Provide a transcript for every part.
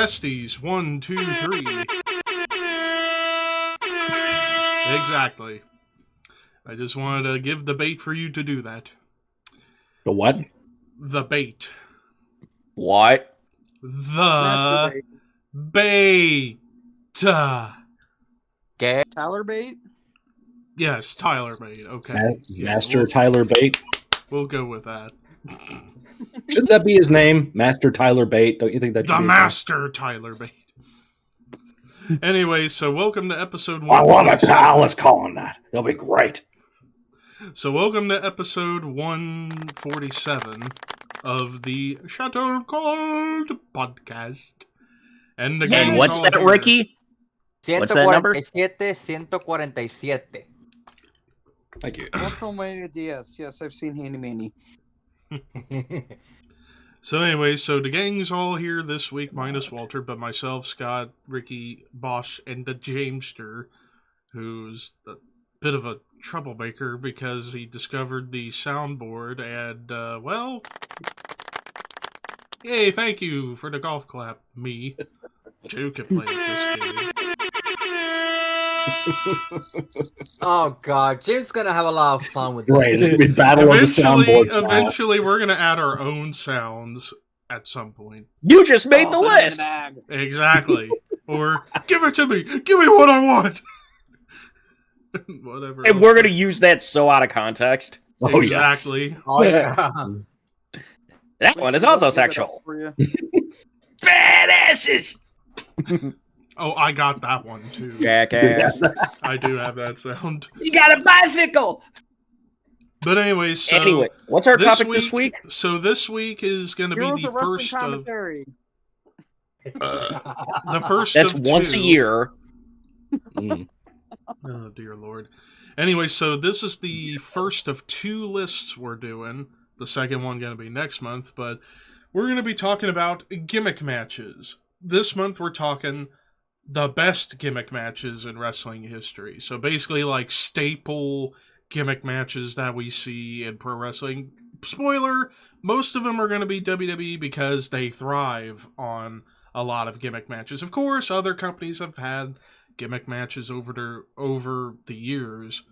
Testes, 1, 2, 3. Exactly. I just wanted to give the bait for you to do that. The what? The bait. What? The bait. Gay? Tyler bait? Yes, Tyler bait. Okay. Master Tyler Bate. We'll go with that. Shouldn't that be his name? Master Tyler Bate? Don't you think that should The be Master Tyler Bate. Anyway, so welcome to episode 1. I love it, pal. Let's call him that. It'll be great. So welcome to episode 147 of the Shadow Kvlt podcast. And again, what's that, Ricky? What's that number? 147. Thank you. WrestleMania DS. Yes, I've seen Handy Manny. So anyway, so the gang's all here this week, minus Walter, but myself, Scott, Ricky, Bosch, and the Jamester, who's a bit of a troublemaker because he discovered the soundboard and, well, yay, thank you for the golf clap, me. Joe can play this game. Oh god, Jim's gonna have a lot of fun with this. Right, it's going to be battle of the soundboard. Eventually, we're going to add our own sounds at some point. You just made the list! Exactly. Or, give it to me! Give me what I want! Whatever. And we're going to use that so out of context. Oh, exactly. Yes. Oh yeah. That one is also sexual. Fat asses! Oh, I got that one too. Jackass. I do have that sound. You got a bicycle! But anyway, so what's our topic this week? So this week is going to be the first of commentary. the first. That's of once two. a year. Oh dear Lord. Anyway, so this is the first of two lists we're doing. The second one going to be next month, but we're going to be talking about gimmick matches. This month we're talking the best gimmick matches in wrestling history. So basically like staple gimmick matches that we see in pro wrestling. Spoiler, most of them are going to be WWE because they thrive on a lot of gimmick matches. Of course, other companies have had gimmick matches over the years,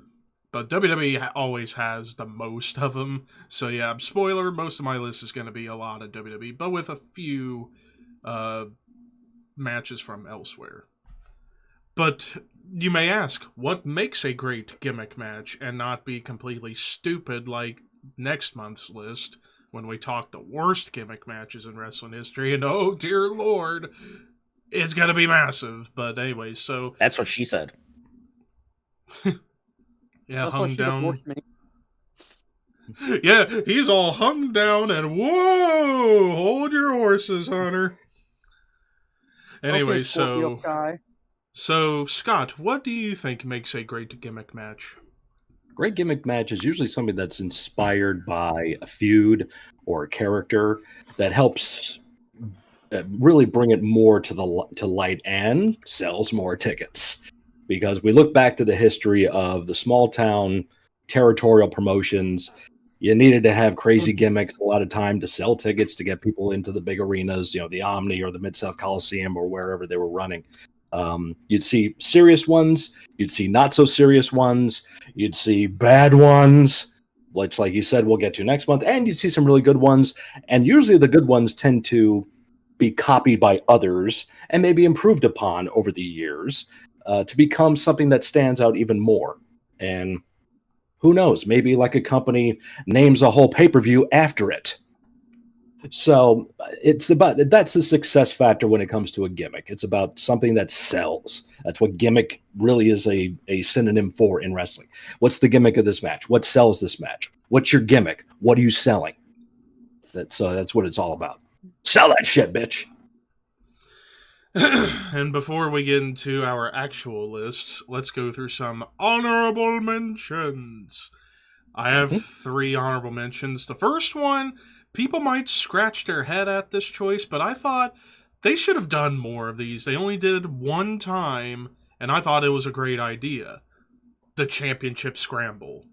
but WWE always has the most of them. So yeah, spoiler, most of my list is going to be a lot of WWE, but with a few matches from elsewhere. But you may ask, what makes a great gimmick match and not be completely stupid like next month's list when we talk the worst gimmick matches in wrestling history? And oh dear Lord, it's going to be massive. But anyway, so... That's what she said. Yeah, That's hung down. Me. Yeah, he's all hung down and whoa, hold your horses, Hunter. Anyway, okay, Scorpio Sky. So, Scott, what do you think makes a great gimmick match? Great gimmick match is usually something that's inspired by a feud or a character that helps really bring it more to light and sells more tickets. Because we look back to the history of the small town territorial promotions, you needed to have crazy gimmicks a lot of time to sell tickets to get people into the big arenas, you know, the Omni or the Mid-South Coliseum or wherever they were running. You'd see serious ones, you'd see not so serious ones, you'd see bad ones, which, like you said, we'll get to next month, and you'd see some really good ones. And usually the good ones tend to be copied by others and maybe improved upon over the years to become something that stands out even more. And who knows, maybe like a company names a whole pay-per-view after it. So that's the success factor when it comes to a gimmick. It's about something that sells. That's what gimmick really is a synonym for in wrestling. What's the gimmick of this match? What sells this match? What's your gimmick? What are you selling? That's what it's all about. Sell that shit, bitch. And before we get into our actual list, let's go through some honorable mentions. I have 3 honorable mentions. The first one, people might scratch their head at this choice, but I thought they should have done more of these. They only did it one time, and I thought it was a great idea. The Championship Scramble.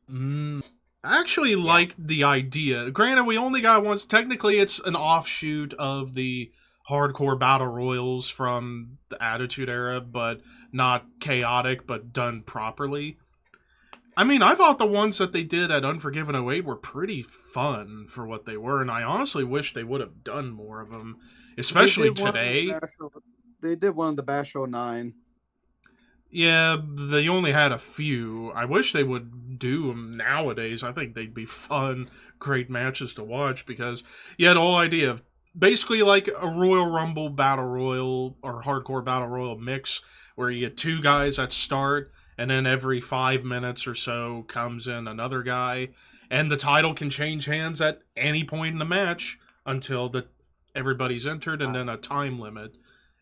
I actually liked the idea. Granted, we only got once. Technically, it's an offshoot of the hardcore battle royals from the Attitude Era, but not chaotic, but done properly. I mean, I thought the ones that they did at Unforgiven '08 were pretty fun for what they were, and I honestly wish they would have done more of them, especially today. They did one of the Bash 09. Yeah, they only had a few. I wish they would do them nowadays. I think they'd be fun, great matches to watch because you had the whole idea of basically like a Royal Rumble Battle Royal or Hardcore Battle Royal mix where you get two guys that start and then every 5 minutes or so comes in another guy and the title can change hands at any point in the match until everybody's entered and then a time limit.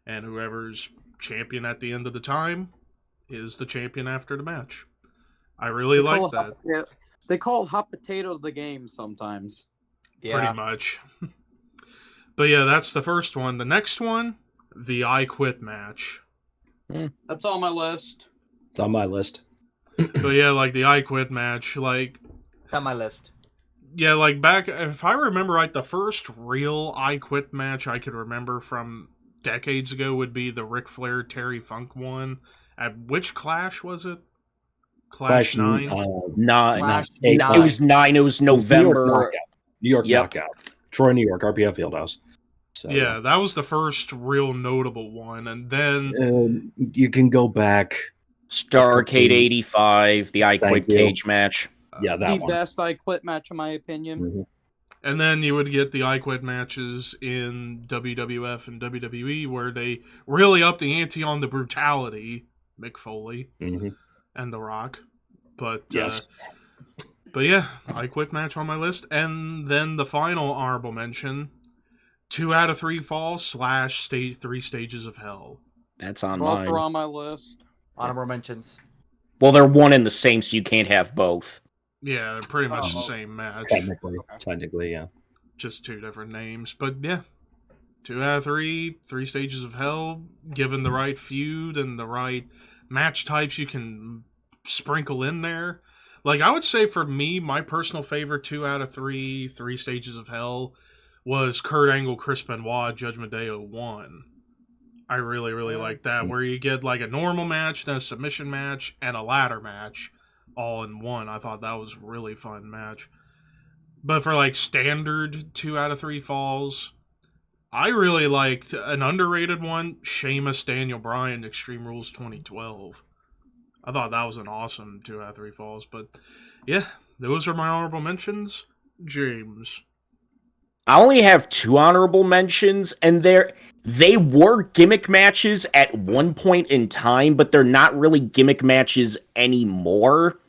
And whoever's champion at the end of the time is the champion after the match. I really like that. Yeah, they call it hot potato the game sometimes. Pretty much. But yeah, that's the first one. The next one, the I Quit match. That's on my list. It's on my list. But yeah, like the I Quit match, like... It's on my list. Yeah, like back... If I remember right, the first real I Quit match I could remember from decades ago would be the Ric Flair Terry Funk one. At which Clash was it? Clash 9? 9. Clash It 9. was 9. It was November. New York Yep. Knockout. Troy, New York, RPF Fieldhouse. So, Yeah, that was the first real notable one. And then... you can go back. Starrcade 85, the I Quit you. cage match. Yeah, that The one. best I Quit match, in my opinion. Mhm. And then you would get the I Quit matches in WWF and WWE where they really upped the ante on the brutality. Mick Foley Mhm. and The Rock. But Yes. but yeah, I Quit match on my list. And then the final honorable mention, 2 out of 3 falls / 3 stages of hell. That's on Both mine. are on my list. Honorable mentions. Well, they're one and the same, so you can't have both. Yeah, they're pretty much the Oh. same match. Technically, yeah. Just 2 different names. But yeah, 2 out of 3 stages of hell. Given the right feud and the right match types you can sprinkle in there. Like, I would say for me, my personal favorite 2 out of 3 stages of hell was Kurt Angle, Chris Benoit, Judgment Day 01. I really, really like that, where you get like a normal match, then a submission match, and a ladder match all in one. I thought that was a really fun match. But for like standard 2 out of 3 falls, I really liked an underrated one, Sheamus, Daniel Bryan, Extreme Rules 2012. I thought that was an awesome 2 out of 3 falls. But yeah, those are my honorable mentions. James. I only have 2 honorable mentions, and they were gimmick matches at one point in time, but they're not really gimmick matches anymore.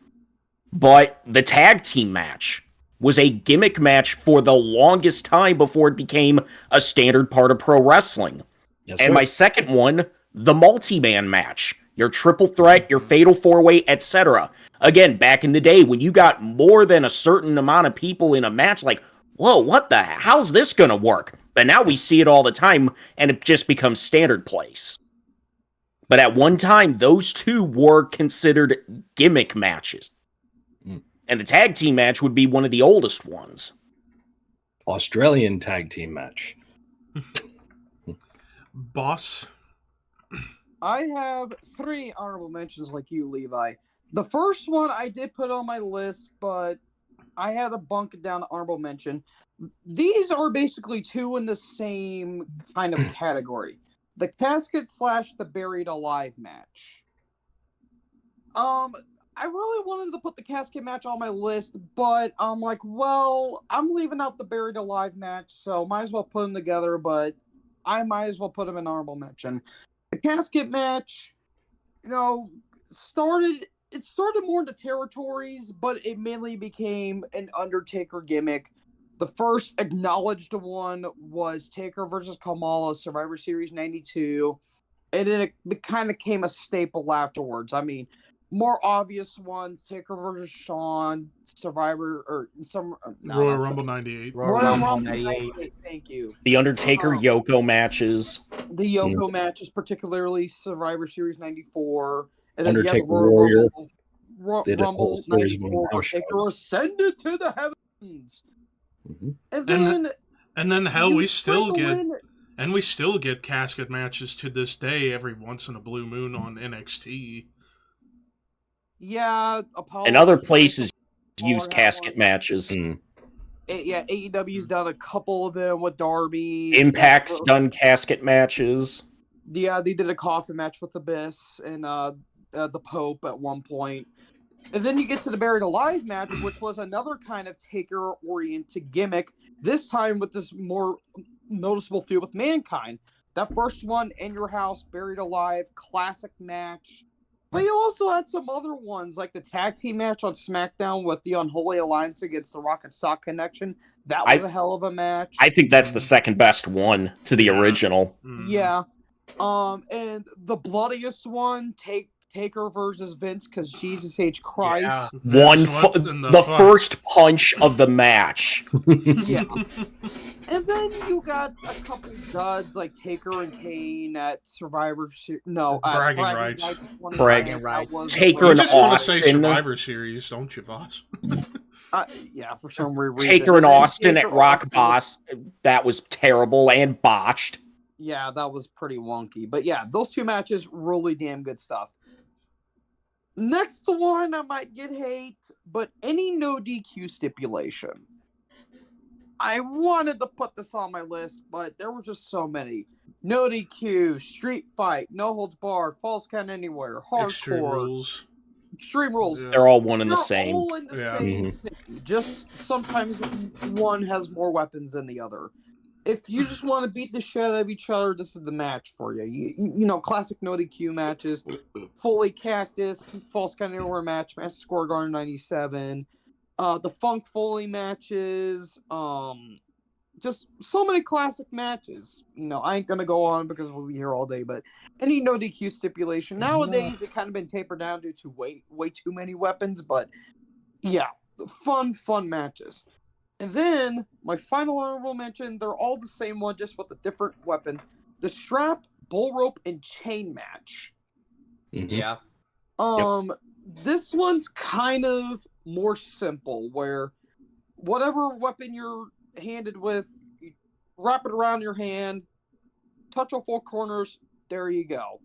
But the tag team match was a gimmick match for the longest time before it became a standard part of pro wrestling. Yes, And sir. my second one, the multi-man match. Your triple threat, your fatal four-way, etc. Again, back in the day, when you got more than a certain amount of people in a match, like, whoa, what the heck? How's this going to work? But now we see it all the time, and it just becomes standard place. But at one time, those 2 were considered gimmick matches. Mm. And the tag team match would be one of the oldest ones. Australian tag team match. Boss. I have 3 honorable mentions like you, Levi. The first one I did put on my list, but I had to bunk it down to honorable mention. These are basically 2 in the same kind of category. The casket / the buried alive match. I really wanted to put the casket match on my list, but I'm like, well, I'm leaving out the buried alive match, so might as well put them together, but I might as well put them in honorable mention. The casket match, started more in the territories, but it mainly became an Undertaker gimmick. The first acknowledged one was Taker versus Kamala, Survivor Series 92, and then it kind of became a staple afterwards. I mean, more obvious ones, Taker versus Shawn, Survivor, or some... Royal Rumble 98. Royal Rumble 98. 98, thank you. The Undertaker Yoko matches. The Yoko matches, particularly Survivor Series 94. And then Undertaker you have the Royal Warrior. Rumble whole series 94, of where house Taker ascended to the heavens. Mhm. And then And then hell, you we still sprinkle get... in- And we still get casket matches to this day every once in a blue moon on NXT. Yeah, Apollo And other versus places Michael use Waller had casket one. matches. Yeah, AEW's done a couple of them with Darby. Impact's done casket matches. Yeah, they did a coffin match with Abyss and the Pope at one point. And then you get to the Buried Alive match, which was another kind of Taker-oriented gimmick, this time with this more noticeable feud with Mankind. That first one, In Your House, Buried Alive, classic match. But you also had some other ones, like the tag team match on SmackDown with the Unholy Alliance against the Rock and Sock Connection. That was a hell of a match. I think that's the second best one to the original. Yeah. And the bloodiest one, Taker versus Vince, because Jesus H. Christ. Yeah. The first punch of the match. Yeah. And then you got a couple duds like Taker and Kane at Survivor Series. No, Bragging rights. Bragging rights. Taker You and just want to say Austin. Survivor Series, don't you, boss? Yeah, for some reason. Taker and Austin Taker, at Rock Austin Boss. That was terrible and botched. Yeah, that was pretty wonky. But yeah, those two matches, really damn good stuff. Next one, I might get hate, but any no DQ stipulation. I wanted to put this on my list, but there were just so many. No DQ, street fight, no holds barred, false count anywhere, hardcore, extreme rules. Yeah. They're all one and the They're same. all in the same thing. Just sometimes one has more weapons than the other. If you just want to beat the shit out of each other, this is the match for you. You know, classic no DQ matches, Foley Cactus, False Count Anywhere match, Master Square Garden 97, the Funk Foley matches, just so many classic matches. You know, I ain't gonna go on because we'll be here all day, but any no DQ stipulation. Nowadays, they kind of been tapered down due to way too many weapons, but yeah, fun matches. And then, my final honorable mention, they're all the same one, just with a different weapon. The strap, bull rope, and chain match. Yeah. This one's kind of more simple, where whatever weapon you're handed with, you wrap it around your hand, touch all four corners, there you go.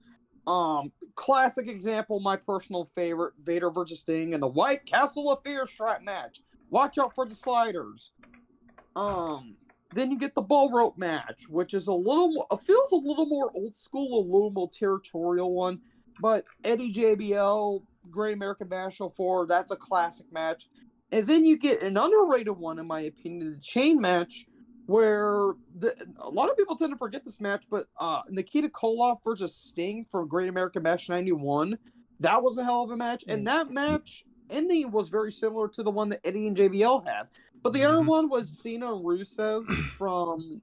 Classic example, my personal favorite, Vader versus Sting in the White Castle of Fear strap match. Watch out for the sliders. Then you get the bull rope match, which is feels a little more old school, a little more territorial one. But Eddie JBL, Great American Bash 04, that's a classic match. And then you get an underrated one, in my opinion, the chain match, where a lot of people tend to forget this match, but Nikita Koloff versus Sting from Great American Bash 91, that was a hell of a match. And that match ending was very similar to the one that Eddie and JBL had. But the other one was Cena and Rusev from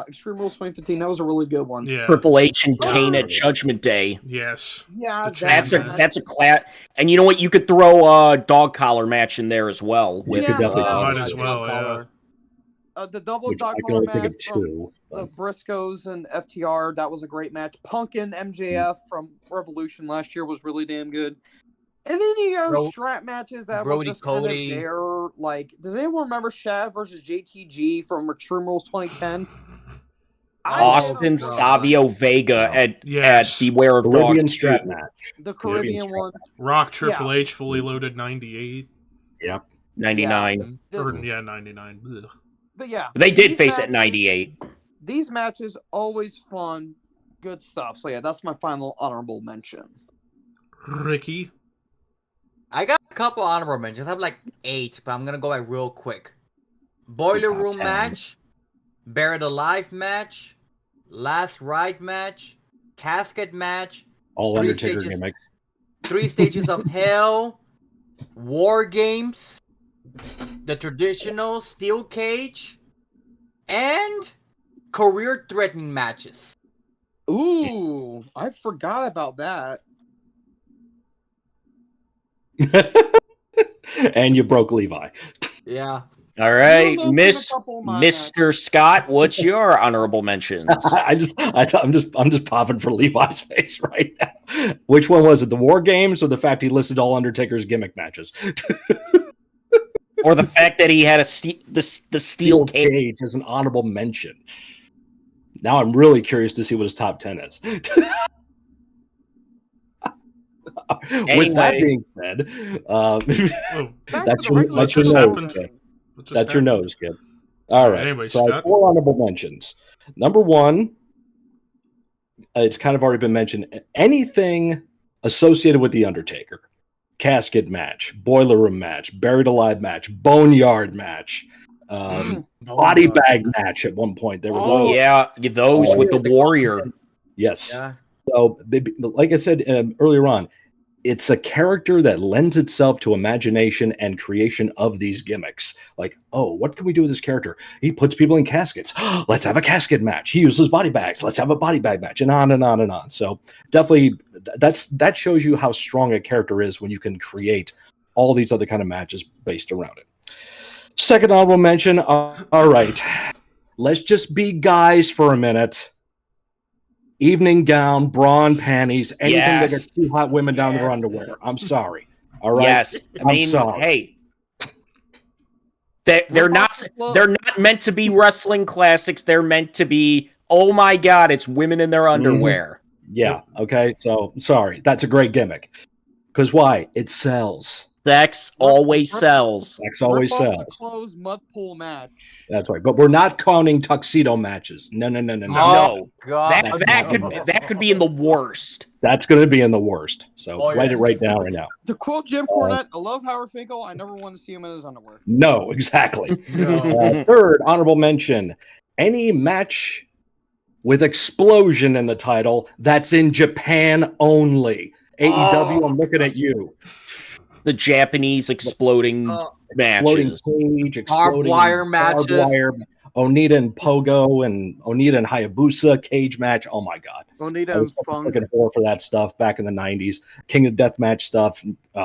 Extreme Rules 2015. That was a really good one. Yeah. Triple H and Kane at Judgment Day. Yes. Yeah, That's a class. And you know what? You could throw a dog collar match in there as well. With might as well. Yeah. The double Which dog I can collar only match think of two. from Briscoes and FTR. That was a great match. Punk and MJF from Revolution last year was really damn good. And then you got strap matches that were just kind of there. Like, does anyone remember Shad versus JTG from Extreme Rules 2010? Austin Savio Vega at Beware of Caribbean Dog strap 2. match. The Caribbean one. Rock Triple H fully loaded 98. Yep. 99. Yeah. 99. Ugh. But yeah. They did face at 98. These matches, always fun. Good stuff. So yeah, that's my final honorable mention. Ricky? I got a couple honorable mentions. I have like 8, but I'm gonna go like real quick. Boiler Room 10. match, Buried Alive match, Last Ride match, Casket match, All 3 Undertaker stages, gimmicks. 3 Stages of Hell, War Games, the traditional Steel Cage, and career-threatening matches. Ooh, I forgot about that. And you broke Levi. Yeah. All right, You mentioned a couple of my Mr. Scott, what's your honorable mentions? I'm just popping for Levi's face right now. Which one was it? The War Games or the fact he listed all Undertaker's gimmick matches? Or the fact that he had the steel cage. As an honorable mention. Now I'm really curious to see what his top 10 is. With that Anyway. being said, Oh, Back that's to the your, regular that's your just nose, happened? kid. what just That's your happened? nose, kid. All right. Anyway, So I have Scott. 4 honorable mentions. Number 1, it's kind of already been mentioned. Anything associated with The Undertaker. Casket match, boiler room match, buried alive match, boneyard match, body bag match at one point. There was Oh, yeah, those with the Warrior. Yes. Yeah. So, like I said earlier on, it's a character that lends itself to imagination and creation of these gimmicks. Like, oh, what can we do with this character? He puts people in caskets. Let's have a casket match. He uses body bags. Let's have a body bag match, and on and on and on. So definitely, that shows you how strong a character is when you can create all these other kind of matches based around it. Second honorable mention. All right, let's just be guys for a minute. Evening gown, brawn panties, anything that gets 2 hot women down their underwear. I'm sorry. All right. Yes, I mean, sorry. hey, they're not meant to be wrestling classics. They're meant to be, oh my god, it's women in their underwear. Yeah. Okay. So sorry. That's a great gimmick. Because why? It sells. Sex always sells. Sex always Rip off the sells. clothes mud pool match. That's right. But we're not counting tuxedo matches. No. No, God. that could be in the worst. That's going to be in the worst. So Oh, yeah. write it right down right now. To quote Jim Cornette, I love Howard Finkel. I never want to see him in his underwear. No, exactly. No. Third honorable mention: any match with explosion in the title that's in Japan only. AEW, I'm looking at you. The Japanese exploding Exploding matches. cage, Barbed exploding wire matches. Onita and Pogo and Onita and Hayabusa cage match. Oh my god. I Onita was and Funk. looking for that stuff back in the 90s. King of Deathmatch stuff.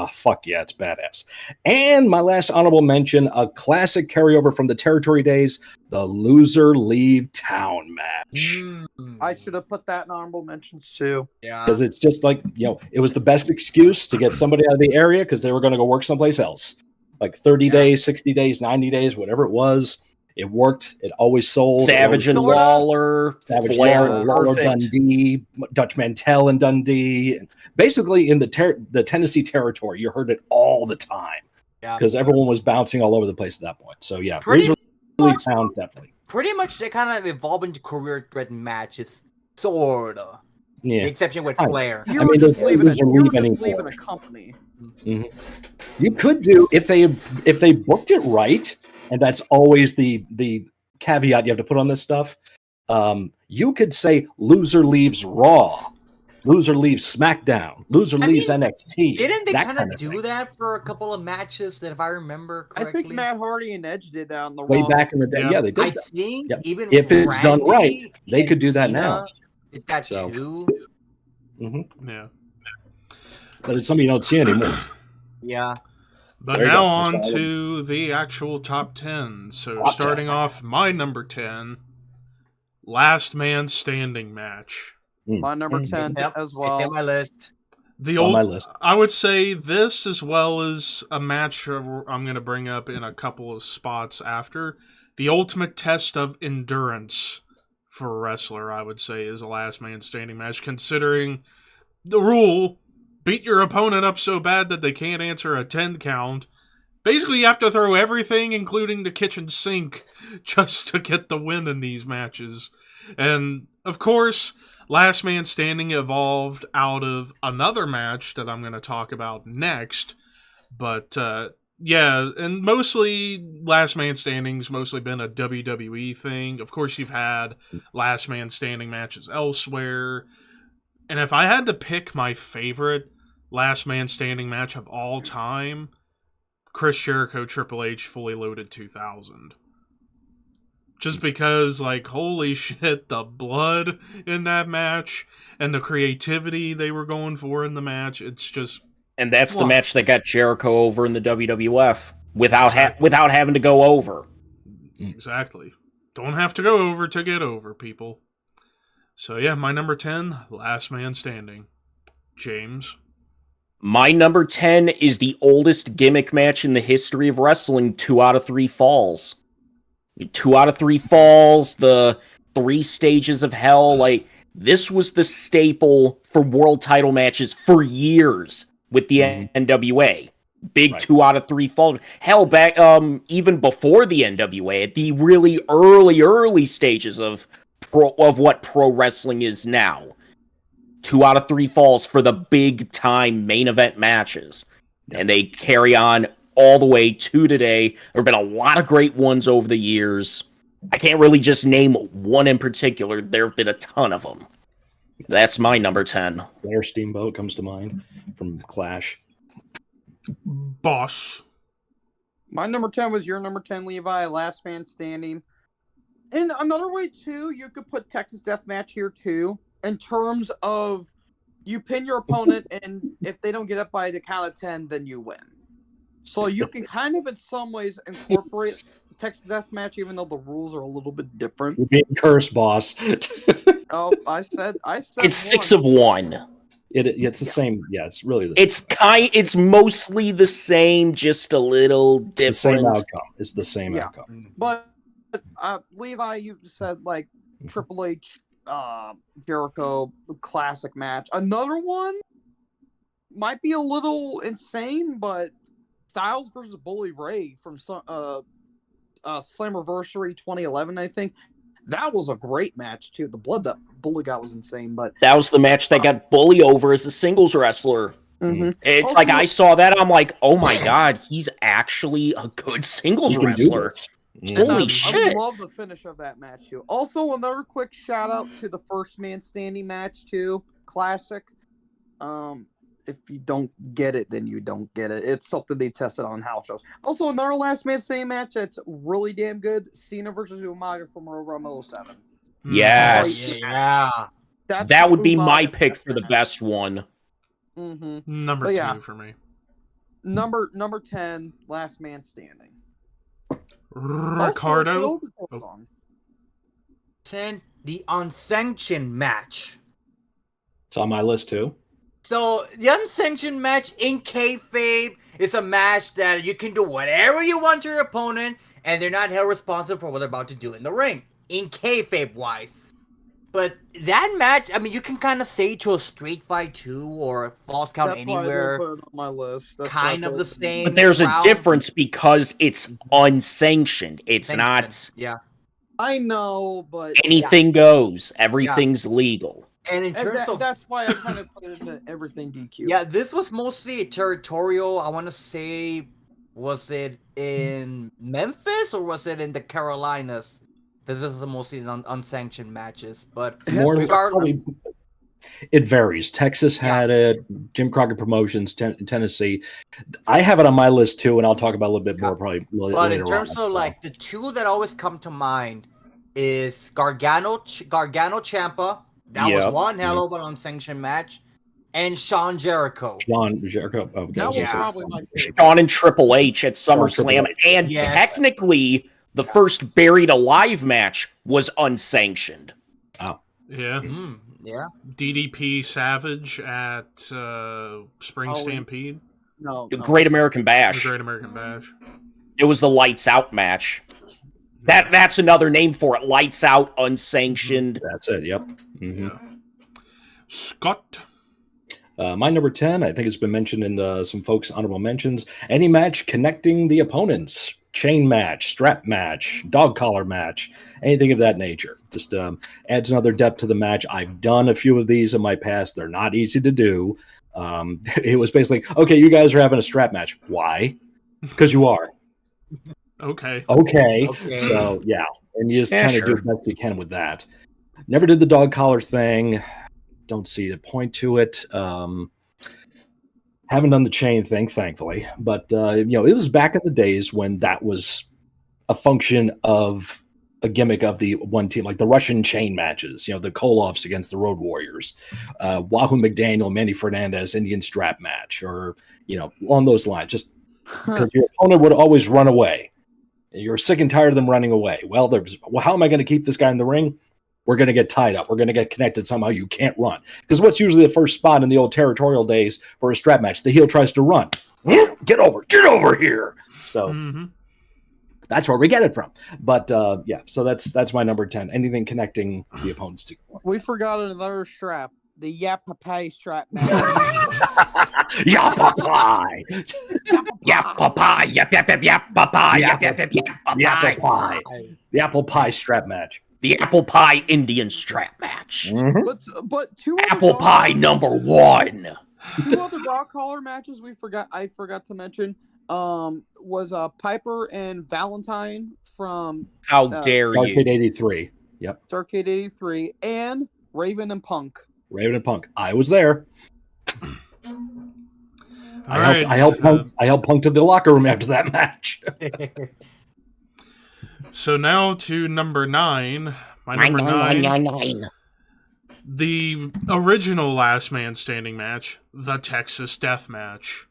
Fuck yeah, it's badass. And my last honorable mention, a classic carryover from the territory days, the loser leave town match. I should have put that in honorable mentions too. Yeah. Because it's just like, it was the best excuse to get somebody out of the area because they were going to go work someplace else. Like 30 days, 60 days, 90 days, whatever it was. It worked. It always sold. Savage and Lawler, Savage Flair, Lawler, perfect. Dundee, Dutch Mantel and Dundee. Basically, in the Tennessee territory, you heard it all the time Yeah. because everyone was bouncing all over the place at that point. So yeah, Pretty Razor League much- Town definitely. Pretty much they kind of evolve into career-threatening matches. Sorta. The Yeah, exception with Kind of. Flair. You I were mean, just those leaving losers are leaving leaving anymore. a company. You could do if they booked it right, and that's always the caveat you have to put on this stuff. You could say loser leaves Raw, loser leaves SmackDown, loser leaves NXT. Didn't they that kind of do thing. that for a couple of matches that, if I remember I correctly? think Matt Hardy and Edge did that on the Way Raw. back in the day? Yeah. Yeah, they did. I that. think Yep. even If it's done Randy right, they could and do that Cena now. did that So. too. Yeah. But it's something you don't see anymore. Yeah. But There you now go. on That's all. to the actual top 10. So Top 10. starting off my number 10, last man standing match. My number 10 Yep. as It's in well. my list. The On old, my list. I would say this as well as a match I'm going to bring up in a couple of spots after. The ultimate test of endurance for a wrestler, I would say, is a last man standing match, considering the rule: beat your opponent up so bad that they can't answer a 10 count. Basically, you have to throw everything, including the kitchen sink, just to get the win in these matches. And, of course, last man standing evolved out of another match that I'm going to talk about next. But, yeah, and mostly last man standing's mostly been a WWE thing. Of course, you've had last man standing matches elsewhere. And if I had to pick my favorite last man standing match of all time, Chris Jericho Triple H Fully Loaded 2000. Just because, like, holy shit, the blood in that match and the creativity they were going for in the match, it's just... And that's the Well- match that got Jericho over in the WWF without Exactly. without having to go over. Exactly. Don't have to go over to get over, people. So yeah, my number 10, last man standing. James. My number 10 is the oldest gimmick match in the history of wrestling, 2 out of 3 falls. 2 out of 3 falls, the 3 stages of hell. Like, this was the staple for world title matches for years with the NWA. Big 2 out of 3 falls. Hell, back even before the NWA, at the really early stages of what pro wrestling is now. 2 out of 3 falls for the big time main event matches. And they carry on all the way to today. There have been a lot of great ones over the years. I can't really just name one in particular. There have been a ton of them. That's my number 10. Blair Steamboat comes to mind from Clash. Boss. My number 10 was your number 10, Levi, Last Man Standing. And another way, too, you could put Texas Deathmatch here, too, in terms of you pin your opponent, and if they don't get up by the count of 10, then you win. So you can kind of, in some ways, incorporate Texas Deathmatch, even though the rules are a little bit different. You're being cursed, boss. Oh, I said it's 6 of 1. It's the same. Yeah, it's really the same. It's mostly the same, just a little different. The same outcome. It's the same outcome. But Levi, you said like Triple H, Jericho classic match. Another one might be a little insane, but Styles versus Bully Ray from Slammiversary 2011, I think. That was a great match too. The blood that Bully got was insane, but that was the match that got Bully over as a singles wrestler. It's also, like I saw that, I'm like, oh my god, he's actually a good singles wrestler. Holy shit! I love the finish of that match too. Also, another quick shout out to the First Man Standing match too. Classic. If you don't get it, then you don't get it. It's something they tested on house shows. Also, another Last Man Standing match that's really damn good. Cena versus Umaga from Rumble 07. Yes. Yeah. That would be my pick for the best one. Number 2 for me. Number 10, Last Man Standing. Ricardo. 10, the unsanctioned match. It's on my list too. So, the unsanctioned match in kayfabe is a match that you can do whatever you want to your opponent, and they're not held responsible for what they're about to do in the ring, in kayfabe-wise. But that match, I mean, you can kind of say to a Street Fight 2 or a Falls Count Anywhere. Put it on my list. That's kind of the same. But there's a difference because it's unsanctioned. It's not. Yeah. I know, but anything goes. Everything's legal. And in terms of that's why I kind of put it into everything DQ. Yeah, this was mostly territorial. I want to say, was it in Memphis or was it in the Carolinas? This is mostly unsanctioned matches, but it varies. Texas had it. Jim Crockett Promotions, Tennessee. I have it on my list too, and I'll talk about a little bit more probably later. But in terms of like the two that always come to mind is Gargano Ciampa. That was one hell of an unsanctioned match. And Sean Jericho. Oh, that was probably my favorite. Sean and Triple H at SummerSlam. And technically, the first Buried Alive match was unsanctioned. Oh. Yeah. Yeah. DDP Savage at Spring Stampede. No. Great American Bash. The Great American Bash. It was the Lights Out match. That's another name for it. Lights Out, unsanctioned. That's it. Yep. Yeah. Scott. My number 10, I think it's been mentioned in some folks' honorable mentions. Any match connecting the opponents. Chain match, strap match, dog collar match, anything of that nature. Just adds another depth to the match. I've done a few of these in my past. They're not easy to do. It was basically, okay, you guys are having a strap match. Why? Because you are. Okay. So, yeah. And you just kind of do the best you can with that. Never did the dog collar thing. Don't see the point to it. Haven't done the chain thing, thankfully. But, it was back in the days when that was a function of a gimmick of the one team, like the Russian chain matches, the Koloffs against the Road Warriors, Wahoo McDaniel, Manny Fernandez, Indian strap match, or, along those lines. Just because your opponent would always run away. You're sick and tired of them running away. Well, how am I going to keep this guy in the ring? We're going to get tied up. We're going to get connected somehow. You can't run. Because what's usually the first spot in the old territorial days for a strap match? The heel tries to run. Get over here. So that's where we get it from. But yeah, so that's my number 10. Anything connecting the opponents together. We forgot another strap. The Yapapai strap match. Yapapai! Yapapai! Yap, yap, yap, yap, papai! Yap, yap, yap, yap, The apple papai! pie. The apple pie strap match. The apple pie Indian strap match. But two other Apple pie number 1. two other dog collar matches I forgot to mention. Was Piper and Valentine from How dare Arcade you? 83. Yep. Arcade 83 and Raven and Punk. Raven and Punk. I was there. All right. I helped Punk to the locker room after that match. So now to number 9. My number 9. The original Last Man Standing match, the Texas Death Match.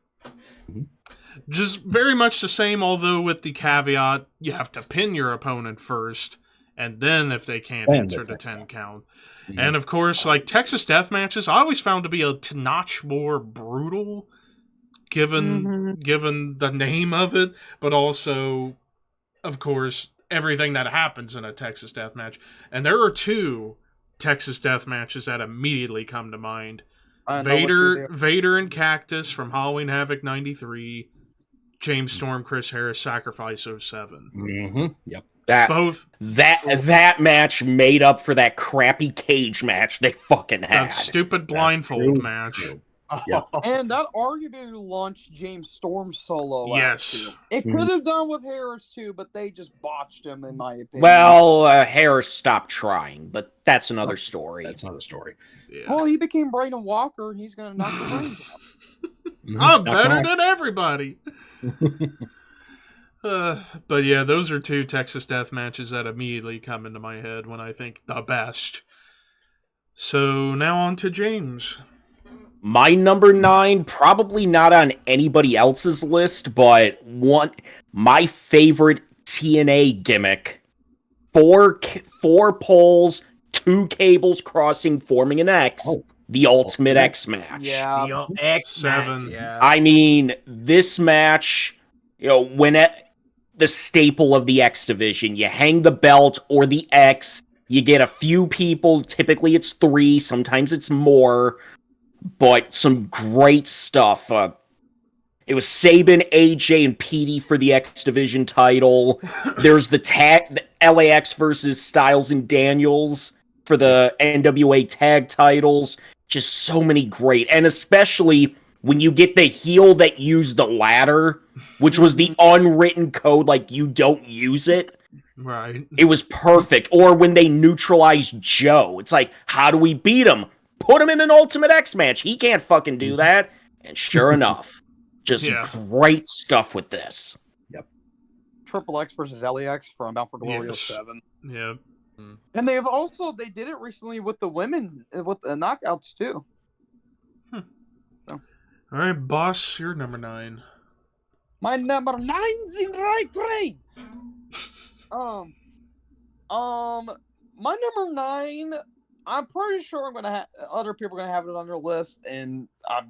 Just very much the same, although with the caveat, you have to pin your opponent first, and then if they can't answer the 10 count. Mm-hmm. And of course, like Texas Death Matches, I always found to be a notch more brutal, given the name of it, but also, of course, everything that happens in a Texas Death Match. And there are 2 Texas Death Matches that immediately come to mind. Vader and Cactus from Halloween Havoc 93, James Storm, Chris Harris, Sacrifice 07. Mm-hmm. Yep. That match made up for that crappy cage match they fucking had. That stupid blindfold match. Yeah. And that arguably launched James Storm's solo. Yes. It could have done with Harris too, but they just botched him, in my opinion. Well, Harris stopped trying, but that's another story. That's another story. Yeah. Well, he became Brandon Walker, and he's going to knock the brains out. I'm better than everybody. But yeah, those are 2 Texas Death Matches that immediately come into my head when I think the best. So now on to James. My number 9, probably not on anybody else's list, but my favorite TNA gimmick. 4 poles, 2 cables crossing, forming an X. The Ultimate X match. Yeah. The X 7. match, yeah. I mean, this match, when the staple of the X division, you hang the belt or the X, you get a few people, typically it's 3, sometimes it's more, but some great stuff. It was Sabin, AJ, and Petey for the X Division title. There's the LAX versus Styles and Daniels for the NWA tag titles. Just so many great. And especially when you get the heel that used the ladder, which was the unwritten code, like you don't use it. Right. It was perfect. Or when they neutralized Joe. It's like, how do we beat him? Put him in an Ultimate X match. He can't fucking do that. And sure enough, just great stuff with this. Yep. Triple X versus LAX from Bound for Glory 07. Yeah. And they did it recently with the women, with the knockouts too. So. All right, boss, you're number 9. My number 9's in right grade. My number 9, I'm pretty sure I'm gonna other people are gonna have it on their list, and I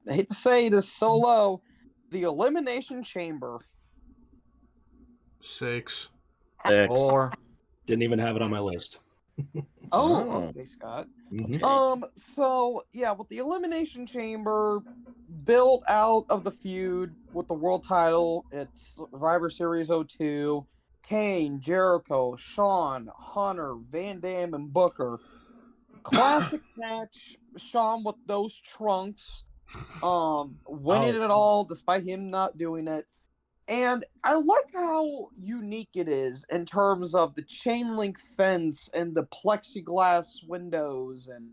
hate to say this so low, the Elimination Chamber. 6. 4. Didn't even have it on my list. Okay, Scott. Mm-hmm. So yeah, with the Elimination Chamber built out of the feud with the world title, it's Survivor Series 02. Kane, Jericho, Shawn, Hunter, Van Dam, and Booker. Classic match. Shawn with those trunks, winning it all despite him not doing it. And I like how unique it is in terms of the chain link fence and the plexiglass windows, and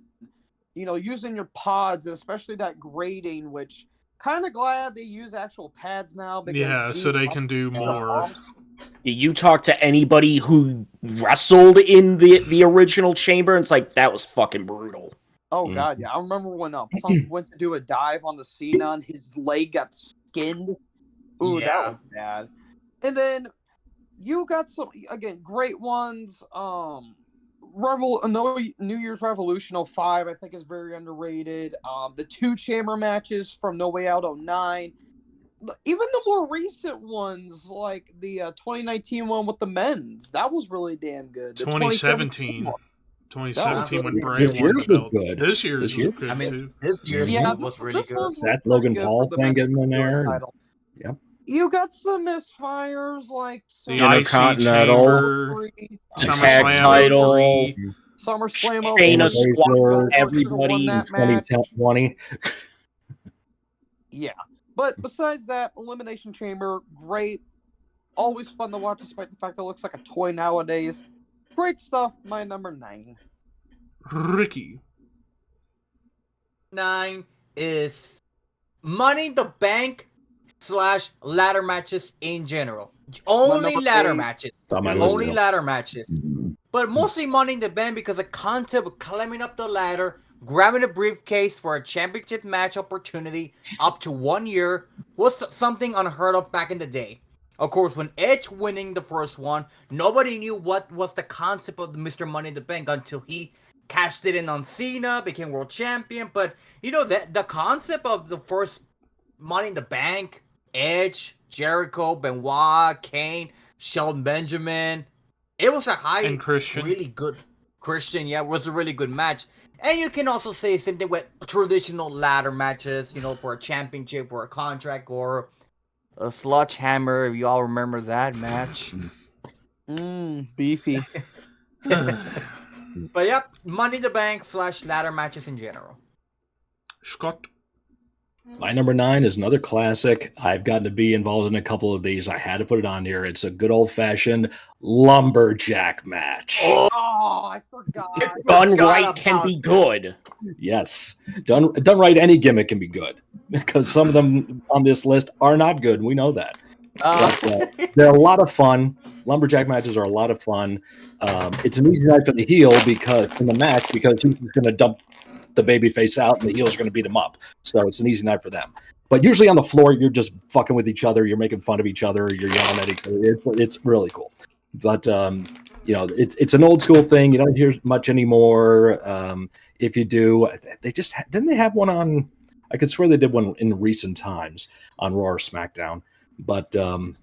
using your pods, especially that grating, which kind of glad they use actual pads now because so they can do more. You talk to anybody who wrestled in the original chamber, and it's like, that was fucking brutal. Oh, God, yeah. I remember when Punk went to do a dive on the Cena and his leg got skinned. Ooh, that was bad. And then you got some, again, great ones. New Year's Revolution 05, I think, is very underrated. The 2 chamber matches from No Way Out 09. even the more recent ones, like the 2019 one with the men's, that was really damn good. The 2017. one. 2017 when This Bray won the year's was belt. good. This year's This year? was good I mean, too. this year's Yeah, was really this good. one's That pretty Logan good Paul for the thing men's getting in US there. title. Yep. You got some misfires like The some IC Intercontinental, Chamber, the SummerSlam tag title, 03. SummerSlam Shayna 04, squat Goldberg should have everybody. won that match. 2020. Yeah, but besides that, Elimination Chamber, great. Always fun to watch, despite the fact it looks like a toy nowadays. Great stuff. My number 9. Ricky. 9 is Money in the Bank / ladder matches in general. Only number ladder 8. matches. It's on my list. Only Too. ladder matches. But mostly Money in the Bank because the concept of climbing up the ladder, grabbing a briefcase for a championship match opportunity up to 1 year was something unheard of back in the day. Of course, when Edge winning the first one, nobody knew what was the concept of the Mr. Money in the Bank until he cashed it in on Cena, became world champion. But you know that the concept of the first Money in the Bank, Edge, Jericho, Benoit, Kane, Shelton Benjamin, it was a And Christian. really good Christian. Yeah, it was a really good match. And you can also say something with traditional ladder matches, you know, for a championship or a contract or a sledgehammer. If you all remember that match. Beefy. But yep, Money in the Bank / ladder matches in general. Scott. My number 9 is another classic. I've gotten to be involved in a couple of these. I had to put it on here. It's a good old-fashioned lumberjack match. Oh, I forgot. Done forgot right can about be good. Yes, done right. Any gimmick can be good because some of them on this list are not good. We know that. They're a lot of fun. Lumberjack matches are a lot of fun. It's an easy night for the heel because in the match because he's going to dump the babyface out and the heels are going to beat him up. So it's an easy night for them. But usually on the floor, you're just fucking with each other. You're making fun of each other. You're yelling at each other. It's really cool. But you know, it's an old school thing. You don't hear much anymore. If you do, they just didn't they have one on? I could swear they did one in recent times on Raw or SmackDown. But wow,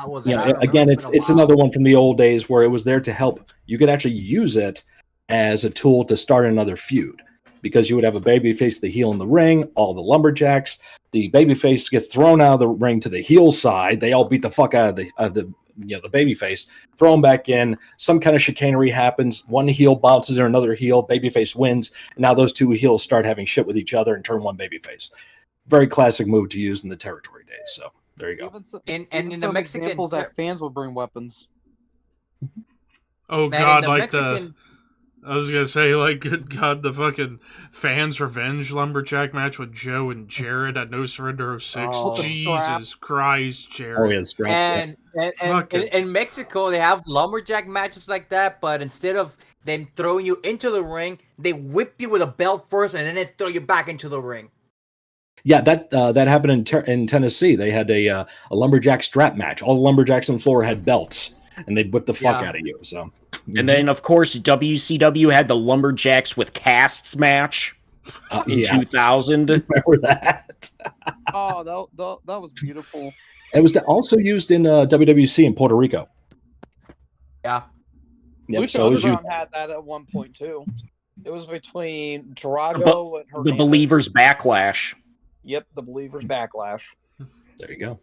was you it? know, I remember again, it's been a it's while. another one from the old days where it was there to help. You could actually use it as a tool to start another feud because you would have a babyface, the heel in the ring, all the lumberjacks. The babyface gets thrown out of the ring to the heel side. They all beat the fuck out of the the babyface, throw him back in. Some kind of chicanery happens. One heel bounces in another heel. Babyface wins. And now those two heels start having shit with each other and turn one babyface. Very classic move to use in the territory days. So there you go. And Even in the some Mexican examples that fans would bring weapons. Oh Man, God, in the like Mexican, I was gonna say, like, good God, the fucking fans' revenge lumberjack match with Joe and Jared at No Surrender 06. Oh. Jesus Christ, Oh, Jared. yeah, strap. and Fucking- in Mexico they have lumberjack matches like that, but instead of them throwing you into the ring, they whip you with a belt first and then they throw you back into the ring. Yeah, that happened in Tennessee. They had a lumberjack strap match. All the lumberjacks on the floor had belts, and they'd whip the fuck Yeah. out of you. So, And then, of course, WCW had the Lumberjacks with Casts match in 2000. remember that. Oh, that was beautiful. It was also used in WWC in Puerto Rico. Yeah. Yep, Lucha so it was Underground had that at one point too. It was between Drago and The Hernandez. Believers Backlash. Yep, the Believers Backlash. there you go.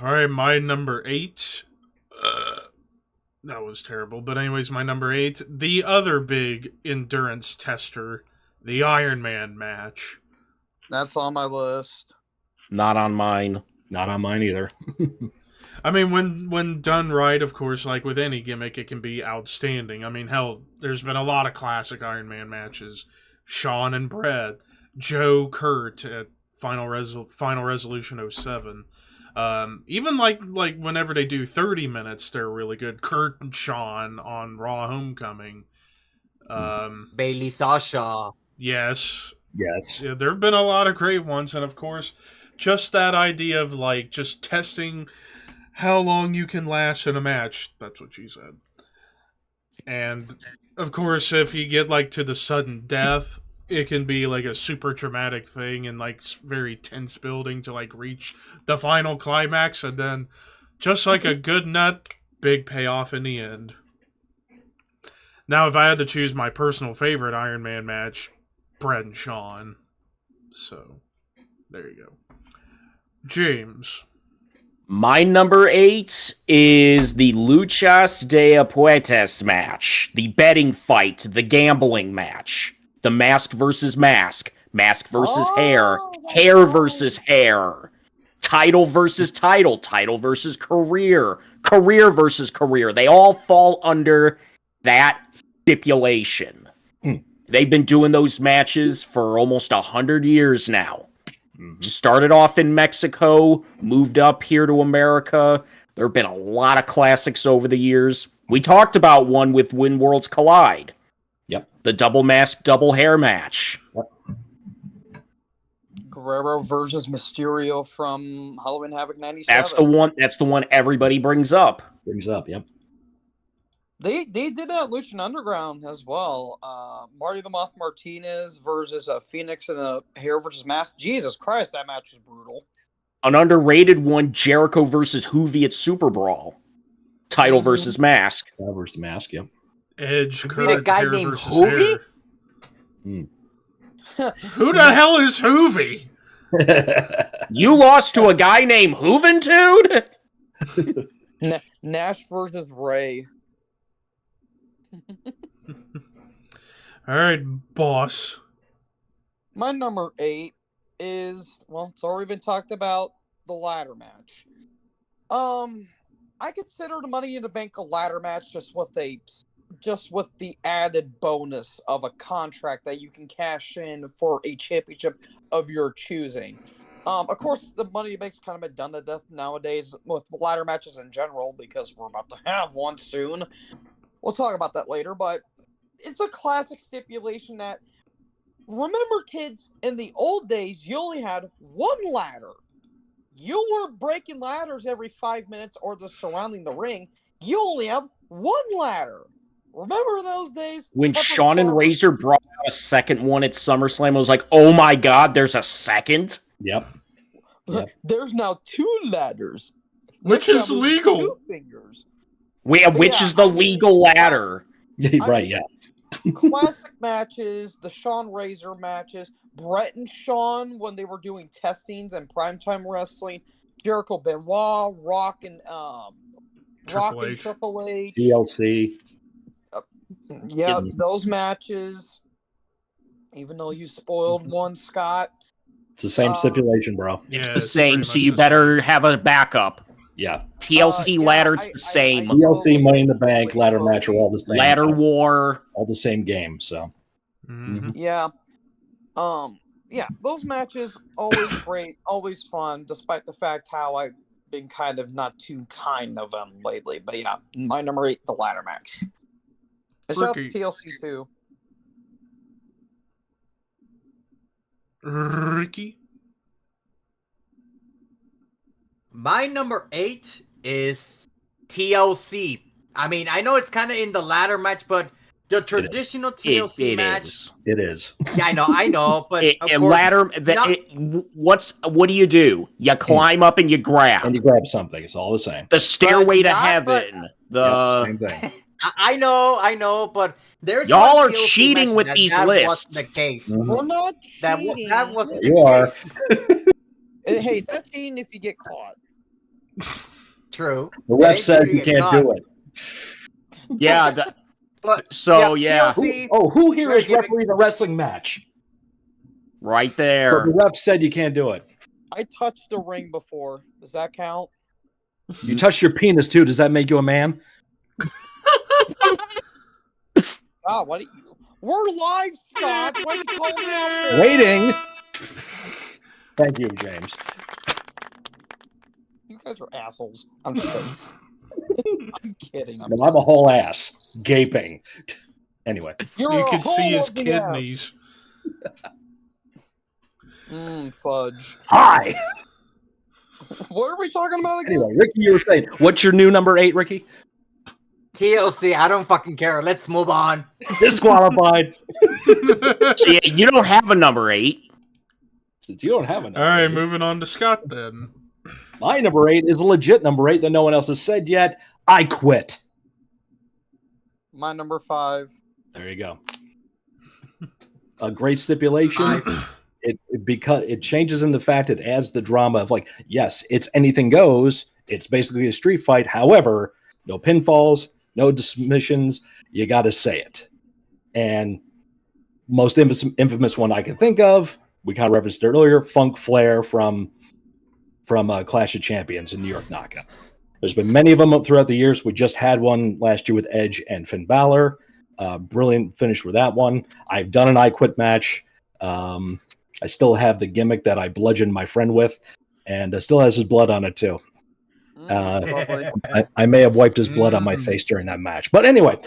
All right, my number 8. That was terrible. But anyways, my number 8, the other big endurance tester, the Iron Man match. That's on my list. Not on mine. Not on mine either. I mean, when done right, of course, like with any gimmick, it can be outstanding. I mean, hell, there's been a lot of classic Iron Man matches. Shawn and Brad, Joe, Kurt at Final Resolution 07. Even like whenever they do 30 minutes, they're really good. Kurt and Shawn on Raw Homecoming. Bailey Sasha. Yes. Yes. Yeah, there have been a lot of great ones, and of course, just that idea of like just testing how long you can last in a match. That's what she said. And of course, if you get like to the sudden death, it can be like a super traumatic thing and like very tense building to like reach the final climax, and then just like a good nut, big payoff in the end. Now, if I had to choose my personal favorite Iron Man match, Bret and Shawn. So, there you go. James. My number 8 is the Luchas de Apuestas match, the betting fight, the gambling match, the mask versus mask, mask versus hair, hair versus hair, title versus title, title versus career, career versus career. They all fall under that stipulation. They've been doing those matches for almost 100 years now. Started off in Mexico, moved up here to America. There have been a lot of classics over the years. We talked about one with When Worlds Collide. Yep. The double mask, double hair match. Guerrero versus Mysterio from Halloween Havoc 97. That's the one everybody brings up. Yep. They did that Lucha Underground as well. Marty the Moth Martinez versus Phoenix in a hair versus mask. Jesus Christ, that match was brutal. An underrated one, Jericho versus Hoovy at Super Brawl. Title versus mask. Title versus mask, yep. Edge, Could be a guy hair named versus Hoovy? hair. Who the hell is Hoovy? You lost to a guy named Hooventude? Nash versus Ray. All right, boss. My number 8 is, well, it's already been talked about, the ladder match. I consider the Money in the Bank a ladder match just with the added bonus of a contract that you can cash in for a championship of your choosing. Of course, the Money in the Bank's kind of been done to death nowadays with ladder matches in general because we're about to have one soon. We'll talk about that later, but it's a classic stipulation that, remember, kids, in the old days, you only had one ladder. You weren't breaking ladders every 5 minutes or just surrounding the ring. You only have one ladder. Remember those days? When Shawn and Razor brought out a second one at SummerSlam, I was like, oh my god, there's a second? Yep. There's now 2 ladders. Which is legal. 2 fingers. Which is the legal ladder? Right, yeah. Classic matches, the Shawn Razor matches, Bret and Shawn when they were doing testings and primetime wrestling, Jericho Benoit, Rock and Triple H, TLC. Yep, those matches. Even though you spoiled one, Scott. It's the same stipulation, bro. It's the same, so you better have a backup. Yeah. TLC ladder's the same. TLC, Money in the Bank, ladder match are all the same. Ladder War. All the same game, so. Yeah. Yeah, those matches, always great, always fun, despite the fact how I've been kind of not too kind of them lately. But yeah, my number 8, the ladder match. And shout out to TLC too. Ricky? My number 8 is TLC. I mean, I know it's kind of in the ladder match, but the traditional TLC match. It is. Yeah, I know, but what do you do? You climb up and you grab. And you grab something. It's all the same. The stairway to heaven. Same thing. I know, but there's y'all are cheating with these lists. Wasn't the case. We're not cheating. That wasn't you the are. case. Hey, it's not cheating if you get caught. True. The ref says you can't do it. Yeah. Yeah. Who here is referee the wrestling match? Right there. But the ref said you can't do it. I touched the ring before. Does that count? You touched your penis too. Does that make you a man? Ah, what? We're live, Scott. Why are you calling me out for? Waiting. Thank you, James. You guys are assholes. I'm just kidding. I'm kidding. No, I'm a whole ass. Gaping. Anyway. You can see his kidneys. Fudge. Hi. What are we talking about again? Anyway, Ricky, you were saying, what's your new number 8, Ricky? TLC, I don't fucking care. Let's move on. Disqualified. So yeah, you don't have a number 8. Since you don't have a number All right, 8, moving on to Scott then. my number 8 is a legit number 8 that no one else has said yet. I quit. My number 5. There you go. A great stipulation. Because it changes in the fact it adds the drama of like, yes, it's anything goes. It's basically a street fight. However, no pinfalls, no dismissions. You got to say it. And most infamous one I can think of, we kind of referenced it earlier, Funk Flair from Clash of Champions in New York Knockout. There's been many of them throughout the years. We just had one last year with Edge and Finn Balor. Brilliant finish with that one. I've done an I Quit match. I still have the gimmick that I bludgeoned my friend with, and still has his blood on it too. I may have wiped his blood on my face during that match. But anyway,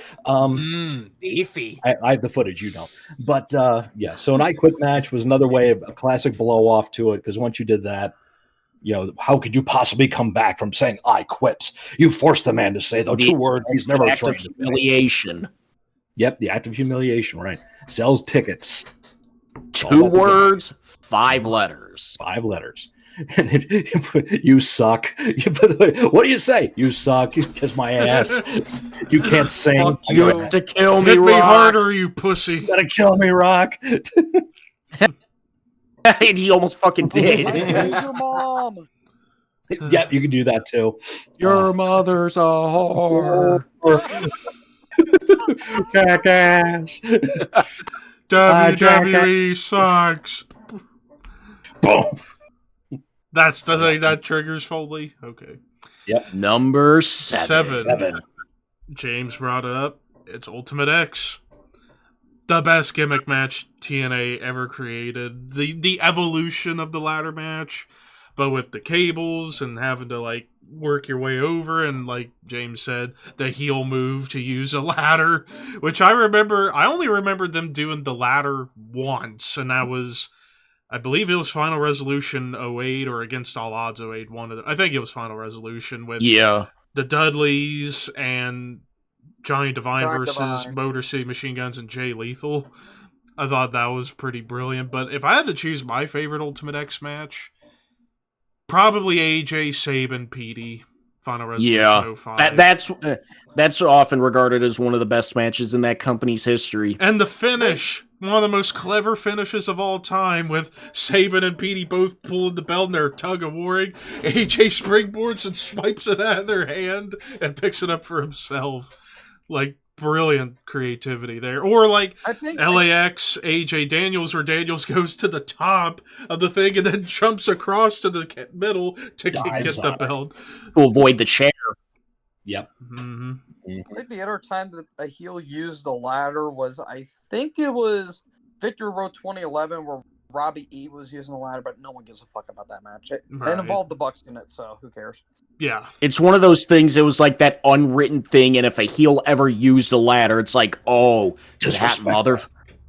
Beefy. I have the footage, you don't. But yeah, so an I Quit match was another way of a classic blow off to it, because once you did that, you know, how could you possibly come back from saying I quit? You forced the man to say those 2 words he's never Act of trained to say. humiliation. Yep, the act of humiliation, right. Sells tickets. 2 words, 5 letters. 5 letters. And you suck. What do you say? You suck. You kiss my ass. You can't sing. Fuck You you. have to kill me, Hit me Rock. harder, you pussy. You gotta kill me, Rock. And he almost fucking I hate did. your mom. Yep, you can do that too. Your mother's a whore. Jackass. WWE sucks. Boom. That's the thing that triggers Foley. Okay. Number 7. 7. James brought it up. It's Ultimate X. The best gimmick match TNA ever created. The evolution of the ladder match, but with the cables and having to like work your way over, and like James said, the heel move to use a ladder, which I only remembered them doing the ladder once, and that was, I believe it was Final Resolution 08 or Against All Odds 08. I think it was Final Resolution with the Dudleys and Johnny Devine versus Motor City Machine Guns and Jay Lethal. I thought that was pretty brilliant. But if I had to choose my favorite Ultimate X match, probably AJ, Sabin, Petey, Final Resolution 05. That's often regarded as one of the best matches in that company's history. And the finish, one of the most clever finishes of all time, with Sabin and Petey both pulling the belt and they're tug-of-warring. AJ springboards and swipes it out of their hand and picks it up for himself. Like, brilliant creativity there. Or like LAX, AJ Daniels, where Daniels goes to the top of the thing and then jumps across to the middle to get the belt. To avoid the chair. Yep. Mm-hmm. I think the other time that a heel used the ladder was, I think it was Victory Road 2011, where Robbie E was using the ladder, but no one gives a fuck about that match. It involved the Bucks in it, so who cares? Yeah. It's one of those things, it was like that unwritten thing, and if a heel ever used a ladder, it's like, oh, that mother...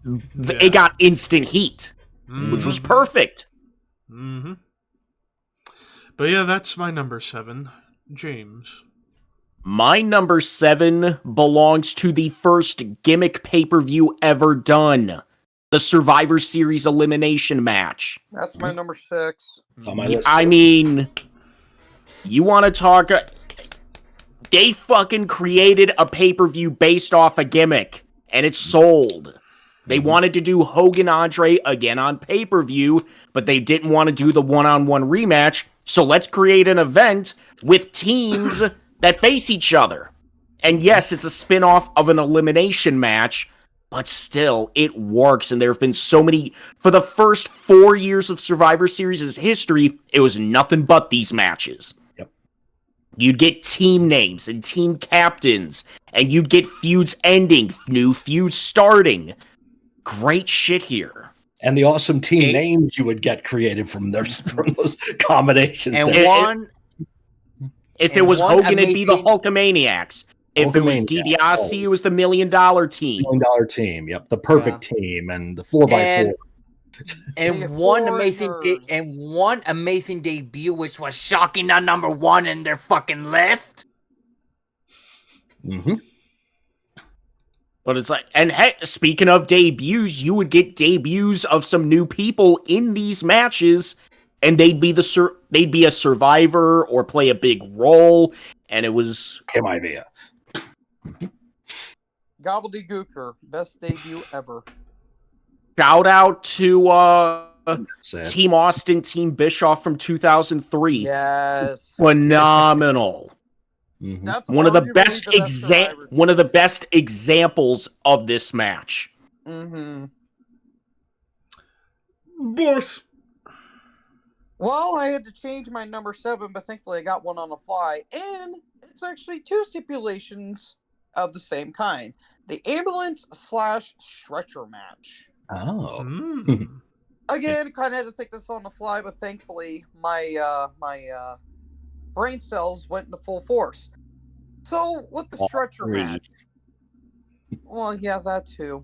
Yeah. It got instant heat, which was perfect. Mm-hmm. But yeah, that's my number 7. James. My number 7 belongs to the first gimmick pay-per-view ever done. The Survivor Series elimination match. That's my number 6. It's on my list. I mean, you want to talk... they fucking created a pay-per-view based off a gimmick, and it sold. They wanted to do Hogan Andre again on pay-per-view, but they didn't want to do the one-on-one rematch, so let's create an event with teams that face each other. And yes, it's a spin-off of an elimination match, but still, it works, and there have been so many... For the first 4 years of Survivor Series' history, it was nothing but these matches. Yep. You'd get team names and team captains, and you'd get feuds ending, new feuds starting. Great shit here. And the awesome team names you would get created from those combinations. And if it was Hogan, it'd be the Hulkamaniacs. If it was DiBiase, it was the $1 Million Team. $1 Million Team, yep. The Perfect Team and the 4x4. And one amazing debut, which was shocking on number 1 in their fucking list. Mm-hmm. But it's like, and heck, speaking of debuts, you would get debuts of some new people in these matches, and they'd be a survivor or play a big role, and it was Kim idea. Gobbledygooker, best debut ever. shout out to Sad. Team Austin, Team Bischoff from 2003. Yes. Phenomenal. Mhm. That's One of the arguably best Survivor one of the Series. best examples of this match. Mm-hmm. Boss. Well, I had to change my number 7, but thankfully I got one on the fly. And it's actually 2 stipulations of the same kind. The ambulance/stretcher match. Oh. Mm. Again, kind of had to think this on the fly, but thankfully my brain cells went into full force. So with the stretcher three. match, well, yeah, that too.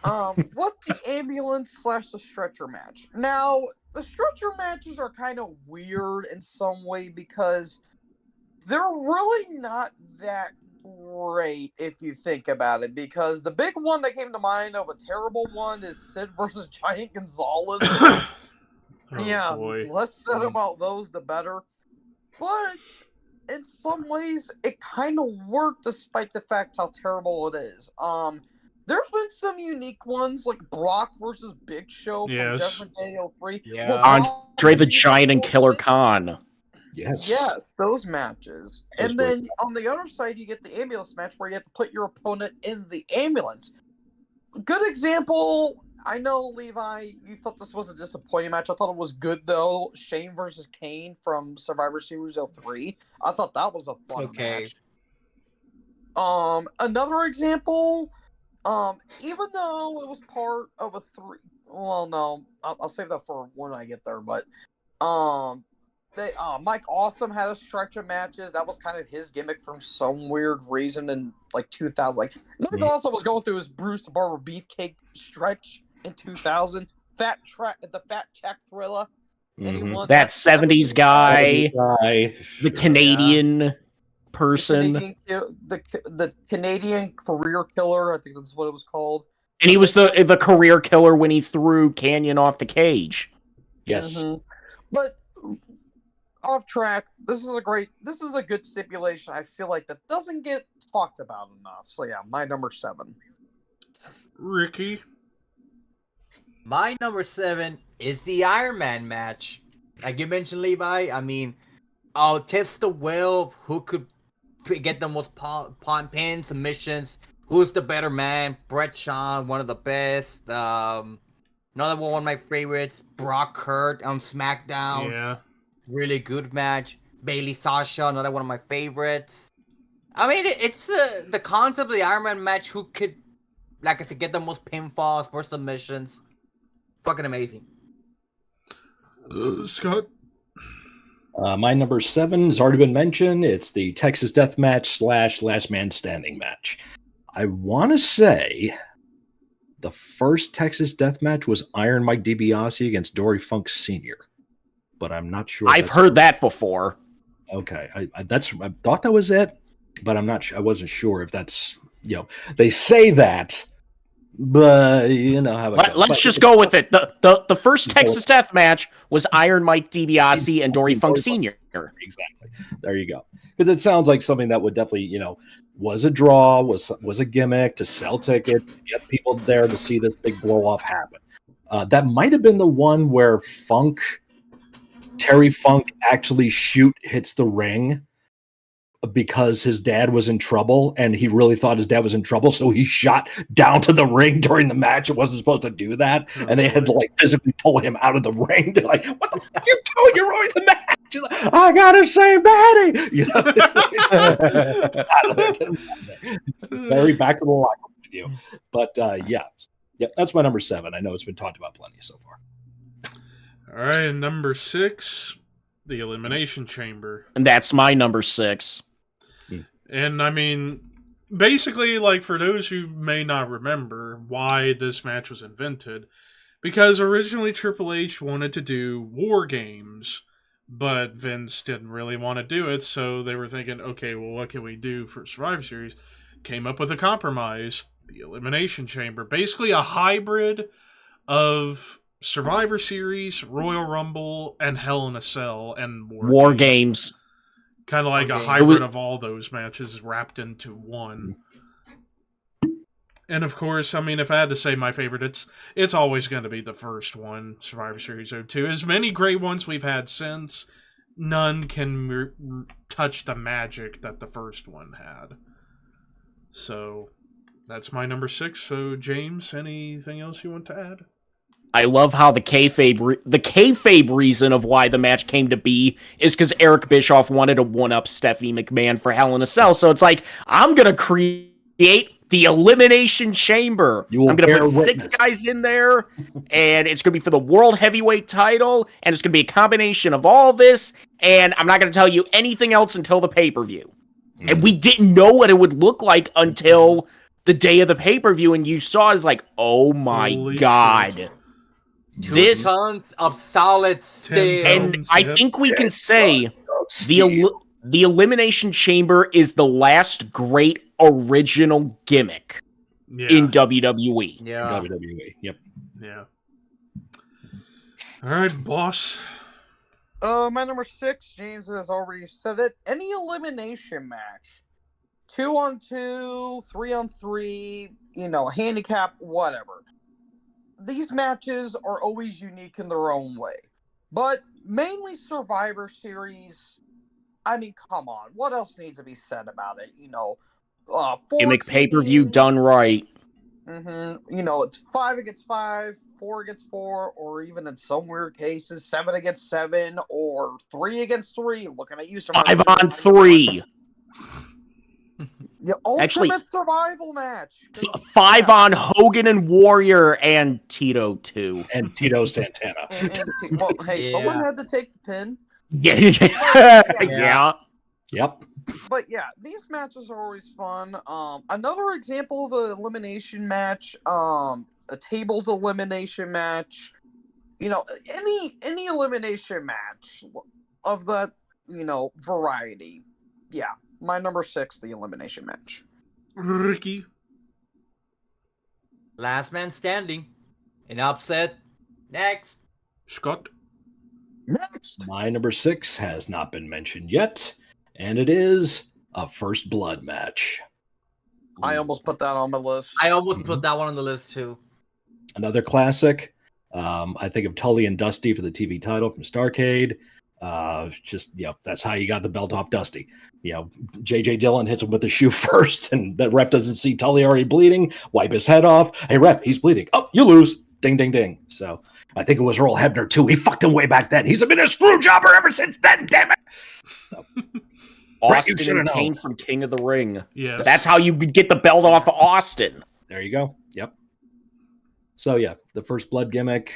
What the ambulance/the stretcher match? Now, the stretcher matches are kind of weird in some way because they're really not that great if you think about it. Because the big one that came to mind of a terrible one is Sid versus Giant Gonzalez. Oh, Yeah, boy. less said about those, the better. But in some ways, it kind of worked despite the fact how terrible it is. There's been some unique ones like Brock versus Big Show from Yes. Judgment Day 03. Yeah. where Andre the Brock Giant and beat Killer him. Khan. Yes. Yes, those matches. Those And were- then on the other side, you get the ambulance match where you have to put your opponent in the ambulance. Good example. I know, Levi, you thought this was a disappointing match. I thought it was good, though. Shane versus Kane from Survivor Series 03. I thought that was a fun Okay. match. Another example, even though it was part of a 3... Well, no, I'll save that for when I get there, but... Mike Awesome had a stretch of matches. That was kind of his gimmick for some weird reason in like 2000. Like Mike Awesome was going through his Bruce the Barber Beefcake stretch in 2000. The Fat Jack Thriller. Anyone? That 70s guy, Guy. the Canadian person, the Canadian career killer. I think that's what it was called. and he was the career killer when he threw Canyon off the cage. Yes. Mhm. But off track. This is a good stipulation. I feel like that doesn't get talked about enough. So yeah, my number 7. Ricky. My number 7 is the Iron Man match. Like you mentioned, Levi. I mean, I'll test the will of who could get the most pin submissions. Who's the better man? Brett Shawn, one of the best. Another one of my favorites, Brock Hurt on SmackDown. Yeah. Really good match. Bailey Sasha, another one of my favorites. I mean, it's the concept of the Iron Man match. Who could, like I said, get the most pinfalls, more submissions. Fucking amazing. Scott. My number 7 has already been mentioned. It's the Texas Death Match / Last Man Standing match. I want to say the first Texas Death Match was Iron Mike DiBiase against Dory Funk Sr., but I'm not sure. I've heard that before. Okay, I thought that was it, but I'm not. I wasn't sure if that's they say that, but you know how it goes. Let's just go with it. The first Texas Death Match was Iron Mike DiBiase and Dory Funk Sr. Exactly. There you go. Because it sounds like something that would definitely, was a draw, was a gimmick to sell tickets, to get people there to see this big blow off happen. That might have been the one where Terry Funk actually hits the ring because his dad was in trouble and he really thought his dad was in trouble. So he shot down to the ring during the match. It wasn't supposed to do that. And they had to physically pull him out of the ring. They're like, what the fuck you doing? You're ruining the match. You're like, I gotta save Daddy. Very back to the locker room with you. But yeah, that's my number 7. I know it's been talked about plenty so far. All right, and number 6, the Elimination Chamber. And that's my number 6. And I mean, basically, for those who may not remember why this match was invented, because originally Triple H wanted to do War Games But Vince didn't really want to do it, so they were thinking, okay, well, what can we do for Survivor Series? Came up with a compromise, the Elimination Chamber. Basically a hybrid of Survivor Series, Royal Rumble, and Hell in a Cell, and War Games. Kind of like War a Games. hybrid of all those matches wrapped into one. And of course, I mean, if I had to say my favorite, it's always going to be the first one, Survivor Series 02. As many great ones we've had since, none can touch the magic that the first one had. So, that's my number 6. So, James, anything else you want to add? I love how the kayfabe reason of why the match came to be is because Eric Bischoff wanted to one-up Stephanie McMahon for Hell in a Cell. So it's like, I'm going to create the Elimination Chamber. I'm going to put 6 guys in there, and it's going to be for the World Heavyweight title, and it's going to be a combination of all this, and I'm not going to tell you anything else until the pay-per-view. And we didn't know what it would look like until the day of the pay-per-view, and you saw it, it's like, oh my Holy God. shit. 2 tons of solid steel. And I think we can say the Elimination Chamber is the last great original gimmick in WWE. Yeah. WWE. Yep. Yeah. All right, boss. My number 6, James has already said it. Any elimination match, 2-on-2, 3-on-3, handicap, whatever. These matches are always unique in their own way, but mainly Survivor Series. I mean, come on, what else needs to be said about it? Gimmick pay-per-view done right. It's 5 against 5, 4 against 4, or even in some weird cases, 7 against 7, or 3 against 3. Looking at you, 5 on 3. The ultimate survival match. 5 on Hogan and Warrior and Tito 2. And Tito Santana. Someone had to take the pin. Yeah. Yep. But yeah, these matches are always fun. Another example of an elimination match, a tables elimination match. Any elimination match of that, variety. Yeah. My number 6, the elimination match. Ricky. Last man standing. An upset. Next. Scott. Next. My number 6 has not been mentioned yet, and it is a First Blood match. I almost put that on my list. I almost put that one on the list too. Another classic. I think of Tully and Dusty for the TV title from Starrcade. That's how you got the belt off Dusty. JJ Dillon hits him with the shoe first, and the ref doesn't see Tully already bleeding. Wipe his head off. Hey, ref, he's bleeding. Oh, you lose. Ding, ding, ding. So I think it was Earl Hebner, too. He fucked him way back then. He's been a screw jobber ever since then, damn it. So, Austin and Kane from King of the Ring. Yeah. That's how you could get the belt off of Austin. There you go. Yep. So, yeah, the First Blood gimmick.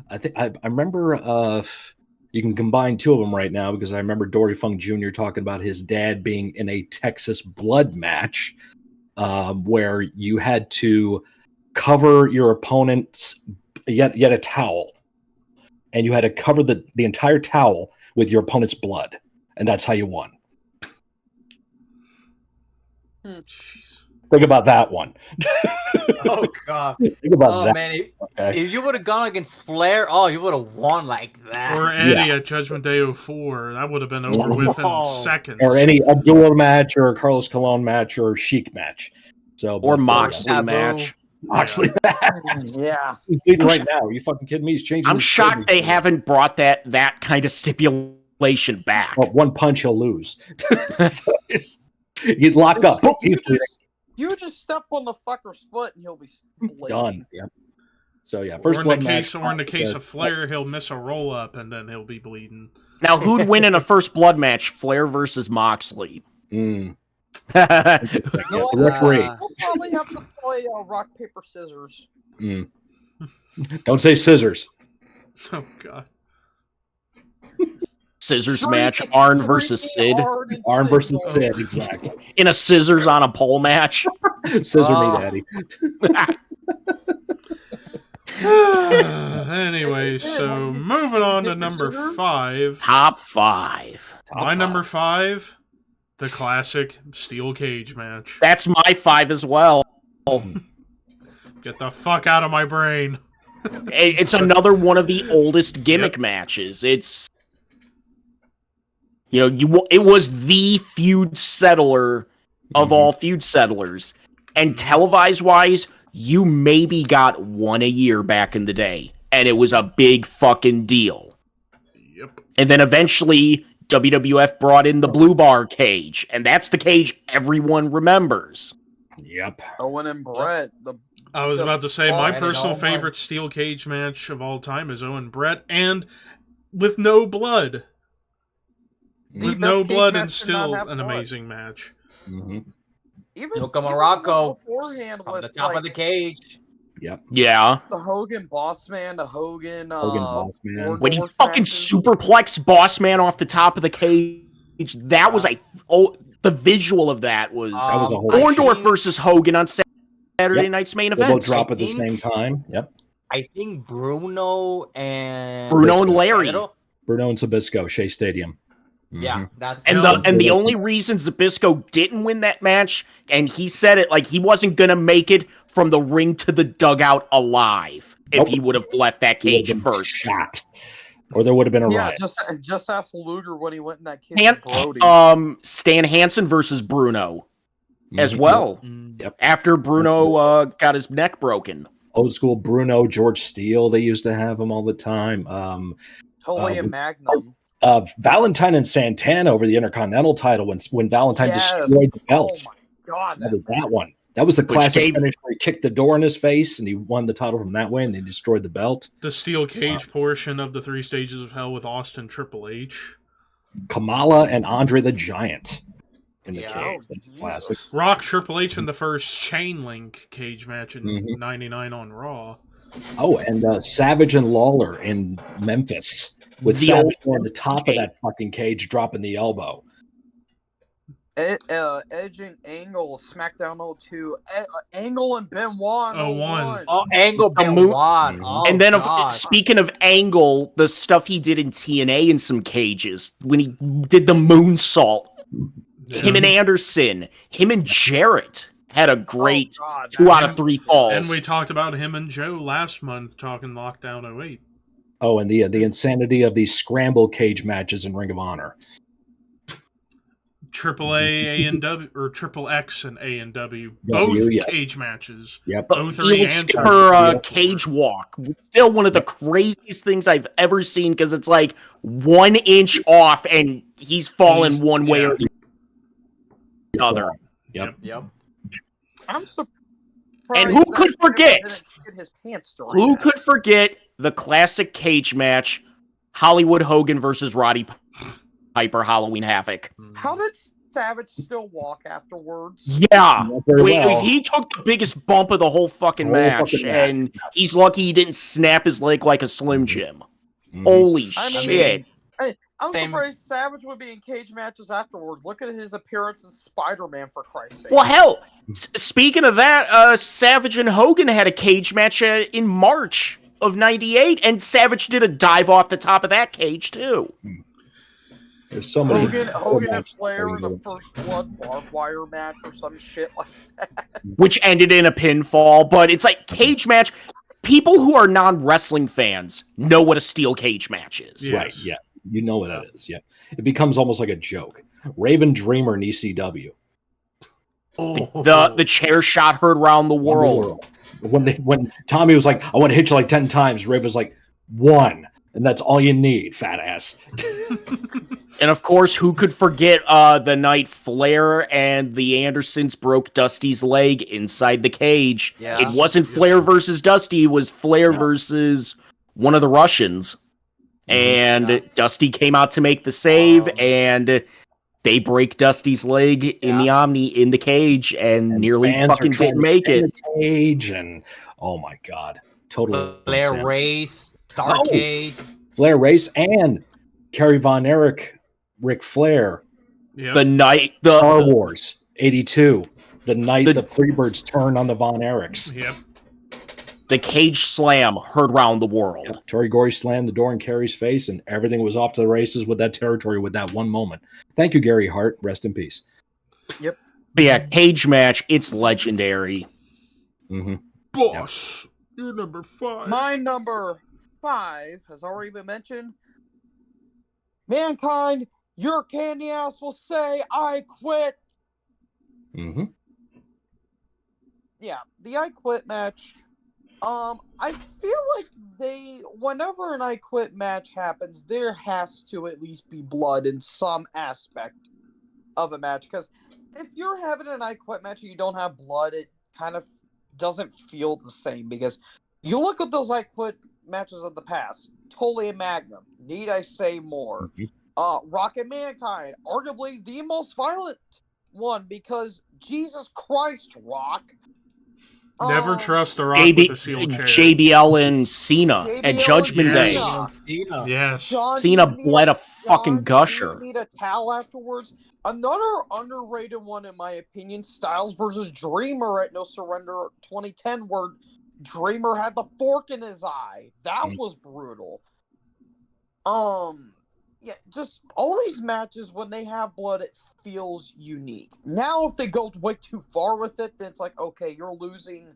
I think I remember you can combine 2 of them right now because I remember Dory Funk Jr. talking about his dad being in a Texas blood match where you had to cover your opponent's yet a towel, and you had to cover the entire towel with your opponent's blood, and that's how you won. Jeez. Think about that one. Oh God! Think about that. Man, Okay. if you would have gone against Flair, you would have won like that. Or Eddie at Judgment Day 04. That would have been over with in seconds. Or any Abdullah match, or a Carlos Colon match, or a Sheik match. Or Moxley Taboo. match. Moxley match. Yeah. He's bleeding right now. Are you fucking kidding me? He's changing. I'm his shocked trade they routine. haven't brought that kind of stipulation back. Well, one punch, he'll lose. He'd lock up. You would just step on the fucker's foot and he'll be bleeding. Done. Yeah. So yeah, Or first in the blood case, match. or in the case of Flair, he'll miss a roll up and then he'll be bleeding. Now, who'd win in a First Blood match? Flair versus Moxley. Mm. Yeah, The referee. We'll probably have to play rock, paper, scissors. Mm. Don't say scissors. Oh God. Scissors match. Arn versus Sid. Arn versus Sid. Exactly. In a scissors on a pole match. Scissor me, Oh. daddy. Anyways, Anyway, so moving on to number 5. Top 5. My number 5, the classic steel cage match. That's my 5 as well. Get the fuck out of my brain. It's another one of the oldest gimmick matches. It's, it was the feud settler of all feud settlers. And televised-wise, you maybe got one a year back in the day. And it was a big fucking deal. Yep. And then eventually, WWF brought in the blue bar cage. And that's the cage everyone remembers. Yep. Owen and Brett. I was about to say, my and personal all my- favorite steel cage match of all time is Owen Brett, and with no blood. The With no best cage blood match and to still not have an blood. amazing match. Mm-hmm. Even Yoka Morocco beforehand from with the top of the cage. Yep. Yeah. the Hogan Boss Man, the Hogan Boss Man. War When he Doors fucking matches. superplexed Boss Man off the top of the cage, that was the visual of that was That was a whole Orndorff think- versus Hogan on Saturday Yep. night's main They both event. drop at the think- same time. Yep. I think Bruno and Larry. Bruno and Sabisco, Shea Stadium. Yeah, that's And the only reason Zabisco didn't win that match, and he said it like he wasn't gonna make it from the ring to the dugout alive if Nope. he would have left that He would've cage been first. shot. Or there would have been a Yeah, riot. just ask Luger when he went in that cage with Brody. Stan Hansen versus Bruno as Mhm. well. Yep. After Bruno got his neck broken. Old school Bruno, George Steele, they used to have him all the time. Tully and Magnum. Valentine and Santana over the Intercontinental title when Valentine Yes. destroyed the Oh belt. my god. That was that one. That was the classic gave- finish where he kicked the door in his face and he won the title from that way and they destroyed the belt. The steel cage portion of the 3 Stages of Hell with Austin Triple H. Kamala and Andre the Giant in the Yeah. cage. Oh, That's Jesus. classic. Rock Triple H in the first chain link cage match in Mhm. 99 on Raw. Oh, and Savage and Lawler in Memphis with The Savage old on the top of that fucking cage dropping the elbow. Edge and Angle, SmackDown 02. Angle and Benoit. 01. Oh, Angle The Benoit. mo- Oh, And then, God. speaking of Angle, the stuff he did in TNA in some cages, when he did the moonsault, him and Anderson, him and Jarrett had a great Oh, God, 2 out that- of 3 falls. And we talked about him and Joe last month talking Lockdown 08. Oh, and the insanity of these scramble cage matches in Ring of Honor. Triple A and W, or Triple X and A and W, W, both yeah. cage matches. Yep. 03 Eel and Skipper 04. cage walk. Still one of the craziest things I've ever seen because it's like 1 inch off and he's falling He's- one way yeah. or the other. Yep. Yep. I'm surprised. And who that could Skipper forget? didn't shit his pants during Who that. could forget the classic cage match, Hollywood Hogan versus Roddy Piper Halloween Havoc? How did Savage still walk afterwards? Yeah. Not very well. He took the biggest bump of the whole fucking Whole match, fucking match. and he's lucky he didn't snap his leg like a Slim Jim. Mhm. Holy I mean, shit. I'm Same. surprised Savage would be in cage matches afterward. Look at his appearance in Spider-Man, for Christ's sake. Well, hell, speaking of that, Savage and Hogan had a cage match in March of '98, and Savage did a dive off the top of that cage, too. There's so many. Hogan and matches Flair in the going on. first blood barbed wire match or some shit like that. Which ended in a pinfall, but it's like cage match. People who are non-wrestling fans know what a steel cage match is. Yes. Right, yeah. You know what it is. Yeah. It becomes almost like a joke. Raven Dreamer in ECW. The chair shot heard around the world. When Tommy was like, I want to hit you like 10 times, Raven was like, 1. And that's all you need, fat ass. And of course, who could forget the night Flair and the Andersons broke Dusty's leg inside the cage? Yeah. It wasn't Flair versus Dusty, it was Flair versus one of the Russians. And Yeah. Dusty came out to make the save, and they break Dusty's leg in the Omni in the cage and nearly Fans are fucking trying didn't to make get in it. the Cage and oh my god, totally Flair insane. Race, Starcade. Flair Race and Kerry Von Erich, Ric Flair, Yep. The night Star the Wars '82, the night The- the Freebirds turn on the Von Erichs. Yep. The cage slam heard round the world. Yeah, Tori Gory slammed the door in Kerry's face, and everything was off to the races with that territory with that one moment. Thank you, Gary Hart. Rest in peace. Yep. But yeah, cage match, it's legendary. Mm-hmm. Boss, you're number 5. My number 5 has already been mentioned. Mankind, your candy ass will say, I quit. Mm-hmm. Yeah, the I quit match. I feel like whenever an I quit match happens, there has to at least be blood in some aspect of a match. Because if you're having an I quit match and you don't have blood, it kind of doesn't feel the same. Because you look at those I quit matches of the past, Tully and Magnum. Need I say more? Rock and Mankind, arguably the most violent one because Jesus Christ, Rock. Never trust a rock with a sealed chair. JBL and Cena JBL at Judgment and Day. Cena. Yes. John, Cena do you need bled a fucking John, gusher. Do you need a towel afterwards? Another underrated one, in my opinion, Styles versus Dreamer at No Surrender 2010, where Dreamer had the fork in his eye. That was brutal. Yeah, just all these matches, when they have blood, it feels unique. Now, if they go way too far with it, then it's like, okay, you're losing.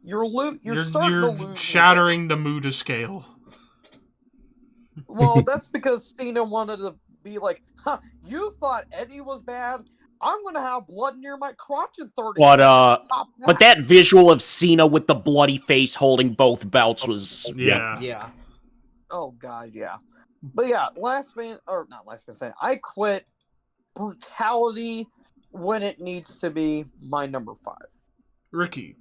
You're starting to lose. Shattering the Muda scale. Well, that's because Cena wanted to be like, huh, you thought Eddie was bad? I'm going to have blood near my crotch in 30 But, Stop that. But that visual of Cena with the bloody face holding both belts was... Yeah. Oh, God, yeah. But yeah, I quit. Brutality when it needs to be my number 5. Ricky.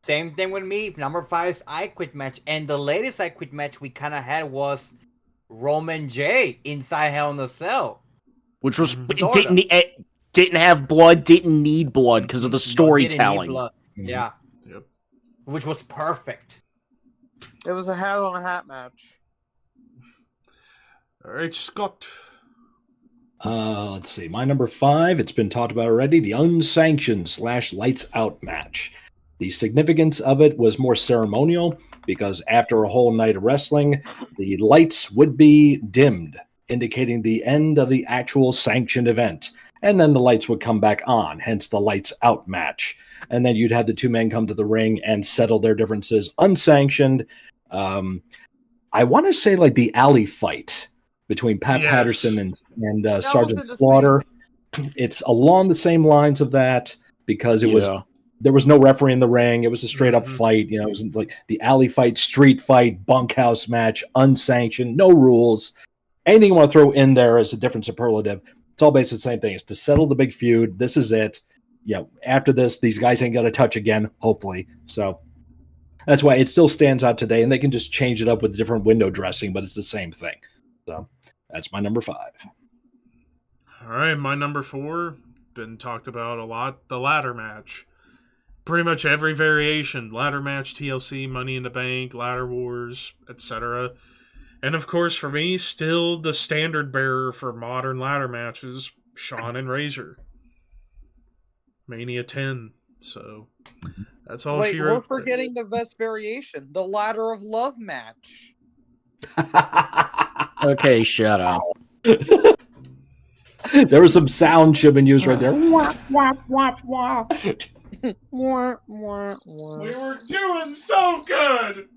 Same thing with me. Number 5's I Quit match. And the latest I Quit match we kind of had was Roman J inside Hell in a Cell. Which was... It didn't have blood, didn't need blood because of the storytelling. Yeah. Yep. Which was perfect. It was a hat on a hat match. All right, Scott. Let's see. My number 5, it's been talked about already, the unsanctioned / lights out match. The significance of it was more ceremonial because after a whole night of wrestling, the lights would be dimmed, indicating the end of the actual sanctioned event. And then the lights would come back on, hence the lights out match. And then you'd have the two men come to the ring and settle their differences unsanctioned. I want to say like the alley fight between Pat Patterson and Sergeant Slaughter. It's along the same lines of that because it was there was no referee in the ring. It was a straight up fight. You know, it was like the alley fight, street fight, bunkhouse match, unsanctioned, no rules. Anything you want to throw in there is a different superlative. It's all basically the same thing. It's to settle the big feud. This is it. Yeah. After this, these guys ain't gonna touch again, hopefully. So that's why it still stands out today, and they can just change it up with different window dressing, but it's the same thing. So that's my number 5. All right, my number 4, been talked about a lot, the ladder match. Pretty much every variation, ladder match, TLC, Money in the Bank, Ladder Wars, etc. And of course, for me, still the standard bearer for modern ladder matches, Shawn and Razor. Mania 10, so that's all Wait, she we're wrote. forgetting the best variation, the Ladder of Love match. Okay, shut up. There was some sound should have been used right there. Wah, wah, wah, wah. Wah, wah, wah. We were doing so good!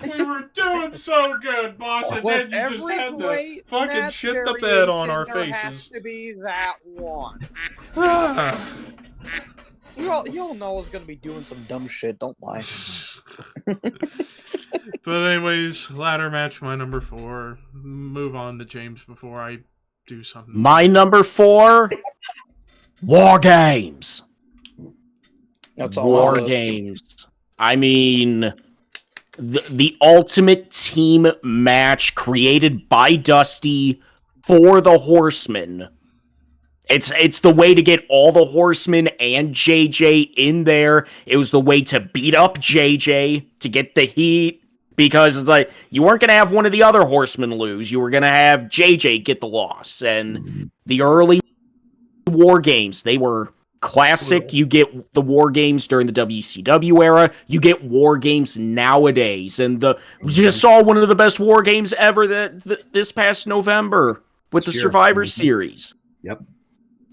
We were doing so good, boss, and then With you just every had to great fucking match shit the bed on our variation, there has faces. to be that one. You all know it's gonna be doing some dumb shit. Don't lie. But anyways, ladder match, my number 4. Move on to James before I do something. My number 4, War Games. That's all. War Games. I mean, the ultimate team match created by Dusty for the Horsemen. It's the way to get all the Horsemen and JJ in there. It was the way to beat up JJ to get the heat. Because it's like, you weren't going to have one of the other Horsemen lose. You were going to have JJ get the loss. And the early War Games, they were Classic, you get the War Games during the WCW era. You get War Games nowadays, and we just saw one of the best War Games ever this past November with the Survivor Series. Yep.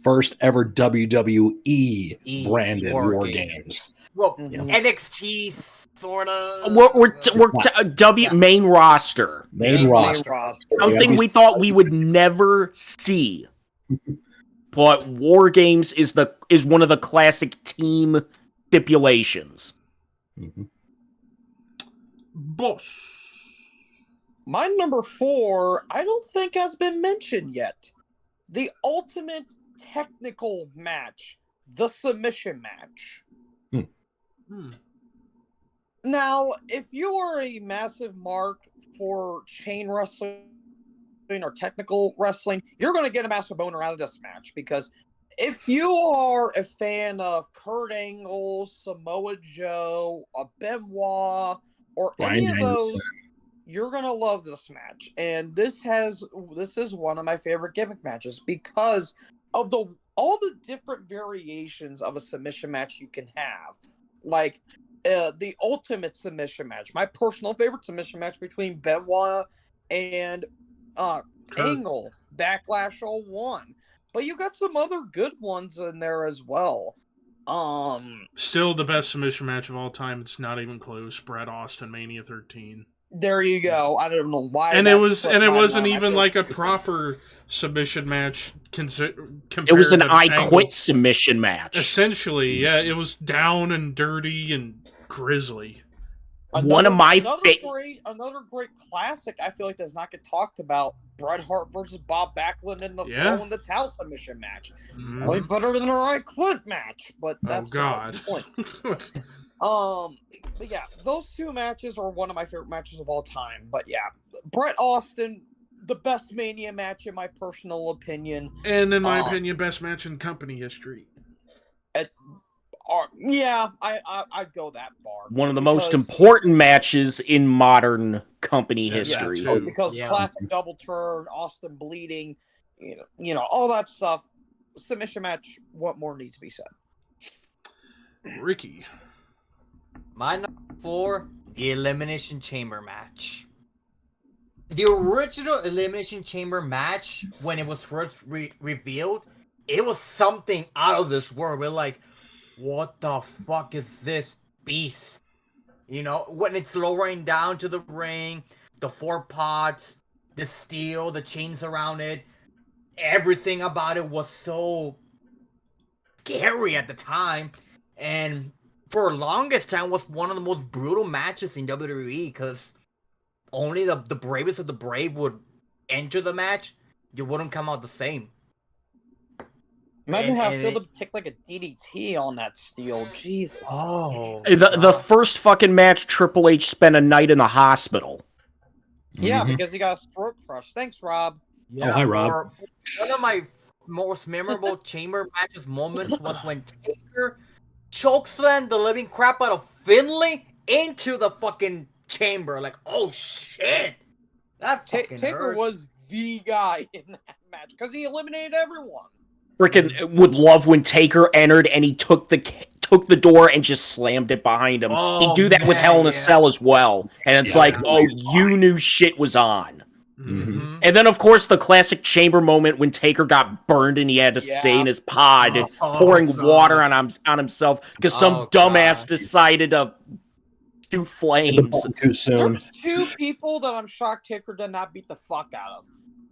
First ever WWE branded War Games. Games. Well, NXT sort of. We're main roster. Main roster. Something we thought we would never see. But War Games is one of the classic team stipulations. Boss. My number 4, I don't think has been mentioned yet. The ultimate technical match, the submission match. Now, if you are a massive mark for chain wrestling or technical wrestling, you're going to get a massive boner out of this match, because if you are a fan of Kurt Angle, Samoa Joe, a Benoit, or any of those, you're going to love this match. And this is one of my favorite gimmick matches because of all the different variations of a submission match you can have. Like the ultimate submission match, my personal favorite submission match between Benoit and Angle, Backlash 01. But you got some other good ones in there as well. Still the best submission match of all time. It's not even close. Bret Austin Mania 13. There you go. I don't know why. And it wasn't even like a proper submission match. It was an I Quit submission match. Essentially, yeah. It was down and dirty and grisly. Another great classic I feel like does not get talked about: Bret Hart versus Bob Backlund in the Throw in the Towel submission match. Way better than a I Quit match, but that's the point. But yeah, those two matches are one of my favorite matches of all time. But yeah, Bret Austin, the best Mania match in my personal opinion. And in my opinion, best match in company history. I'd go that far. One of the most important matches in modern company history. Yeah, because classic double turn, Austin bleeding, you know, all that stuff. Submission match, what more needs to be said? Ricky. My number 4, the Elimination Chamber match. The original Elimination Chamber match, when it was first revealed, it was something out of this world. We're like, what the fuck is this beast? You know, when it's lowering down to the ring, the 4 pots, the steel, the chains around it, everything about it was so scary at the time. And for the longest time was one of the most brutal matches in WWE, because only the bravest of the brave would enter the match. You wouldn't come out the same. Imagine how I feel to take like a DDT on that steel. Jesus. Oh. The first fucking match, Triple H spent a night in the hospital. Yeah, because he got a throat crush. Thanks, Rob. Yeah, hi, Rob. One of my most memorable chamber matches moments was when Taker chokeslammed the living crap out of Finlay into the fucking chamber. Like, oh shit. That fucking Taker was the guy in that match because he eliminated everyone. Frickin' would love when Taker entered and he took the door and just slammed it behind him. He'd do that with Hell in a Cell as well. And it's you knew shit was on. Mm-hmm. And then, of course, the classic chamber moment when Taker got burned and he had to stay in his pod, pouring water on himself because some dumbass decided to shoot flames too soon. There's 2 people that I'm shocked Taker did not beat the fuck out of.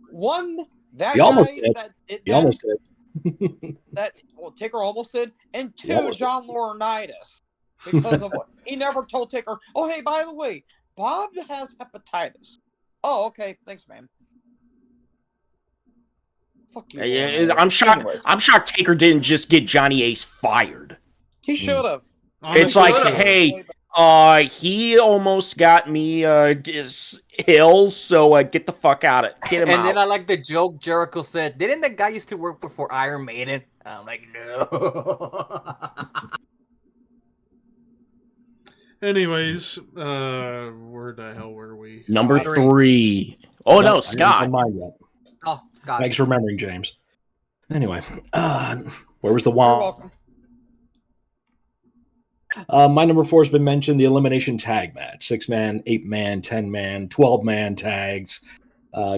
One, that he guy almost did. He almost did. Taker almost did, and 2, John Laurinaitis, because of what he never told Taker. Oh, hey, by the way, Bob has hepatitis. Oh, okay, thanks, man. Fuck you. Yeah, I'm shocked. Anyways. I'm shocked Taker didn't just get Johnny Ace fired. He should have. It's like, hey, he almost got me hills, so get the fuck out of it. Get him out. And then I like the joke Jericho said, didn't that guy used to work for Iron Maiden? I'm like, no. Anyways, where the hell were we? Number 3. Oh, no, Scott. Oh, Scott. Thanks for remembering, James. Anyway, where was the wand? My number 4 has been mentioned, the elimination tag match. 6-man, 8-man, 10-man, 12-man tags.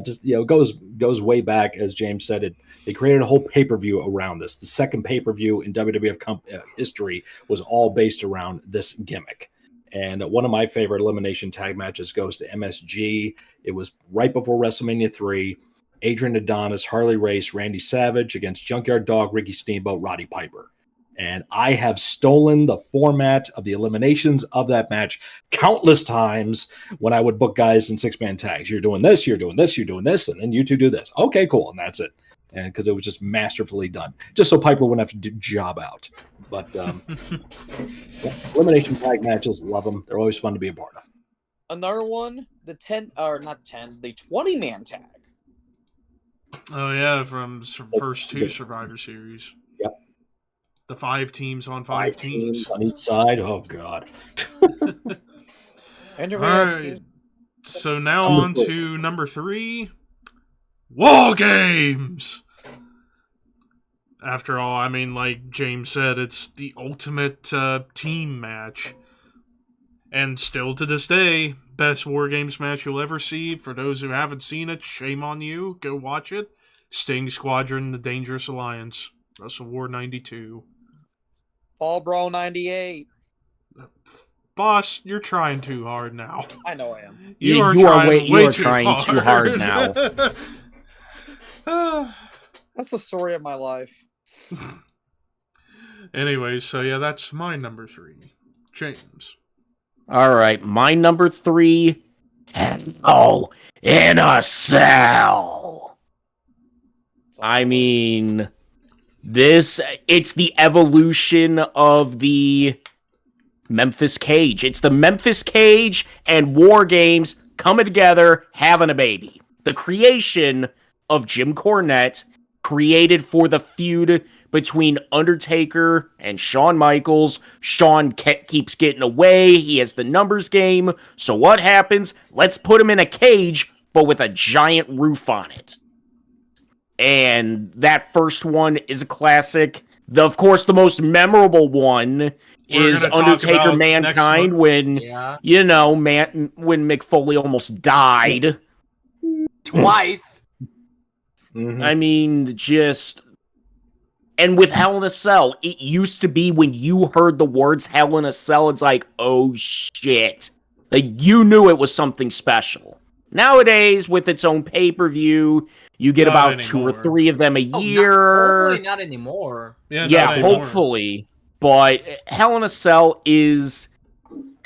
Just goes way back, as James said. They created a whole pay-per-view around this. The second pay-per-view in WWF history was all based around this gimmick. And one of my favorite elimination tag matches goes to MSG. It was right before WrestleMania 3. Adrian Adonis, Harley Race, Randy Savage against Junkyard Dog, Ricky Steamboat, Roddy Piper. And I have stolen the format of the eliminations of that match countless times when I would book guys in 6-man tags. You're doing this, you're doing this, you're doing this, and then you two do this. Okay, cool. And that's it. And because it was just masterfully done, just so Piper wouldn't have to job out. But elimination tag matches, love them. They're always fun to be a part of. Another one, the 20-man tag. Oh yeah, from first 2 Survivor Series. Yep. The 5 teams on 5 teams on each side. Oh god. All right. So now on to number 3, War Games. After all, I mean, like James said, it's the ultimate team match. And still to this day, best War Games match you'll ever see. For those who haven't seen it, shame on you. Go watch it. Sting Squadron, The Dangerous Alliance. Wrestle War 92. Fall Brawl 98. Boss, you're trying too hard now. I know I am. You are trying too hard now. That's the story of my life. Anyway, so yeah, that's my number 3. James. All right, my number 3, Hell in a Cell. I mean, it's the evolution of the Memphis Cage. It's the Memphis Cage and War Games coming together, having a baby. The creation of Jim Cornette, created for the feud between Undertaker and Shawn Michaels. Shawn keeps getting away. He has the numbers game. So what happens? Let's put him in a cage, but with a giant roof on it. And that first one is a classic. Of course, the most memorable one is Undertaker Mankind when, when Mick Foley almost died. Twice. Mm-hmm. I mean, and with Hell in a Cell, it used to be when you heard the words Hell in a Cell, it's like, oh shit. Like, you knew it was something special. Nowadays, with its own pay-per-view, you get about 2 or 3 of them a year. Hopefully not anymore. Yeah, hopefully. But Hell in a Cell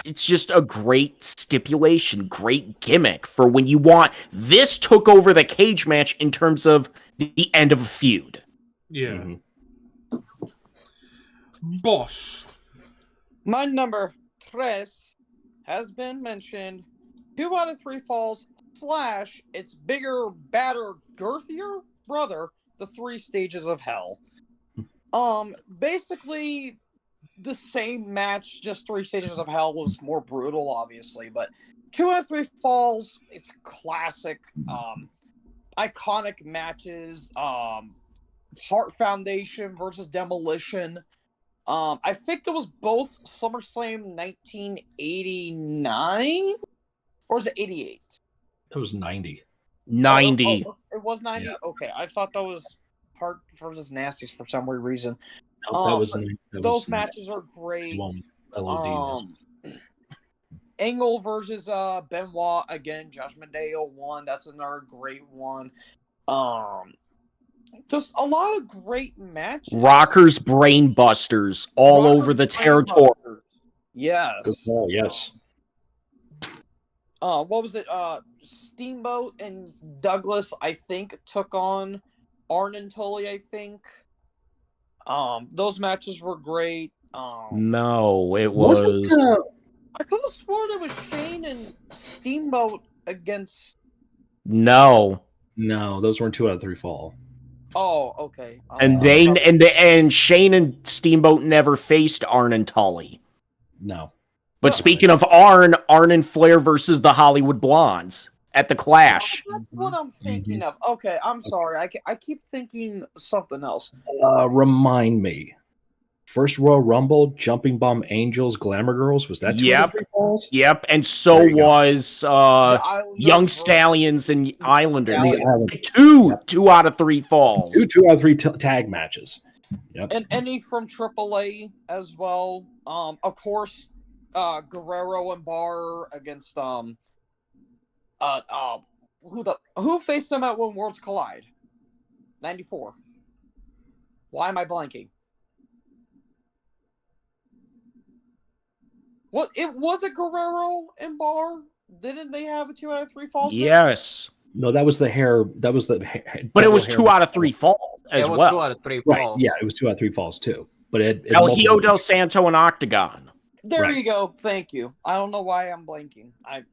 it's just a great stipulation, great gimmick for when you want. This took over the cage match in terms of the end of a feud. Yeah. Mm-hmm. Boss. My number 3 has been mentioned. 2 out of 3 falls / its bigger, badder, girthier brother, the 3 stages of hell. Basically the same match, just 3 stages of hell was more brutal, obviously, but 2 out of 3 falls, it's classic, iconic matches, Heart Foundation versus Demolition. I think it was both SummerSlam 1989, or was it 88? It was 90. 90. Oh, it was 90? Yeah. Okay, I thought that was Heart versus Nasties for some weird reason. No, those matches are great. Angle versus Benoit, again, Judgment Day 01, that's another great one. Just a lot of great matches. Rockers, Brain Busters, over the territory. Yes. Yes. What was it? Steamboat and Douglas, I think, took on Arn and Tully, I think. Those matches were great. No, it was... I could have sworn it was Shane and Steamboat against... No, those weren't 2 out of 3 fall. Oh, okay. And Shane and Steamboat never faced Arn and Tully. No. But speaking of Arn and Flair versus the Hollywood Blondes at the Clash. That's what I'm thinking of. Okay, I'm sorry. I keep thinking something else. Remind me. First Royal Rumble, Jumping Bomb Angels, Glamour Girls. Was that 2 out of 3 falls? Yep, and so There you go. was The Islanders Young versus- Stallions and Islanders. The Islanders. Two out of 3 falls. Two out of 3 tag matches. Yep. And any from AAA as well. Of course, Guerrero and Barr against who faced them at When Worlds Collide? 94. Why am I blanking? What it was a Guerrero and Barr? Didn't they have a 2 out of 3 falls? match? Yes, No, that was the hair. That was the. but it was hair- 2 out of 3 falls as It was well. 2 out of 3 Right. falls. Yeah, it was 2 out of 3 falls too. But it El Hijo del Santo and Octagon. There Right. you go. Thank you. I don't know why I'm blanking. I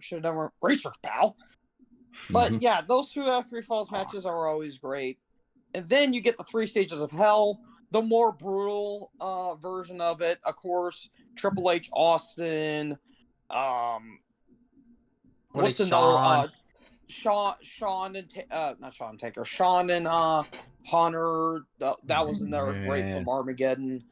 should have done more research, pal. But Mhm. yeah, those 2 out of 3 falls matches are always great. And then you get the 3 stages of hell, the more brutal version of it. Of course, Triple H, Austin. What's another? Sean and not Sean Taker. Sean and Hunter. That was another great from Armageddon.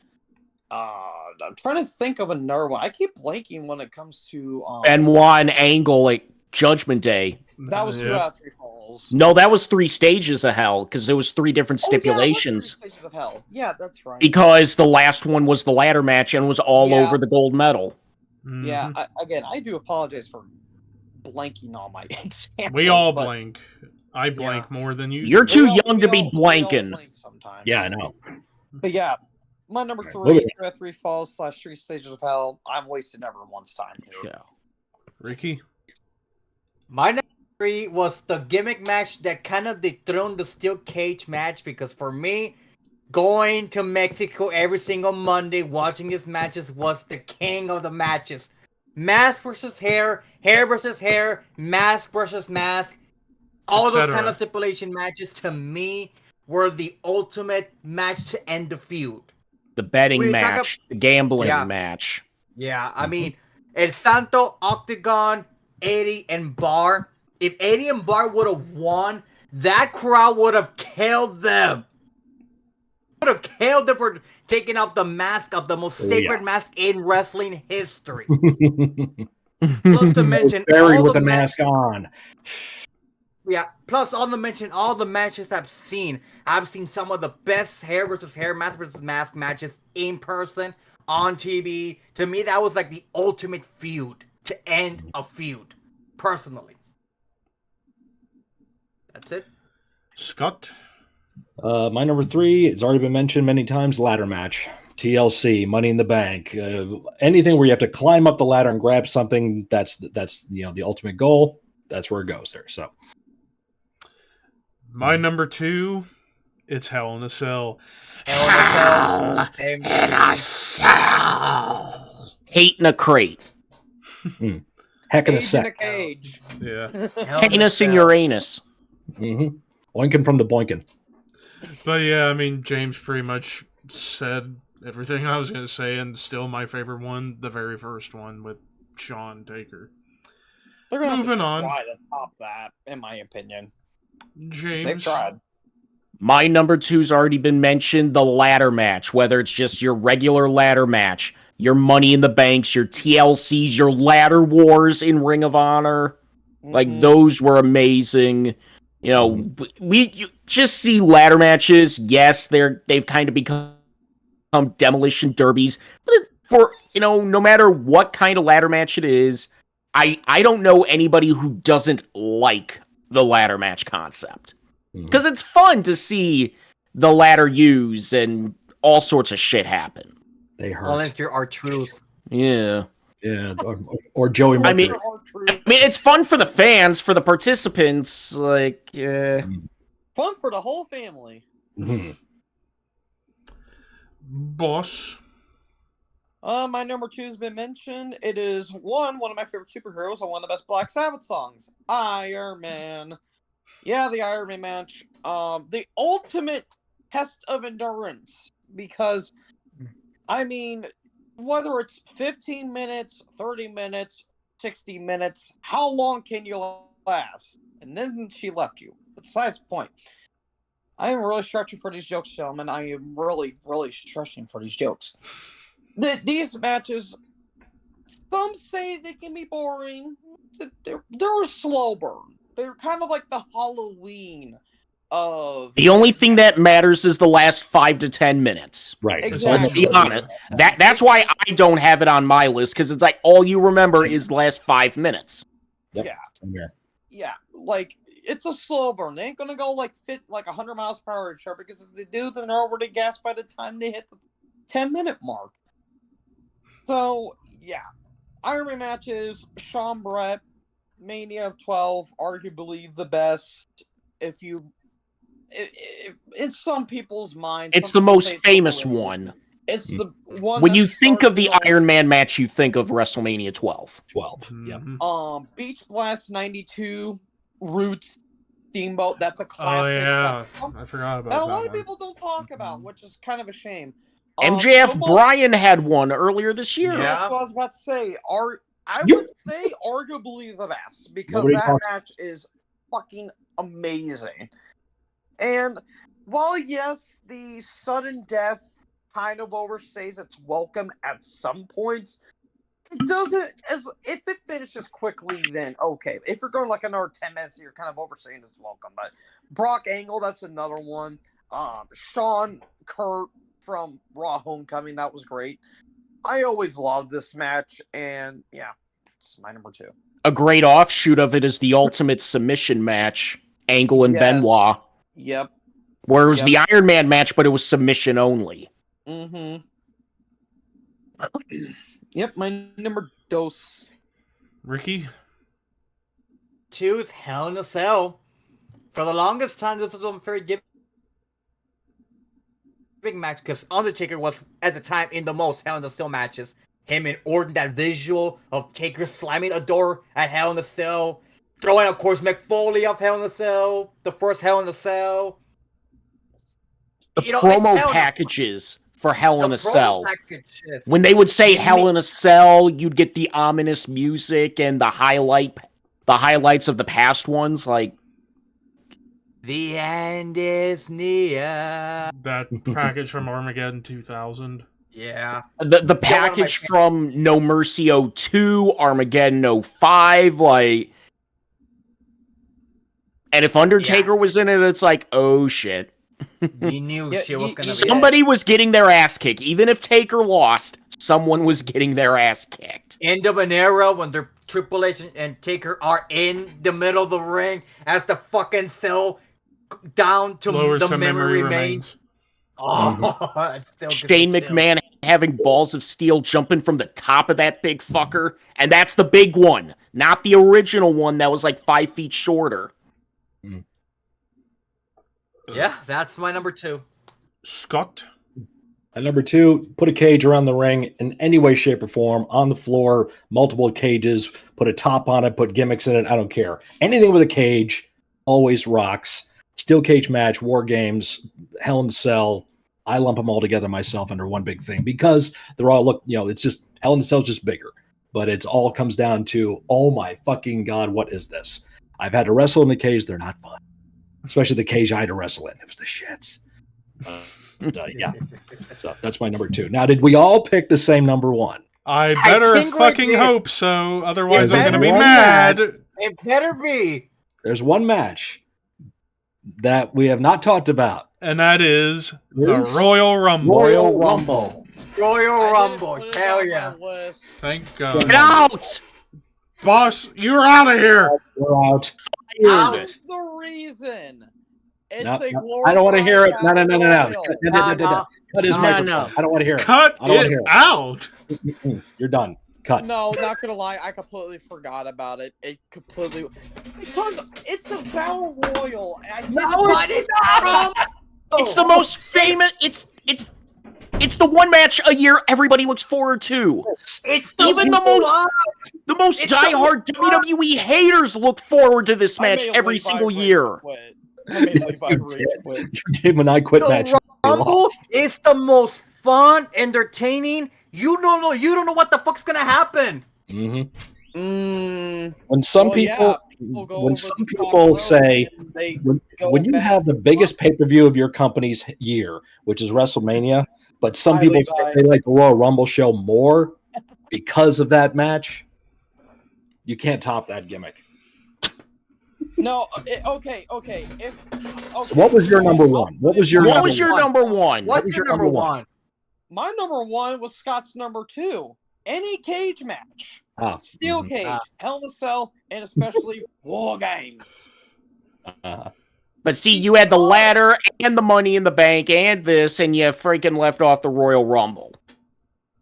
I'm trying to think of another one. I keep blanking when it comes to Benoit and Angle at Judgment Day. that was 2 Yeah. out of 3 falls. No, that was 3 stages of hell because there was 3 different Oh, yeah, it was stipulations. 3 stages of hell. Yeah, that's right. Because the last one was the ladder match and was all Yeah. over the gold medal. Mhm. Yeah, I do apologize for blanking on my examples. We all but blank. I blank more than you. You're do. too young to be blanking. blank sometimes. Yeah, I know. But yeah, my number Right. 3, 2 out of 3 falls / 3 stages of hell. I'm wasting everyone's time here. Yeah. Ricky. My number 3 was the gimmick match that kind of dethroned the steel cage match, because for me, going to Mexico every single Monday watching these matches was the king of the matches. Mask versus hair, hair versus hair, mask versus mask. All those Etc. kind of stipulation matches to me were the ultimate match to end the feud. The betting We talk match, the gambling Yeah. match. Yeah, I mean, El Santo, Octagon, Eddie, and Barr. If Eddie and Barr would have won, that crowd would have killed them. Would have killed them for taking off the mask of the most Oh, sacred yeah. mask in wrestling history. Plus to mention Barry all with the the mask on. Yeah, plus all the mention all the matches I've seen some of the best hair versus hair, mask versus mask matches in person, on TV. To me, that was like the ultimate feud to end a feud, personally. That's it. Scott. My number 3, it's already been mentioned many times, ladder match. TLC, Money in the Bank, anything where you have to climb up the ladder and grab something, that's the ultimate goal. That's where it goes there. So My number 2, it's Hell in a Cell. Hell in a Cell. Hate in a crate. heck in a Cage in sec. a cage. Yeah. Anus in your anus. Mm-hmm. Oinking from the boinking. But yeah, I mean, James pretty much said everything I was going to say, and still my favorite one, the very first one with Shawn Taker. They're gonna Moving have to on. try to top that, in my opinion. James. They've tried. My number 2's already been mentioned, the ladder match, whether it's just your regular ladder match, your Money in the Banks, your TLCs, your ladder wars in Ring of Honor. Like, Mhm. those were amazing. You know, you just see ladder matches. Yes, they've kind of become demolition derbies. But for, no matter what kind of ladder match it is, I don't know anybody who doesn't like the ladder match concept. Because it's fun to see the ladder used and all sorts of shit happen. They hurt. Unless you're R-Truth. Yeah. Yeah, or Joey I Mercury. mean, it's fun for the fans, for the participants. Like, Fun for the whole family. Mhm. Boss. My number 2 has been mentioned. It is one of my favorite superheroes and one of the best Black Sabbath songs, Iron Man. Yeah, the Iron Man match. The ultimate test of endurance, because, I mean, whether it's 15 minutes, 30 minutes, 60 minutes, how long can you last? And then she left you. Besides the point. I am really stretching for these jokes, gentlemen. I am really, really stretching for these jokes. These matches, some say they can be boring. They're a slow burn. They're kind of like the Halloween of... The only thing that matters is the last 5 to 10 minutes. Right. Exactly. Let's be honest. That's why I don't have it on my list, because it's like all you remember is the last 5 minutes. Yep. Yeah. Yeah, like, it's a slow burn. They ain't gonna go like 100 miles per hour, sure, because if they do, then they're already gassed by the time they hit the 10-minute mark. So, yeah. Iron Man matches, Sean Brett, Mania of 12, arguably the best. If in some people's minds, It's the most famous one. It's the one. When you think of the Iron Man match, you think of WrestleMania 12. 12. Yep. Beach Blast 92, Roots, Steamboat. That's a classic. Oh yeah, I forgot about that. A that lot of one. people don't talk about, which is kind of a shame. MJF Football- Bryan had one earlier this year. Yeah. That's what I was about to say. I You- would say arguably the best, because Nobody that talks- match is fucking amazing. And while yes, the sudden death kind of overstays its welcome at some points, it doesn't. As if it finishes quickly, then okay. If you're going like another 10 minutes, you're kind of overstaying its welcome. But Brock Angle, that's another one. Sean Kurt from Raw Homecoming, that was great. I always loved this match, and yeah, it's my number 2. A great offshoot of it is the Ultimate Submission match, Angle and Yes. Benoit, Yep. where it was Yep. the Iron Man match, but it was submission only. Mm-hmm. Yep, my number dos. Ricky. 2 is Hell in a Cell. For the longest time, this was a very gimmick match, because Undertaker was, at the time, in the most Hell in a Cell matches. Him and Orton, that visual of Taker slamming a door at Hell in a Cell. Throwing, of course, Mick Foley off Hell in a Cell. The first Hell in a Cell. The You know, promo it's Hell in a- packages for Hell in The a promo Cell. packages. When they would say Gimmick- Hell in a Cell, you'd get the ominous music and the highlights of the past ones, like The end is near. That package from Armageddon 2000. Yeah. the package from No Mercy 02, Armageddon 05, like. And if Undertaker was in it, it's like, oh shit. You knew Yeah, shit was gonna be Somebody was getting their ass kicked. Even if Taker lost, someone was getting their ass kicked. end of an era when their Triple H and Taker are in the middle of the ring as the fucking cell down to Lowers the to memory remains. Oh, it still gives Shane me chills. McMahon having balls of steel jumping from the top of that big fucker. And that's the big one, not the original one that was like 5 feet shorter. Yeah, that's my number 2. Scott. And number 2, put a cage around the ring in any way, shape, or form, on the floor, multiple cages, put a top on it, put gimmicks in it. I don't care. Anything with a cage always rocks. Steel cage match, war games, Hell in a Cell. I lump them all together myself under one big thing because they're all it's just Hell in a Cell is just bigger. But it's all comes down to, oh my fucking God, what is this? I've had to wrestle in the cage. They're not fun. Especially the cage I had to wrestle in. It was the shits. Yeah. So that's my number 2. Now, did we all pick the same number 1? I better think we fucking did. hope so. Otherwise, It I'm going to be better mad. It better be. There's one match that we have not talked about. And that is the Is Royal Rumble. Royal Rumble. Royal Rumble. Hell yeah. Thank God. Get out! Boss, you're out of here. We're out. That's the reason. It's No, a no, I don't want to hear it. No. Royal. Cut his No, microphone. no. I don't want to hear it. Cut I don't wanna it hear it. out. You're done. Cut. No, not gonna lie, I completely forgot about it. Because it's a battle royal. It's the most famous. It's the one match a year everybody looks forward to. It's Even the most It's diehard WWE haters look forward to this match every Levi single Rage year. quit. I made Levi You Rage did. quit. You gave him an I quit match. The You Rumble lost. is the most fun, entertaining. You don't know what the fuck's gonna happen. Mhm. Mm, When some well, people, yeah, people go when over some the people top rope say and they when, go when you back have the and biggest forth. pay-per-view of your company's year, which is WrestleMania, but some Hi, people say Levi. they like the Royal Rumble show more because of that match, you can't top that gimmick. No, okay. So what was your number one? What was your What number was your one? number one? What's was your your number number one? one? My number one was Scott's number two. Any cage match. Ah, Steel mhm. cage, Hell in a Cell, and especially War Games. But see, you had the ladder and the Money in the Bank and this, and you freaking left off the Royal Rumble.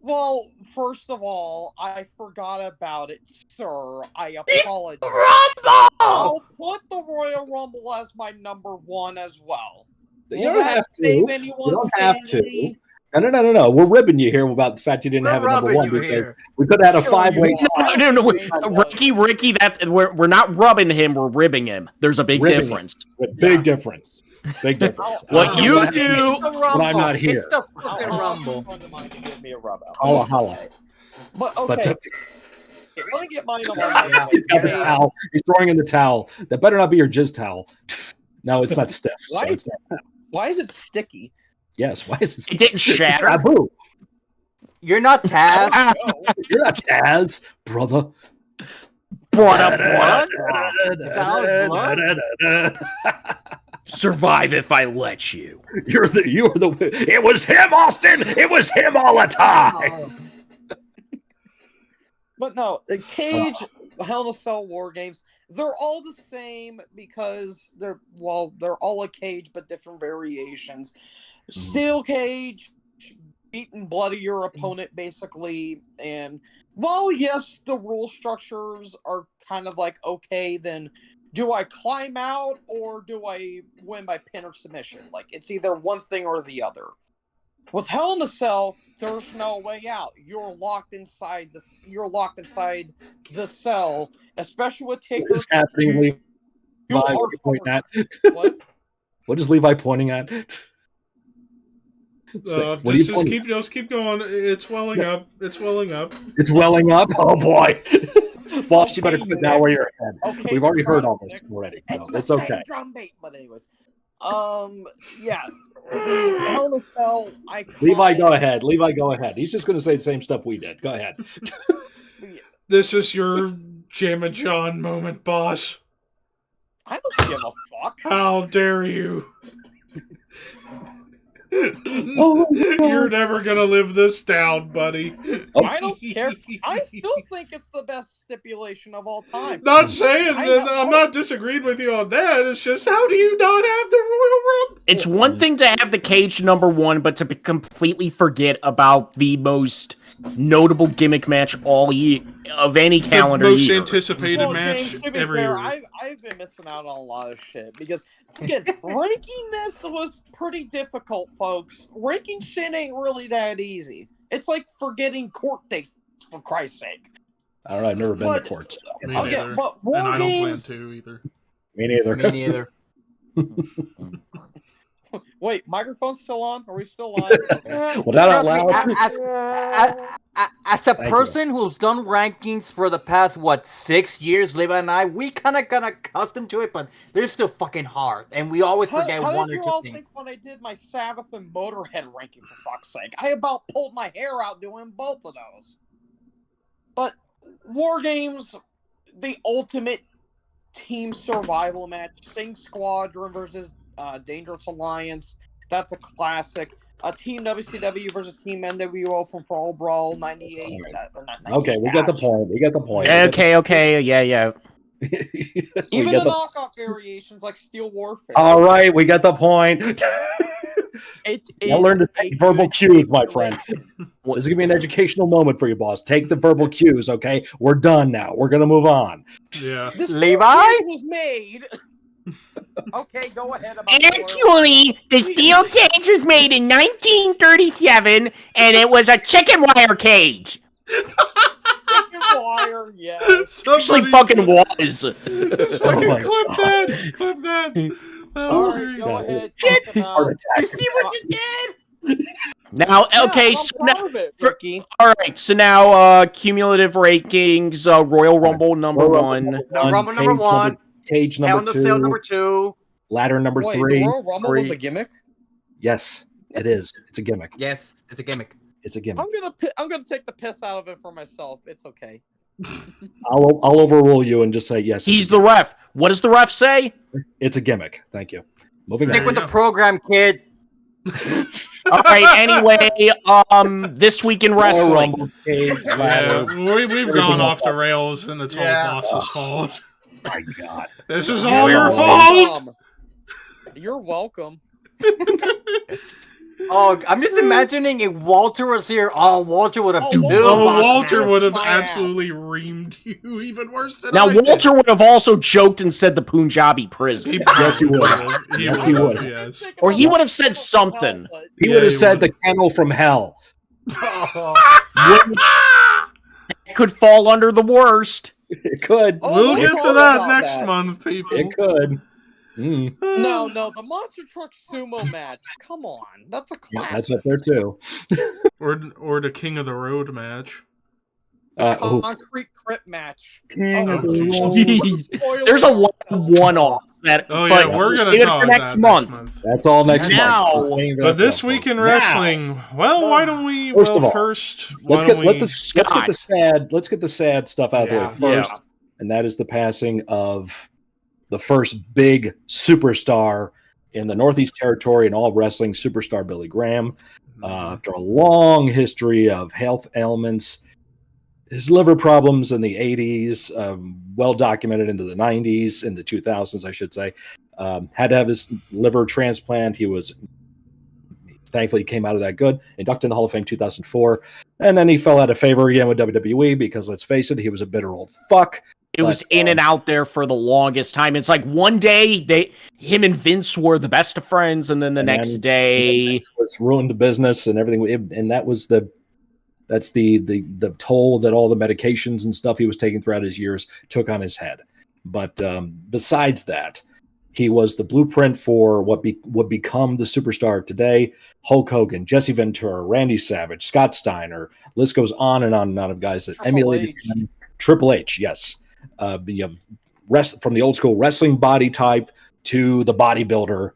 Well, first of all, I forgot about it, sir. I apologize. Rumble! I'll put the Royal Rumble as my number one as well. You Will don't that have save to. anyone's You don't have to. sanity? No. We're ribbing you here about the fact you didn't We're have a number rubbing one you because here. we could have had a Sure, five-way you tie. are. No, I Ricky, that we're not rubbing him, we're ribbing him. There's a big Ribbing difference. Big difference. Big difference. What I'll- you I'll- do- It's the Rumble. I'm not here. It's the I'll fucking have Rumble. a friend of mine to give me a rub out. Holla, holla. But But okay, let me get mine on Yeah. he's got the towel. He's throwing in the towel. That better not be your jizz towel. No, it's not stiff. So Why? it's not. Why is it sticky? Yes. Why is this? It didn't shatter. Taboo. You're not Taz. Oh, You're not Taz, brother. What Is that all his blood? Survive if I let you. You're the. It was him, Austin. It was him all the time. But no, the cage, Hell in a Cell, War Games, they're all the same because they're all a cage but different variations. Steel cage, beat and bloody your opponent basically, and well, yes, the rule structures are kind of like okay, then do I climb out or do I win by pin or submission? Like it's either one thing or the other. With Hell in a Cell, there's no way out. You're locked inside the cell, especially with Taker. What is happening, Levi? You What are are you pointing at? What? What is Levi pointing at? What are you pointing at? Just keep going. It's welling up. It's welling up. It's welling up. Oh boy, boss, you better Okay, quit now where you're head. Okay, We've already heard all Nick. this already. It's No, the it's same okay. drum beat, but anyways, yeah, the Hell in a Cell. Levi, go ahead. Levi, go ahead. He's just going to say the same stuff we did. Go ahead. This is your Jam and John moment, boss. I don't give a fuck. How dare you? Oh, You're never gonna live this down, buddy. I don't care. I still think it's the best stipulation of all time. Not saying I that know. I'm not disagreeing with you on that. It's just how do you not have the Royal Rumble? It's one thing to have the cage number one, but to completely forget about the most notable gimmick match all year of any calendar the most year. anticipated Well, match James, to be every fair, year. I've been missing out on a lot of shit because again, ranking this was pretty difficult, folks. Ranking shit ain't really that easy. It's like forgetting court dates, for Christ's sake. I don't know. I've never been But- to courts. Me Okay, neither. but War And I don't Games. plan to either. Me neither. Me neither. Wait, microphone's still on? Are we still on? Okay. Well, that out Trust me, loud. as a Thank you. person who's done rankings for the past 6 years, Levi and I, we kind of got accustomed to it, but they're still fucking hard, and we always forget How one did or you two all things. think when I did my Sabbath and Motorhead ranking, for fuck's sake? I about pulled my hair out doing both of those. But War Games, the ultimate team survival match, Sing Squadron versus Dangerous Alliance, that's a classic. Team WCW versus Team NWO from Fall Brawl 98. Okay, we got the point. We got the point. Okay, yeah. We Even got the the- knockoff variations like Steel Warfare. All right, we got the point. Now learn to take verbal cues, my friend. This is gonna be an educational moment for you, boss. Take the verbal cues, okay? We're done now. We're gonna move on. Yeah. This Levi? was made. Okay, go ahead. About Actually, the steel cage was made in 1937, and it was a chicken wire cage. Chicken wire, yes. Actually, Somebody fucking was. just Oh fucking my clip God. that. Clip that. That All was right, great. go ahead. Heart Talk about, attack. You see what you did? Now, okay, I'm so proud now, of it, for- Ricky. all right, so now cumulative rankings: Royal Rumble number Royal one, Rumble No, Rumble number Cage one. Cage Hell number in the two, Cell number 2. Ladder number Wait, three. the Royal Rumble was a three. gimmick? Yes, it is. It's a gimmick. Yes, it's a gimmick. It's a gimmick. I'm gonna take the piss out of it for myself. It's okay. I'll overrule you and just say yes. he's it's a the gimmick. ref. What does the ref say? It's a gimmick. Thank you. Moving Stick on. with the go. program, kid. All right. Anyway, this week in Royal wrestling. Rumble, Cage, Yeah, ladder. we've gone off the rails, and it's all Yeah. Boss's fault. My God. This is You're all your welcome. fault. You're welcome. Oh, I'm just imagining if Walter was here. Oh, Walter would have Oh, killed Walter- Oh, Boss Walter Man. would have My ass. absolutely reamed you even worse than Now, I did. Walter would have also joked and said the Punjabi prison, He Yes, he would. have. He Yes, would he have, would. yes. or he would have said something, He Yeah, would have he said would. the kennel from hell. which could fall under the worst. It could. Oh, We'll let's get to talk that about next that. month, people. It could. Mm. No, the Monster Truck Sumo match. Come on, that's a Yeah, classic. that's up there too. Or the King of the Road match. Oh. Concrete Crip match. King of the Jeez. Spoiler There's a alert. lot of one-offs that. Oh yeah, but we're gonna save it talk for about next that month. next month. That's all next Now- month. But this week in wrestling, well, why don't we? First Well, of all, first, Let's why get don't we? let's get the sad stuff out of the way Yeah. first, and that is the passing of the first big superstar in the Northeast Territory and all wrestling, superstar Billy Graham. After a long history of health ailments, his liver problems in the 80s, well documented into the 90s, in the 2000s, I should say, had to have his liver transplant. He was thankfully came out of that good, inducted in the Hall of Fame 2004, and then he fell out of favor again with WWE because, let's face it, he was a bitter old fuck. It was in and out there for the longest time. It's like one day him and Vince were the best of friends, and then the next day Vince was ruined the business and everything. And that's the toll that all the medications and stuff he was taking throughout his years took on his head. But besides that, he was the blueprint for what would become the superstar today. Hulk Hogan, Jesse Ventura, Randy Savage, Scott Steiner. List goes on and on and on of guys that Triple emulated H. him. Triple H, yes. You have from the old school wrestling body type to the bodybuilder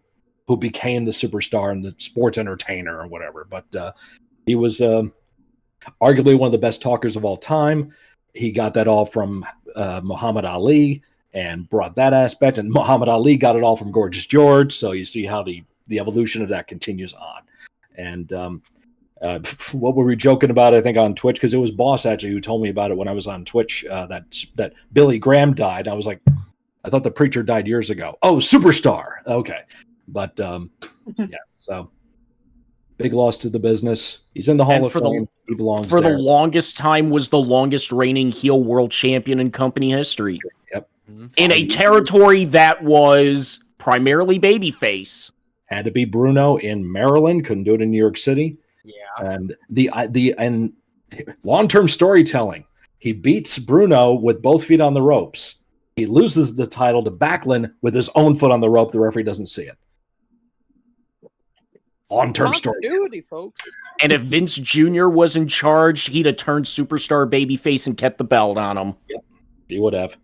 who became the superstar and the sports entertainer or whatever. But he was arguably one of the best talkers of all time. He got that all from Muhammad Ali and brought that aspect, and Muhammad Ali got it all from Gorgeous George. So you see how the evolution of that continues on. And what were we joking about? I think on Twitch, because it was Boss actually who told me about it when I was on Twitch. That Billy Graham died. I was like, I thought the preacher died years ago. Oh, superstar. Okay, but yeah. So big loss to the business. He's in the Hall And of for the- Fame. He belongs for there. the longest time was the longest reigning heel world champion in company history. Yep. In a territory that was primarily babyface. Had to be Bruno in Maryland. Couldn't do it in New York City. Yeah. And and long-term storytelling. He beats Bruno with both feet on the ropes. He loses the title to Backlund with his own foot on the rope. The referee doesn't see it. Long-term storytelling. Continuity, folks. And if Vince Jr. was in charge, he'd have turned superstar babyface and kept the belt on him. He would have.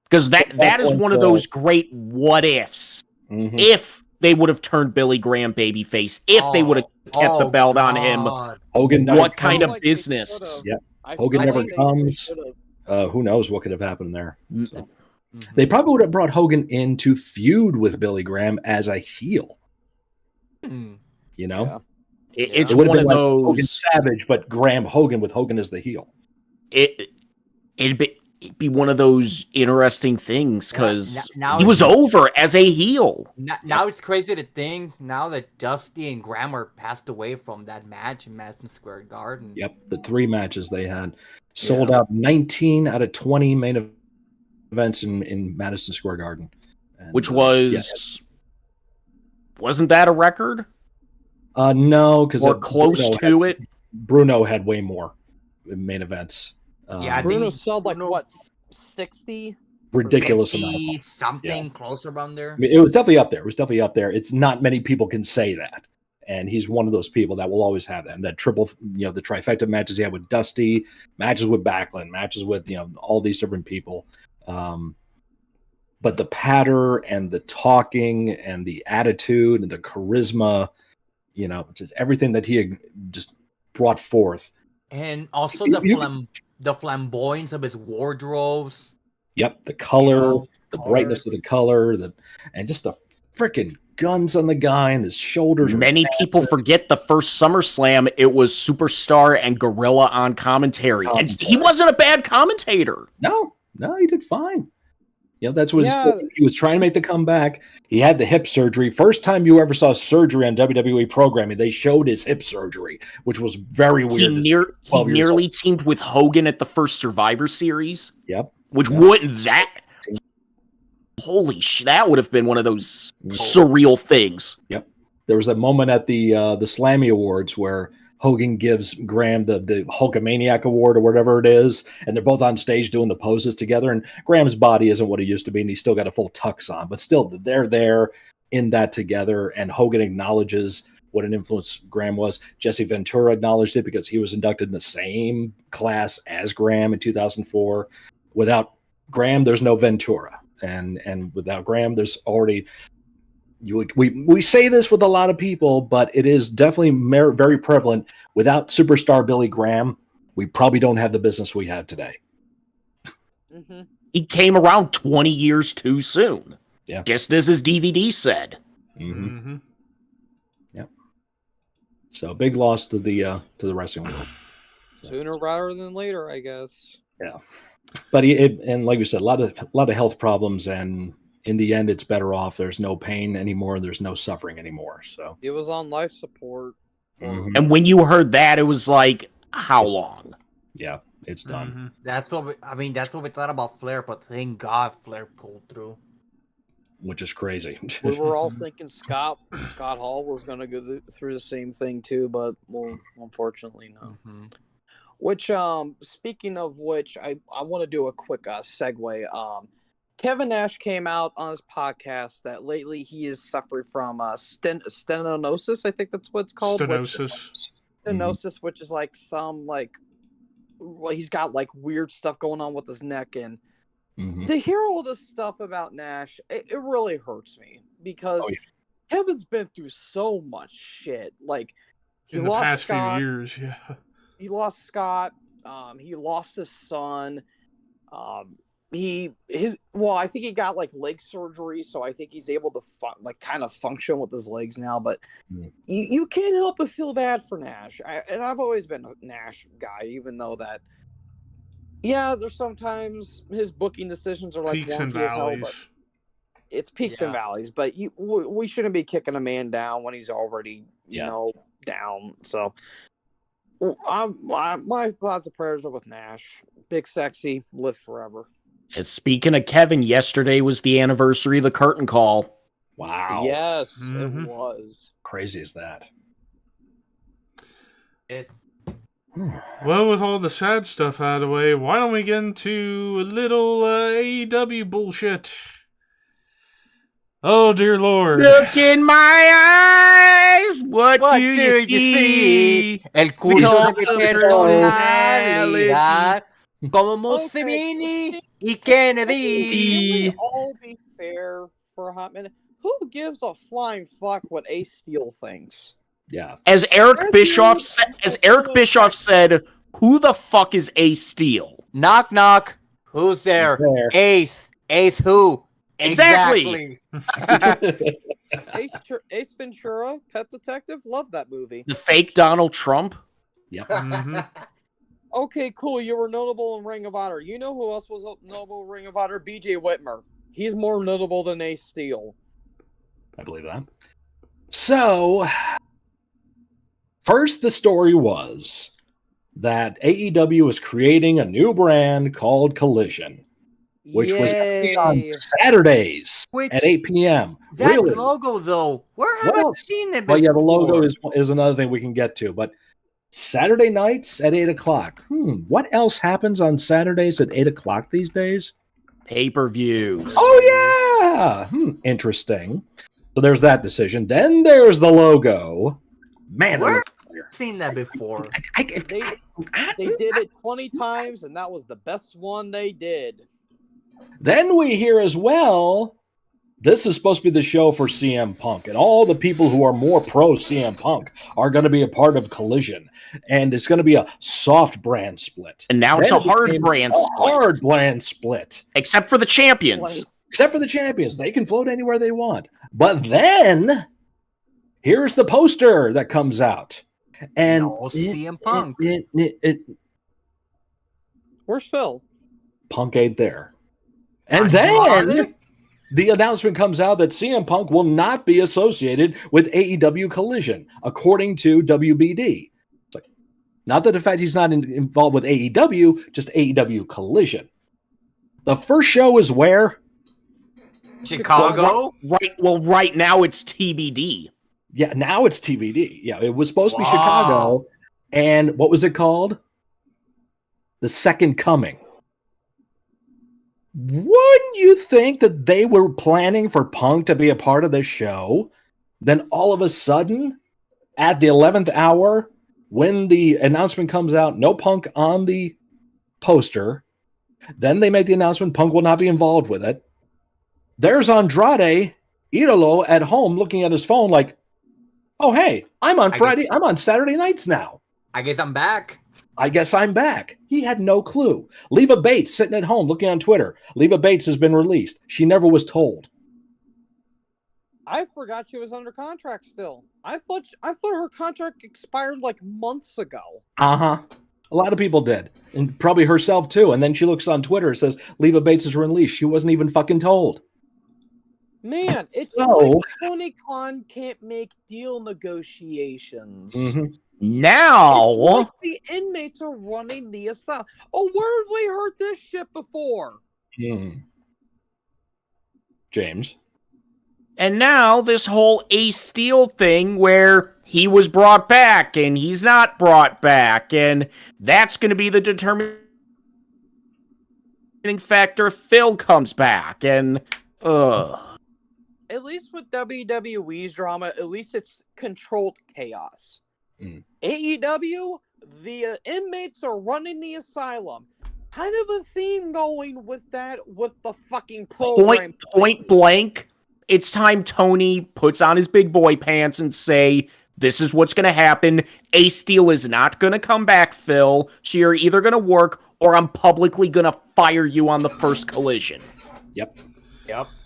Because that is one of those great what ifs. Mhm. If they would have turned Billy Graham babyface, if they would have kept the belt on him, Hogan never what kind comes. of business? Yeah. I Hogan feel never like they comes. should've. Who knows what could have happened there? So. Mm-hmm. They probably would have brought Hogan in to feud with Billy Graham as a heel. Hmm. You know, Yeah. It's it would have one been of like Hogan those. Savage, but Graham Hogan with Hogan as the heel. It'd be one of those interesting things because Now he was over as a heel. Now it's crazy to think now that Dusty and Graham are passed away from that match in Madison Square Garden. Yep, the 3 matches they had sold out 19 out of 20 main events in Madison Square Garden, and, Which was wasn't that a record no, because or close to it? Bruno had way more main events. Yeah, I Bruno think sold like Bruno- what, 60? ridiculous amount. 50 something close around there. I mean, it was definitely up there. It's not many people can say that, And he's one of those people that will always have that. And that triple, the trifecta matches he had with Dusty, matches with Backlund, matches with, all these different people. But the patter and the talking and the attitude and the charisma, just everything that he had just brought forth. And also the flamboyance of his wardrobes. Yep, the color, the brightness of the color, and just the freaking guns on the guy and his shoulders. Many people forget the first SummerSlam, it was Superstar and Gorilla on commentary. And he wasn't a bad commentator. No, he did fine. That's what he was trying to make the comeback. He had the hip surgery. First time you ever saw surgery on WWE programming, they showed his hip surgery, which was very weird. He nearly teamed with Hogan at the first Survivor Series. Yep. Which wouldn't that... Holy shit, that would have been one of those surreal things. Yep. There was a moment at the Slammy Awards where Hogan gives Graham the Hulkamaniac Award or whatever it is, and they're both on stage doing the poses together, and Graham's body isn't what it used to be, and he's still got a full tux on, but still, they're there in that together, and Hogan acknowledges what an influence Graham was. Jesse Ventura acknowledged it because he was inducted in the same class as Graham in 2004. Without Graham, there's no Ventura, and without Graham, there's already... We say this with a lot of people, but it is definitely very prevalent. Without superstar Billy Graham, we probably don't have the business we have today. Mm-hmm. He came around 20 years too soon. Yeah. Just as his DVD said. Mm-hmm. Mm-hmm. Yep. So big loss to the wrestling world. Sooner rather than later, I guess. Yeah. But and like we said, a lot of health problems, and in the end, it's better off. There's no pain anymore. There's no suffering anymore. So he was on life support. Mm-hmm. And when you heard that, it was like, how long? Yeah, it's done. Mm-hmm. That's what we thought about Flair, but thank God Flair pulled through. Which is crazy. We were all thinking Scott Hall was going to go through the same thing too, but well, unfortunately, no. Mm-hmm. Which, speaking of which, I want to do a quick segue. Kevin Nash came out on his podcast that lately he is suffering from stenosis. I think that's what it's called. Stenosis, which is like he's got like weird stuff going on with his neck. And to hear all this stuff about Nash, it really hurts me because Kevin's been through so much shit. Like in the past few years, he lost Scott. He lost his son. I think he got like leg surgery, so I think he's able to kind of function with his legs now. But you can't help but feel bad for Nash. And I've always been a Nash guy, even though that, there's sometimes his booking decisions are like peaks and valleys. It's peaks and valleys. But we shouldn't be kicking a man down when he's already down. So my thoughts and prayers are with Nash. Big Sexy, live forever. And speaking of Kevin, yesterday was the anniversary of the curtain call. Wow. Yes, it was. Crazy is that. Well, with all the sad stuff out of the way, why don't we get into a little AEW bullshit? Oh, dear Lord. Look in my eyes. What do you see? El curso de personalidad. Como Mussolini y Kennedy. Can we all be fair for a hot minute? Who gives a flying fuck what Ace Steel thinks? Yeah. As Eric Bischoff said, who the fuck is Ace Steel? Knock knock. Who's there? Ace. Ace who? Exactly. Ace Ventura, Pet Detective. Love that movie. The fake Donald Trump. Yep. Okay, cool. You were notable in Ring of Honor. You know who else was notable in Ring of Honor? BJ Whitmer. He's more notable than Ace Steel. I believe that. So, first the story was that AEW was creating a new brand called Collision, which was on Saturdays at 8 p.m. That logo, though, where have I seen it before? Well, yeah, the logo is another thing we can get to, but Saturday nights at 8 o'clock. What else happens on Saturdays at 8 o'clock these days? Pay-per-views. Oh, yeah. Interesting. So there's that decision. Then there's the logo. Man, Where? that looks familiar. I've seen that before. They did it 20 times, and that was the best one they did. Then we hear as well, this is supposed to be the show for CM Punk, and all the people who are more pro CM Punk are going to be a part of Collision, and it's going to be a soft brand split. And now it's Then a hard became brand a split. hard brand split. Except for the champions. Except for the champions. They can float anywhere they want. But then, here's the poster that comes out. And No, CM Punk. Where's Phil? Punk ain't there. And Are then they? the announcement comes out that CM Punk will not be associated with AEW Collision, according to WBD. It's like, not that the fact he's not involved with AEW, just AEW Collision. The first show is where? Chicago? Right now it's TBD. Yeah, now it's TBD. Yeah, it was supposed to be Wow. Chicago. And what was it called? The Second Coming. Wouldn't you think that they were planning for Punk to be a part of this show? Then all of a sudden, at the 11th hour, when the announcement comes out, no Punk on the poster, then they make the announcement Punk will not be involved with it. There's Andrade Idolo at home looking at his phone like, oh, hey, I'm on Saturday nights now. I guess I'm back. I guess I'm back. He had no clue. Leva Bates sitting at home looking on Twitter. Leva Bates has been released. She never was told. I forgot she was under contract still. I thought her contract expired like months ago. Uh-huh. A lot of people did. And probably herself too. And then she looks on Twitter and says, Leva Bates is released. She wasn't even fucking told. Man, it's So- like Tony Khan can't make deal negotiations. Mhm. Now, It's like the inmates are running the asylum. Oh, where have we heard this shit before? James. and now this whole Ace Steel thing where he was brought back and he's not brought back, and that's going to be the determining factor if Phil comes back, and At least with WWE's drama, at least it's controlled chaos. AEW, the inmates are running the asylum. Kind of a theme going with that, with the fucking program. point blank, it's time Tony puts on his big boy pants and say, this is what's going to happen. Ace Steel is not going to come back, Phil. So you're either going to work or I'm publicly going to fire you on the first Collision. Yep.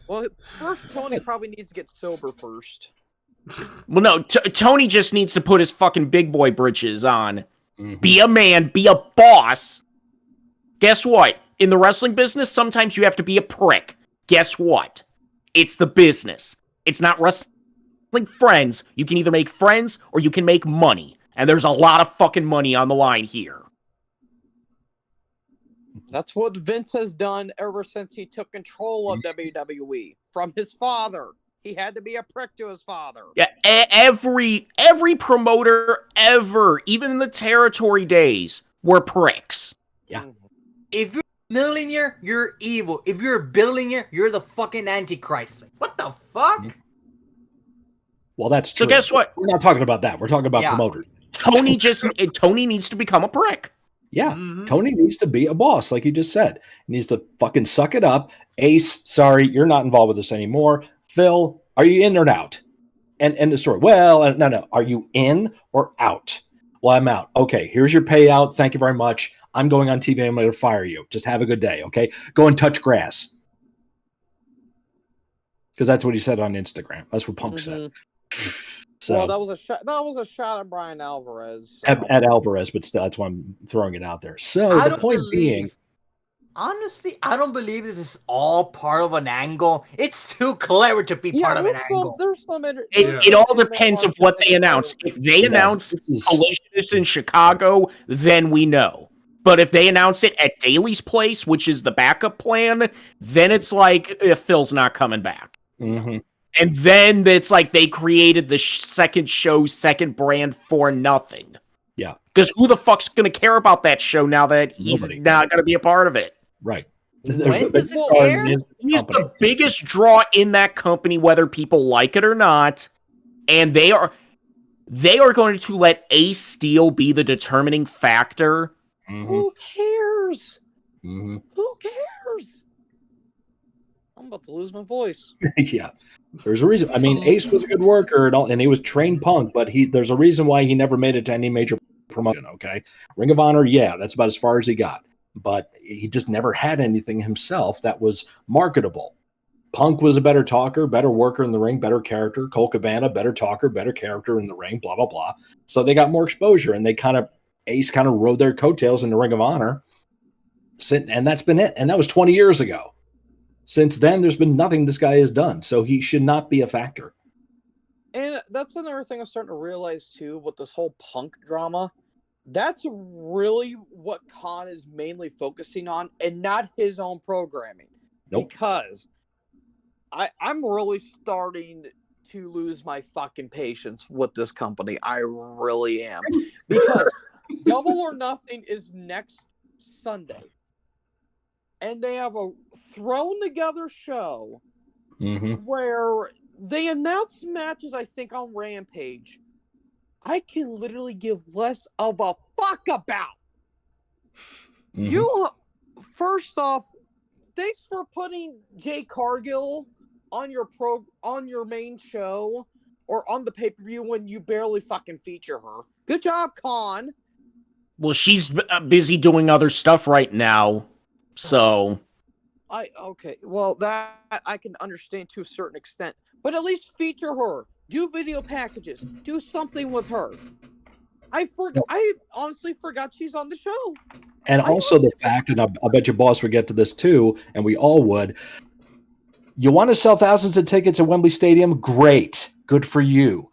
Well, first, Tony probably needs to get sober first. Well, no, Tony just needs to put his fucking big boy britches on. Mhm. Be a man, be a boss. Guess what? In the wrestling business, sometimes you have to be a prick. Guess what? It's the business. It's not wrestling friends. You can either make friends or you can make money. And there's a lot of fucking money on the line here. That's what Vince has done ever since he took control of WWE from his father. He had to be a prick to his father. Yeah, every promoter ever, even in the territory days, were pricks. Yeah. If you're a millionaire, you're evil. If you're a billionaire, you're the fucking Antichrist. Like, what the fuck? Well, that's true. So guess what? We're not talking about that. We're talking about Yeah. promoters. Tony needs to become a prick. Yeah. Mhm. Tony needs to be a boss, like you just said. He needs to fucking suck it up. Ace, sorry, you're not involved with this anymore. Phil, are you in or out? And end the story. Well, no. Are you in or out? Well, I'm out. Okay, here's your payout. Thank you very much. I'm going on TV. I'm going to fire you. Just have a good day, okay? Go and touch grass. Because that's what he said on Instagram. That's what Punk said. So Well, that was a shot. That was a shot at Brian Alvarez. So. at Alvarez, but still, that's why I'm throwing it out there. So I the don't point believe- being, Honestly, I don't believe this is all part of an angle. It's too clever to be part of an angle. There's some. It all depends of what they announce. If they announce this is- Collision is in Chicago, then we know. But if they announce it at Daly's place, which is the backup plan, then it's like Phil's not coming back. Mhm. And then it's like they created the second show, second brand for nothing. Yeah. Because who the fuck's going to care about that show now that he's Nobody. not going to be a part of it? Right. When does it Big air? Star He's company. the biggest draw in that company, whether people like it or not. And they are... they are going to let Ace Steel be the determining factor. Mhm. Who cares? Mhm. Who cares? I'm about to lose my voice. Yeah. There's a reason. I mean, Ace was a good worker and all, and he was trained Punk, but there's a reason why he never made it to any major promotion. Okay, Ring of Honor, yeah, that's about as far as he got, but he just never had anything himself that was marketable. Punk was a better talker, better worker in the ring, better character. Colt Cabana, better talker, better character in the ring. Blah blah blah. So they got more exposure, and Ace kind of rode their coattails in the Ring of Honor, and that's been it. And that was 20 years ago. Since then, there's been nothing this guy has done, so he should not be a factor. And that's another thing I'm starting to realize too with this whole Punk drama. That's really what Khan is mainly focusing on, and not his own programming. Nope. Because I'm really starting to lose my fucking patience with this company. I really am. Because Double or Nothing is next Sunday. And they have a thrown together show where they announce matches, I think, on Rampage. I can literally give less of a fuck about. You, first off, thanks for putting Jay Cargill on your main show or on the pay-per-view when you barely fucking feature her. Good job, Khan. Well, she's busy doing other stuff right now, so... Okay, well, that I can understand to a certain extent, but at least feature her. Do video packages. Do something with her. I honestly forgot she's on the show. And also the fact, and I bet your boss would get to this too, and we all would. You want to sell thousands of tickets at Wembley Stadium? Great. Good for you.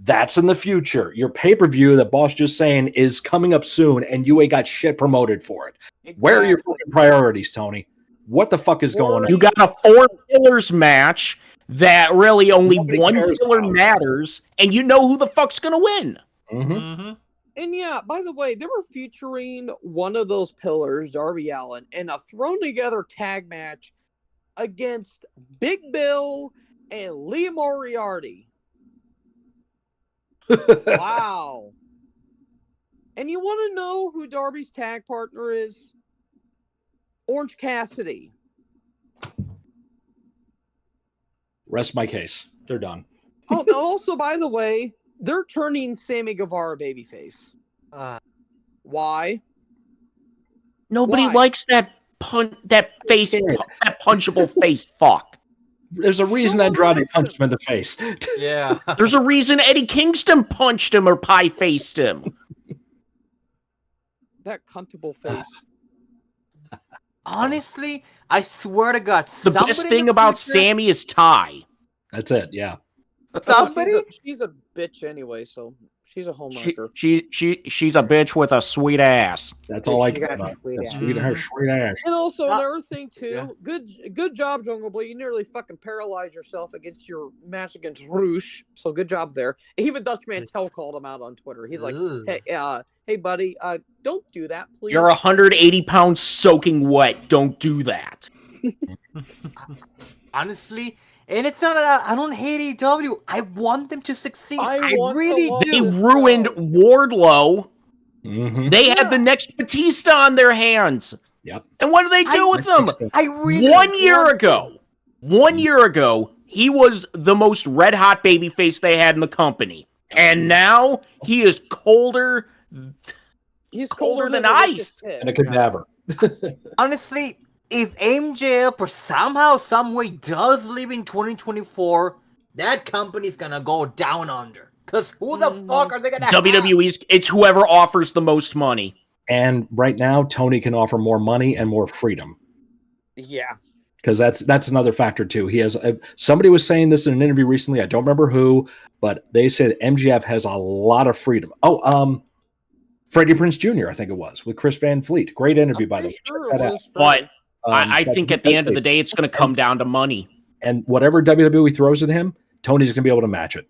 That's in the future. Your pay-per-view that boss just saying is coming up soon, and you ain't got shit promoted for it. Exactly. Where are your fucking priorities, Tony? What the fuck is going on? You got a 4 pillars match that really only one pillar matters, and you know who the fuck's gonna win. And yeah, by the way, they were featuring one of those pillars, Darby Allin, in a thrown together tag match against Big Bill and Lee Moriarty. Wow. And you want to know who Darby's tag partner is? Orange Cassidy. Rest my case. They're done. Oh, also, by the way, they're turning Sammy Guevara babyface. Why? Nobody likes that punchable face fuck. There's a reason Andrade punched him in the face. Yeah. There's a reason Eddie Kingston punched him or pie-faced him. That cuntable face. Honestly, I swear to God, the best thing about Sammy is Ty. That's it, yeah. Somebody? She's a bitch anyway, so she's a homewrecker. She's a bitch with a sweet ass. That's all I care about. Sweet ass. And also another thing too. Yeah. Good job, Jungle Boy. You nearly fucking paralyzed yourself against your match against Roosh. So good job there. Even Dutch Mantel called him out on Twitter. He's like, hey buddy, don't do that, please. You're 180 pounds soaking wet. Don't do that. Honestly. And it's not that I don't hate AEW. I want them to succeed. They ruined Wardlow. They had the next Batista on their hands. Yep. And what do they do with them? 1 year ago, he was the most red hot babyface they had in the company. And now he is colder. He's colder than ice. And a cadaver. Honestly, if MJF or somehow, some way does leave in 2024, that company's gonna go down under. Because who the fuck are they gonna WWE's, it's whoever offers the most money. And right now, Tony can offer more money and more freedom. Yeah. Because that's another factor too. He has somebody was saying this in an interview recently. I don't remember who, but they said MJF has a lot of freedom. Freddie Prinze Jr. I think it was with Chris Van Fleet. Great interview, by the way. Sure check that out. But I think at the end of the day, it's going to come down to money. And whatever WWE throws at him, Tony's going to be able to match it.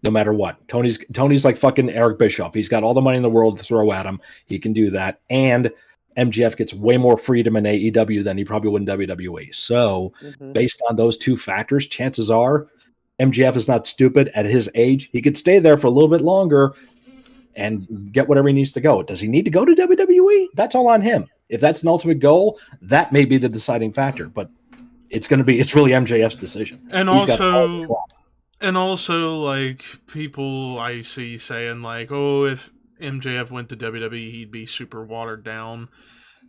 No matter what. Tony's like fucking Eric Bischoff. He's got all the money in the world to throw at him. He can do that. And MJF gets way more freedom in AEW than he probably would in WWE. So based on those two factors, chances are MJF is not stupid. At his age, he could stay there for a little bit longer and get whatever he needs to go. Does he need to go to WWE? That's all on him. If that's an ultimate goal, that may be the deciding factor. But it's really MJF's decision. And He's got all the also, clock. like, people I see saying, like, oh, if MJF went to WWE, he'd be super watered down.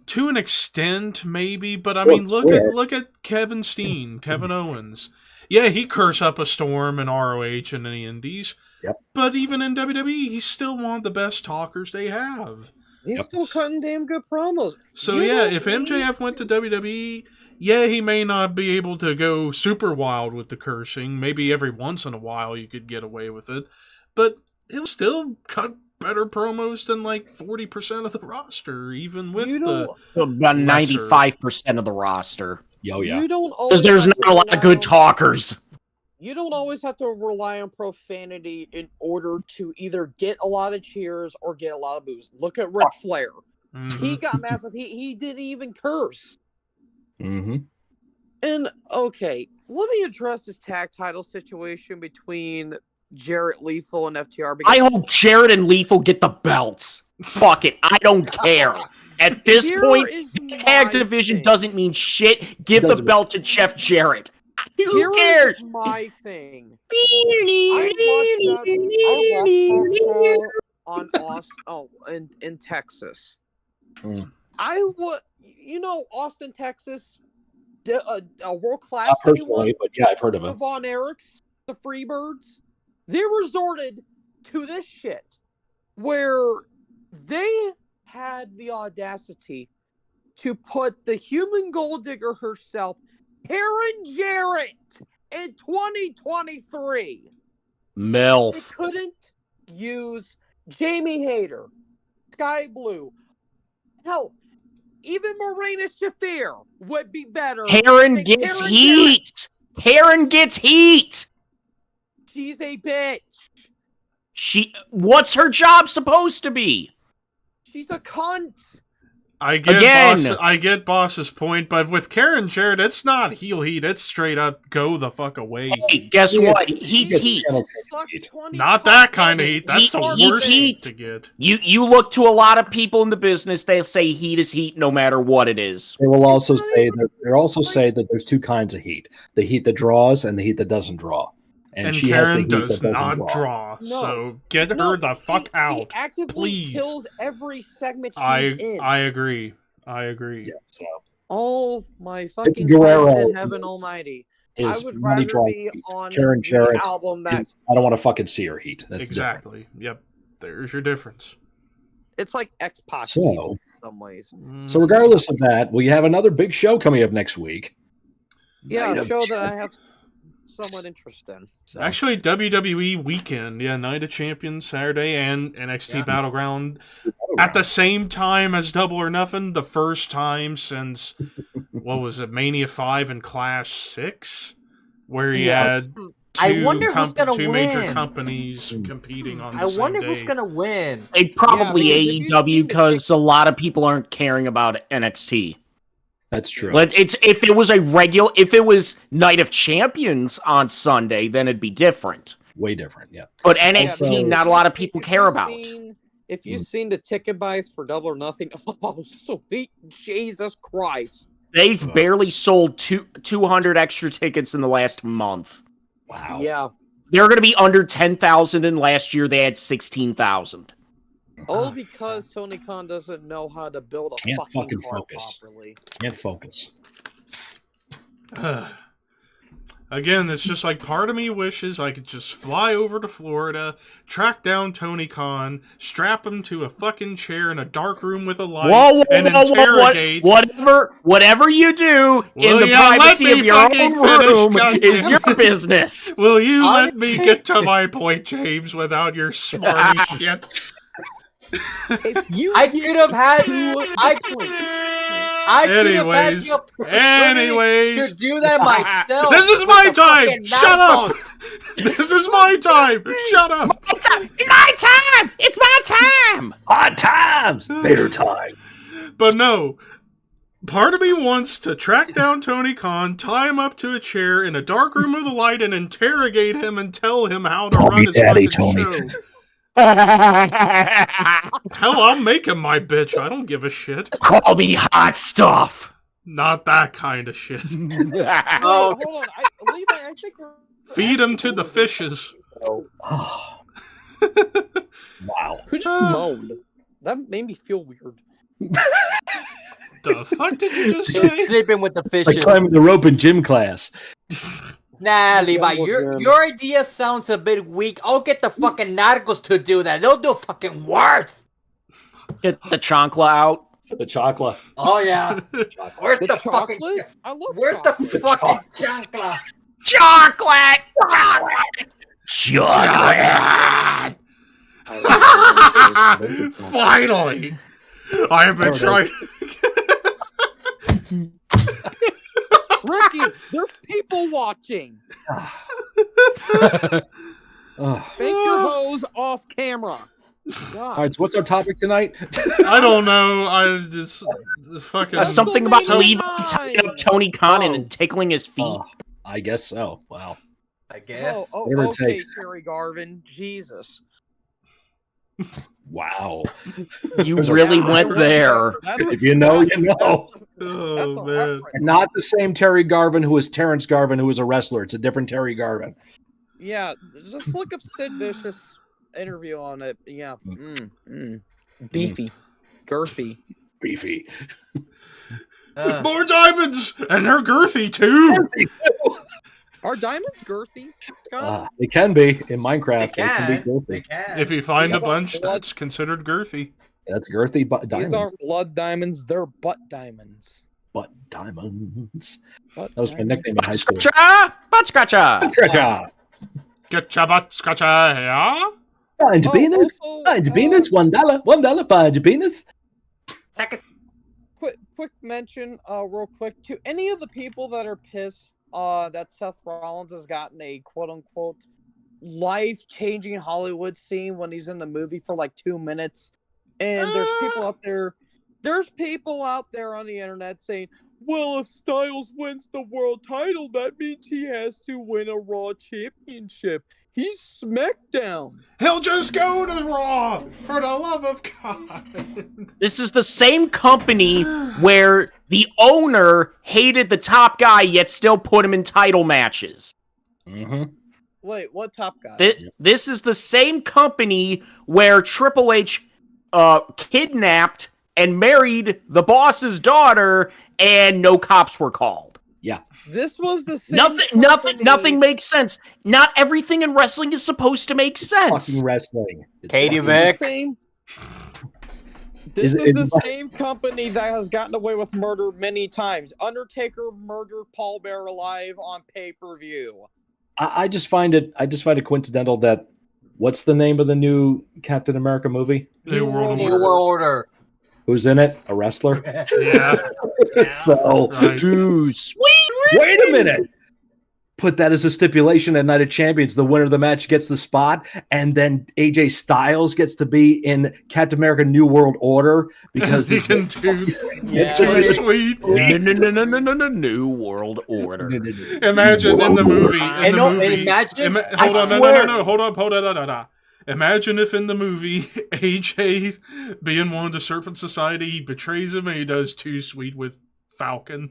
To an extent, maybe, but I mean, look at Kevin Steen, Kevin Owens. Yeah, he curse up a storm in ROH and in the Indies. Yep. But even in WWE, he's still one of the best talkers they have. He's still cutting damn good promos. So if MJF went to WWE, yeah, he may not be able to go super wild with the cursing. Maybe every once in a while you could get away with it. But he'll still cut better promos than like 40% of the roster, even with about 95% of the roster. Oh, yeah. You don't Because there's not a lot of good talkers. You don't always have to rely on profanity in order to either get a lot of cheers or get a lot of boos. Look at Ric Flair. Mhm. He got massive. He didn't even curse. Mm-hmm. And okay, let me address this tag title situation between Jarrett Lethal and FTR. I hope Jarrett and Lethal get the belts. Fuck it. I don't care. At this point, the tag division doesn't mean shit. Give the belt to Jeff Jarrett. Who cares? Is my thing. I watched that on Austin, in Texas. I would, Austin, Texas, a world class. Not personally, but yeah, I've heard of the it. Von Erichs, the Freebirds, they resorted to this shit where they had the audacity to put the human gold digger herself, Karen Jarrett, in 2023. MILF. They couldn't use Jamie Hayter, Sky Blue. Hell, even Morena Shafir would be better. Karen gets heat. Karen gets heat. She's a bitch. What's her job supposed to be? She's a cunt. I get Boss's point, but with Karen Jarrett, it's not heel heat. It's straight up go the fuck away. Hey, guess what? Heat's heat. Not that kind of heat. That's the worst heat to get. You look to a lot of people in the business, they'll say heat is heat no matter what it is. They will also say that there's two kinds of heat: the heat that draws and the heat that doesn't draw. And she Karen has the heat does that not doesn't draw. No. So get her the fuck out. He actively please. kills every segment she's in. I agree. Yeah, so. Oh my fucking Guerrero God in heaven almighty. I would rather be on Karen Jarrett the album that... I don't want to fucking see her heat. That's exactly. different. Yep. There's your difference. It's like X-Pac So, in some ways. So regardless of that, we have another big show coming up next week. Yeah, a show that I have somewhat interest in. So. Actually, WWE Weekend. Yeah, Night of Champions Saturday and NXT Battleground at the same time as Double or Nothing. The first time since, what was it, Mania 5 and Clash 6? Where you had I wonder who's gonna two win. major companies competing on the same I wonder day. who's gonna win. They probably AEW because a lot of people aren't caring about NXT. That's true. But if it was Night of Champions on Sunday, then it'd be different. Way different, yeah. But NXT, not a lot of people care about. If you've seen the ticket buys for Double or Nothing, oh sweet Jesus Christ! They've barely sold 200 extra tickets in the last month. Wow. Yeah. They're going to be under 10,000, and last year they had 16,000. All because Tony Khan doesn't know how to build a fucking card properly. Can't focus. Again, it's just like part of me wishes I could just fly over to Florida, track down Tony Khan, strap him to a fucking chair in a dark room with a light, and interrogate. Whatever you do in the privacy of your own room is your business. Will you let me get to my point, James, without your smarmy shit? I could have had Anyways, the opportunity to do that myself. This is my time. Shut up. This is my time. Shut up. My time. It's my time. Hard times. Bitter time. But no, Part of me wants to track down Tony Khan, tie him up to a chair in a dark room of the light, and interrogate him and tell him how to Call run me his Daddy, fucking Tony. show. Hell, I'll make him my bitch. I don't give a shit. Call me hot stuff. Not that kind of shit. Oh, Wait, hold on. Levi, I think we're Feed him to the fishes. Wow. Who just moaned? That made me feel weird. The fuck did you just he's say? sleeping with the Like fishes. climbing the rope in gym class. Nah, Levi, Jungle Gym. your idea sounds a bit weak. I'll get the fucking narcos to do that. They'll do fucking worse. Get the chancla out. The chocolate. Oh yeah. Where's The the fucking? chocolate? I love Where's the chocolate. fucking chancla? Chocolate! Chocolate! Chocolate! Finally! I have been trying. Ricky, there's people watching. Ugh. Make your hose off camera. All right, so what's our topic tonight? I don't know. I just fucking. Something about Tony Levi Khan. tying up Tony Khan Oh. and tickling his feet. Oh, I guess so. Wow. I guess. Whatever it Okay, takes. Terry Garvin. Jesus. Wow. You There's a- really Yeah, went there. If you know, you know. Oh a man. reference. Not the same Terry Garvin who is Terrence Garvin, who was a wrestler. It's a different Terry Garvin. Yeah, just look up Sid Vicious interview on it. Yeah. Beefy. Girthy. Beefy. More diamonds, and they're girthy too. Are diamonds girthy? Scott? They can be in Minecraft. They They can be can. They girthy. can. If you find a Yeah, bunch, blood- that's considered girthy. That's girthy These diamonds. aren't blood diamonds, they're butt diamonds. Butt diamonds. Butt That was my diamonds. nickname in high school. Scratcha! Butt scratcha! Scratcha! Get your butt scratcher, yeah? Find your penis. Also, Find your penis. $1. $1. Find your penis. quick mention, real quick, to any of the people that are pissed that Seth Rollins has gotten a quote unquote life-changing Hollywood scene when he's in the movie for like 2 minutes. And there's people out there on the internet saying, well, if Styles wins the world title, that means he has to win a Raw championship. He's SmackDown. He'll just go to Raw for the love of God. This is the same company where the owner hated the top guy yet still put him in title matches. Mm-hmm. Wait, what top guy? This is the same company where Triple H kidnapped and married the boss's daughter and no cops were called. Yeah. This was the same Nothing makes sense. Not everything in wrestling is supposed to make sense. Fucking wrestling. It's Katie fucking- Vick. This Is is the it- same company that has gotten away with murder many times. Undertaker murdered Paul Bearer alive on pay-per-view. I just find it coincidental that what's the name of the new Captain America movie? New World New Order. World Order. Who's in it? A wrestler. Yeah. So Right. Too sweet. wait a minute. Put that as a stipulation at Night of Champions. The winner of the match gets the spot, and then AJ Styles gets to be in Captain America: New World Order because he he's can do Yeah. too sweet. No, New World Order. Imagine in the movie. And imagine. Hold I on, swear. no. Hold up, no. Imagine if in the movie AJ, being one of the Serpent Society, he betrays him and he does too sweet with Falcon.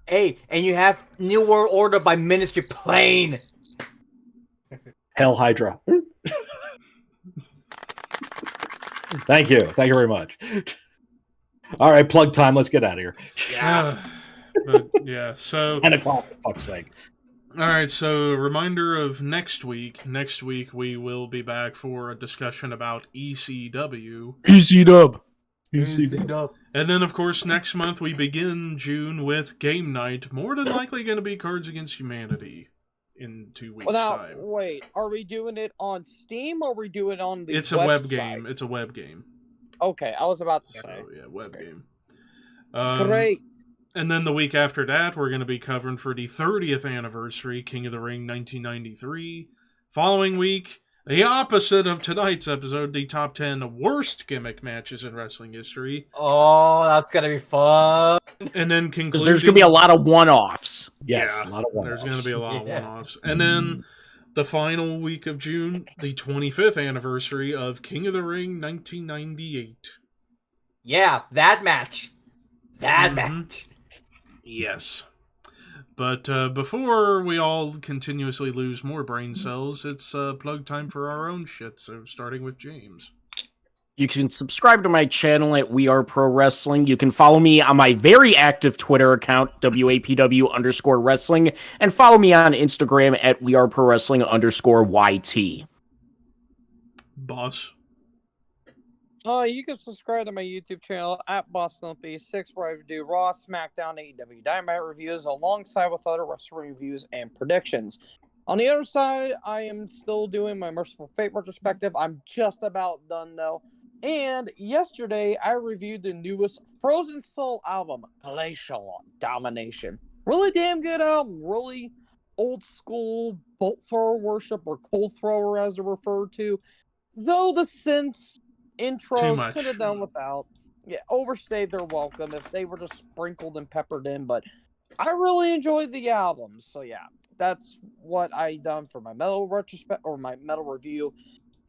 Hey, and you have New World Order by Ministry Plane. Hell Hydra. Thank you very much. All right, plug time. Let's get out of here. Yeah. So 10 o'clock. For fuck's sake. all right. So reminder of next week. Next week we will be back for a discussion about ECW. Easy dub. And then, of course, next month we begin June with Game Night. More than likely going to be Cards Against Humanity in 2 weeks' Well, now, time. wait, are we doing it on Steam or are we doing it on the It's a web website? game. It's a web game. Okay, I was about to say. So, yeah, web Okay. game. Great. And then the week after that, we're going to be covering for the 30th anniversary King of the Ring 1993. Following week, The opposite of tonight's episode, the top 10 worst gimmick matches in wrestling history. Oh, that's gonna be fun. And then Because concluding... there's going to be a lot of one-offs. Yes, Yeah, a lot of one-offs. there's going to be a lot of Yeah. one-offs. And then the final week of June, the 25th anniversary of King of the Ring 1998. Yeah, that match. That Mhm. match. Yes. But before we all continuously lose more brain cells, it's plug time for our own shit. So starting with James. You can subscribe to my channel at We Are Pro Wrestling. You can follow me on my very active Twitter account, WAPW_wrestling, and follow me on Instagram at We Are Pro Wrestling _YT. Boss. You can subscribe to my YouTube channel at BossLumpy6, where I do Raw, SmackDown, AEW Dynamite reviews, alongside with other wrestling reviews and predictions. On the other side, I am still doing my Merciful Fate retrospective. I'm just about done, though. And yesterday, I reviewed the newest Frozen Soul album, Glacial Domination. Really damn good album. Really old school bolt thrower worship, or cold thrower as they're referred to. Though the synths Too intros much. could have done without. Yeah, overstayed their welcome if they were just sprinkled and peppered in. But I really enjoyed the album. So yeah, that's what I done for my metal retrospect or my metal review.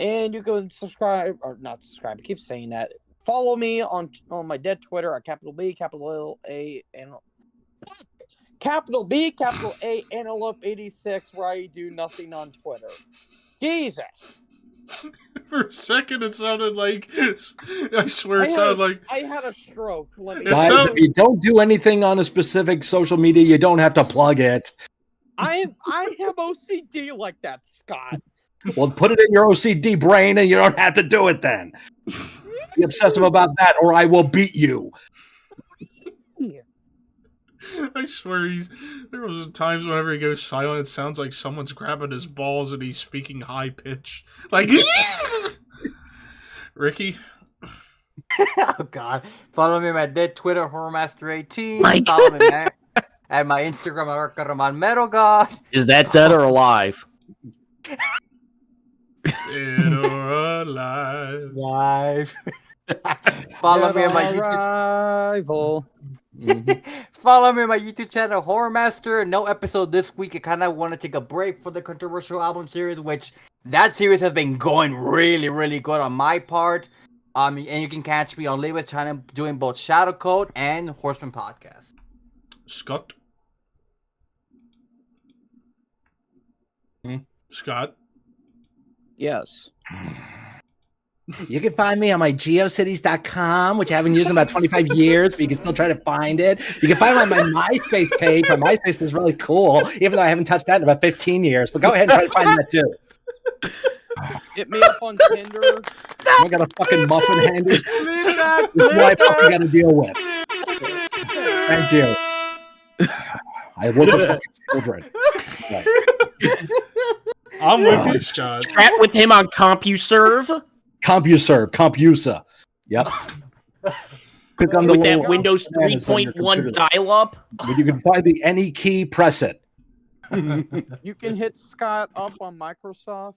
And you can subscribe, or not subscribe, I keep saying that. Follow me on my dead Twitter at capital B, capital L, A, and capital B, capital A, Antelope 86, where I do nothing on Twitter. Jesus. For a second, it sounded like... I swear it sounded like... I had a stroke. Let me It's Guys, so- if you don't do anything on a specific social media, you don't have to plug it. I have OCD like that, Scott. Well, put it in your OCD brain and you don't have to do it then. Be obsessive about that or I will beat you. I swear there was times whenever he goes silent, it sounds like someone's grabbing his balls and he's speaking high pitch. Like, Ricky? Oh god. Follow me on my dead Twitter, HorrorMaster18. Mike. Follow me at my Instagram, Arkaman Metal God. Is that dead or alive? Dead or alive. Live. Follow me on my YouTube. Arrival. Follow me on my YouTube channel, Horror Master. No episode this week. I kind of want to take a break for the controversial album series, which that series has been going really, really good on my part. And you can catch me on Levi's channel doing both Shadow Kvlt and Horseman Podcast. Scott? Scott? Yes. You can find me on my geocities.com, which I haven't used in about 25 years, but you can still try to find it. You can find it on my MySpace page. My MySpace is really cool, even though I haven't touched that in about 15 years. But go ahead and try to find that too. Hit me up on Tinder. I got a fucking muffin handy. This is what I fucking got to deal with. Thank you. I work with fucking children. Right. I'm with you, Scott. Chat with him on CompuServe CompuServe. Yep. Click on the with that little Windows bananas on your 3.1 computer. dial-up. When you can find the any key, press it. You can hit Scott up on Microsoft.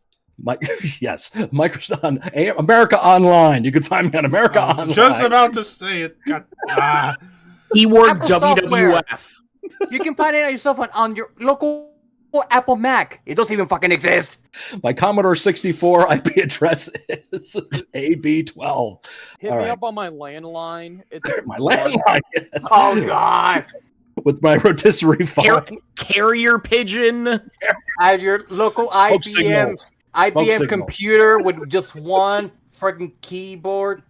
Yes, Microsoft, America Online. You can find me on America I was Online. just about to say it. God, Keyword Apple software. WWF. You can find it yourself on your local Apple Mac. It doesn't even fucking exist. My Commodore 64 IP address is AB12. Hit All me right. up on my landline. It's My landline is Oh god. with my rotisserie phone. Carrier pigeon. As your local Smoke IBM signals. Smoke signals. computer with just one freaking keyboard.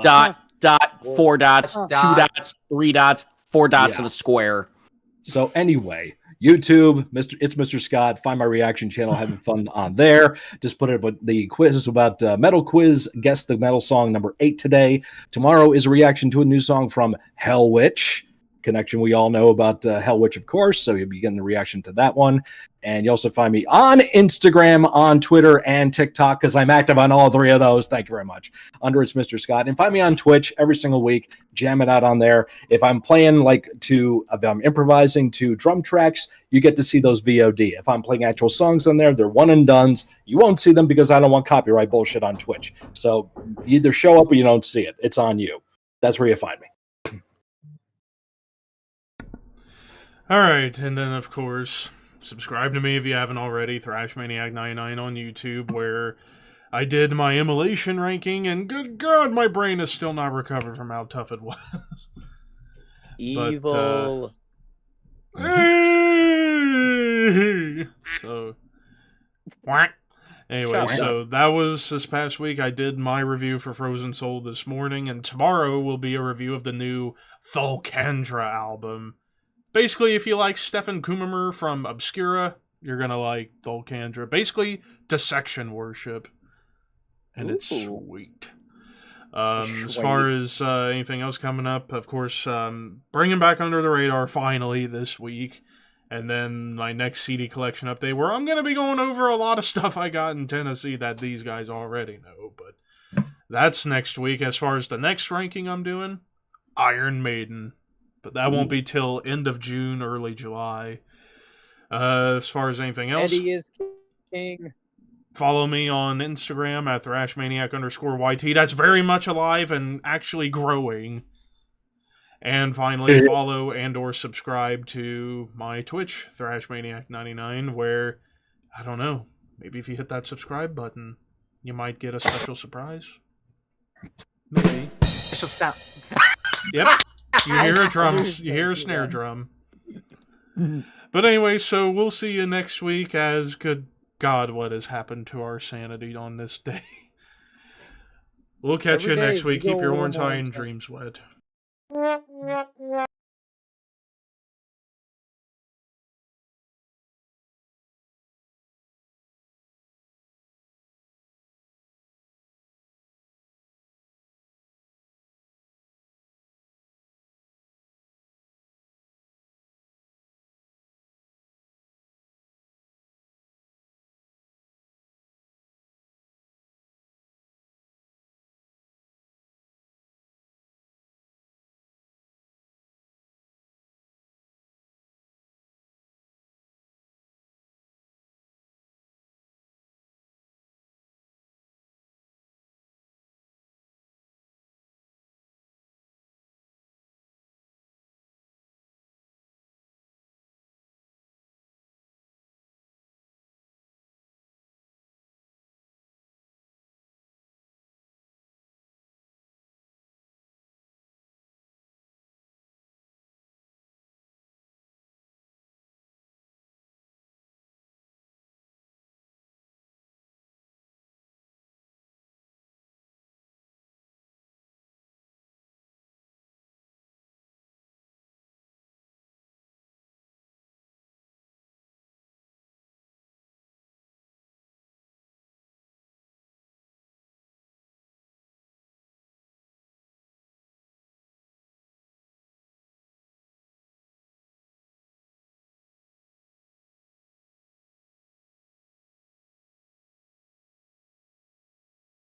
Dot, 4 dots, 2 Dot. dots, 3 dots, 4 dots Yeah. and a square. So anyway, YouTube, it's Mr. Scott. Find my reaction channel, having fun on there. Just put it. But the quiz is about metal quiz. Guess the metal song number 8 today. Tomorrow is a reaction to a new song from Hell Witch. connection we all know about Hell Witch, of course. So you'll be getting the reaction to that one. And you also find me on Instagram, on Twitter, and TikTok, because I'm active on all three of those. Thank you very much. Under it's Mr. Scott. And find me on Twitch every single week. Jam it out on there. If I'm playing if I'm improvising to drum tracks, you get to see those VOD. If I'm playing actual songs on there, they're one and dones. You won't see them because I don't want copyright bullshit on Twitch. So you either show up or you don't see it. It's on you. That's where you find me. All right, and then of course, subscribe to me if you haven't already. ThrashManiac99 on YouTube, where I did my immolation ranking, and good God, my brain is still not recovered from how tough it was. Evil. So, anyway, so that was this past week. I did my review for Frozen Soul this morning, and tomorrow will be a review of the new Thulkandra album. Basically, if you like Stefan Kummer from Obscura, you're gonna like Thulkandra. Basically, dissection worship. And it's sweet. As far as anything else coming up, of course, bringing back Under the Radar finally this week. And then my next CD collection update, where I'm going to be going over a lot of stuff I got in Tennessee that these guys already know. But that's next week. As far as the next ranking I'm doing, Iron Maiden. But that won't be till end of June, early July. As far as anything else, Eddie is king. Follow me on Instagram at ThrashManiac_YT. That's very much alive and actually growing. And finally, follow and or subscribe to my Twitch, ThrashManiac99, where, I don't know, maybe if you hit that subscribe button, you might get a special surprise. Maybe. Special sound. Yep. You hear a drum. You hear a snare drum. But anyway, so we'll see you next week, as good God, what has happened to our sanity on this day. We'll catch you next week. Keep your horns high and dreams wet.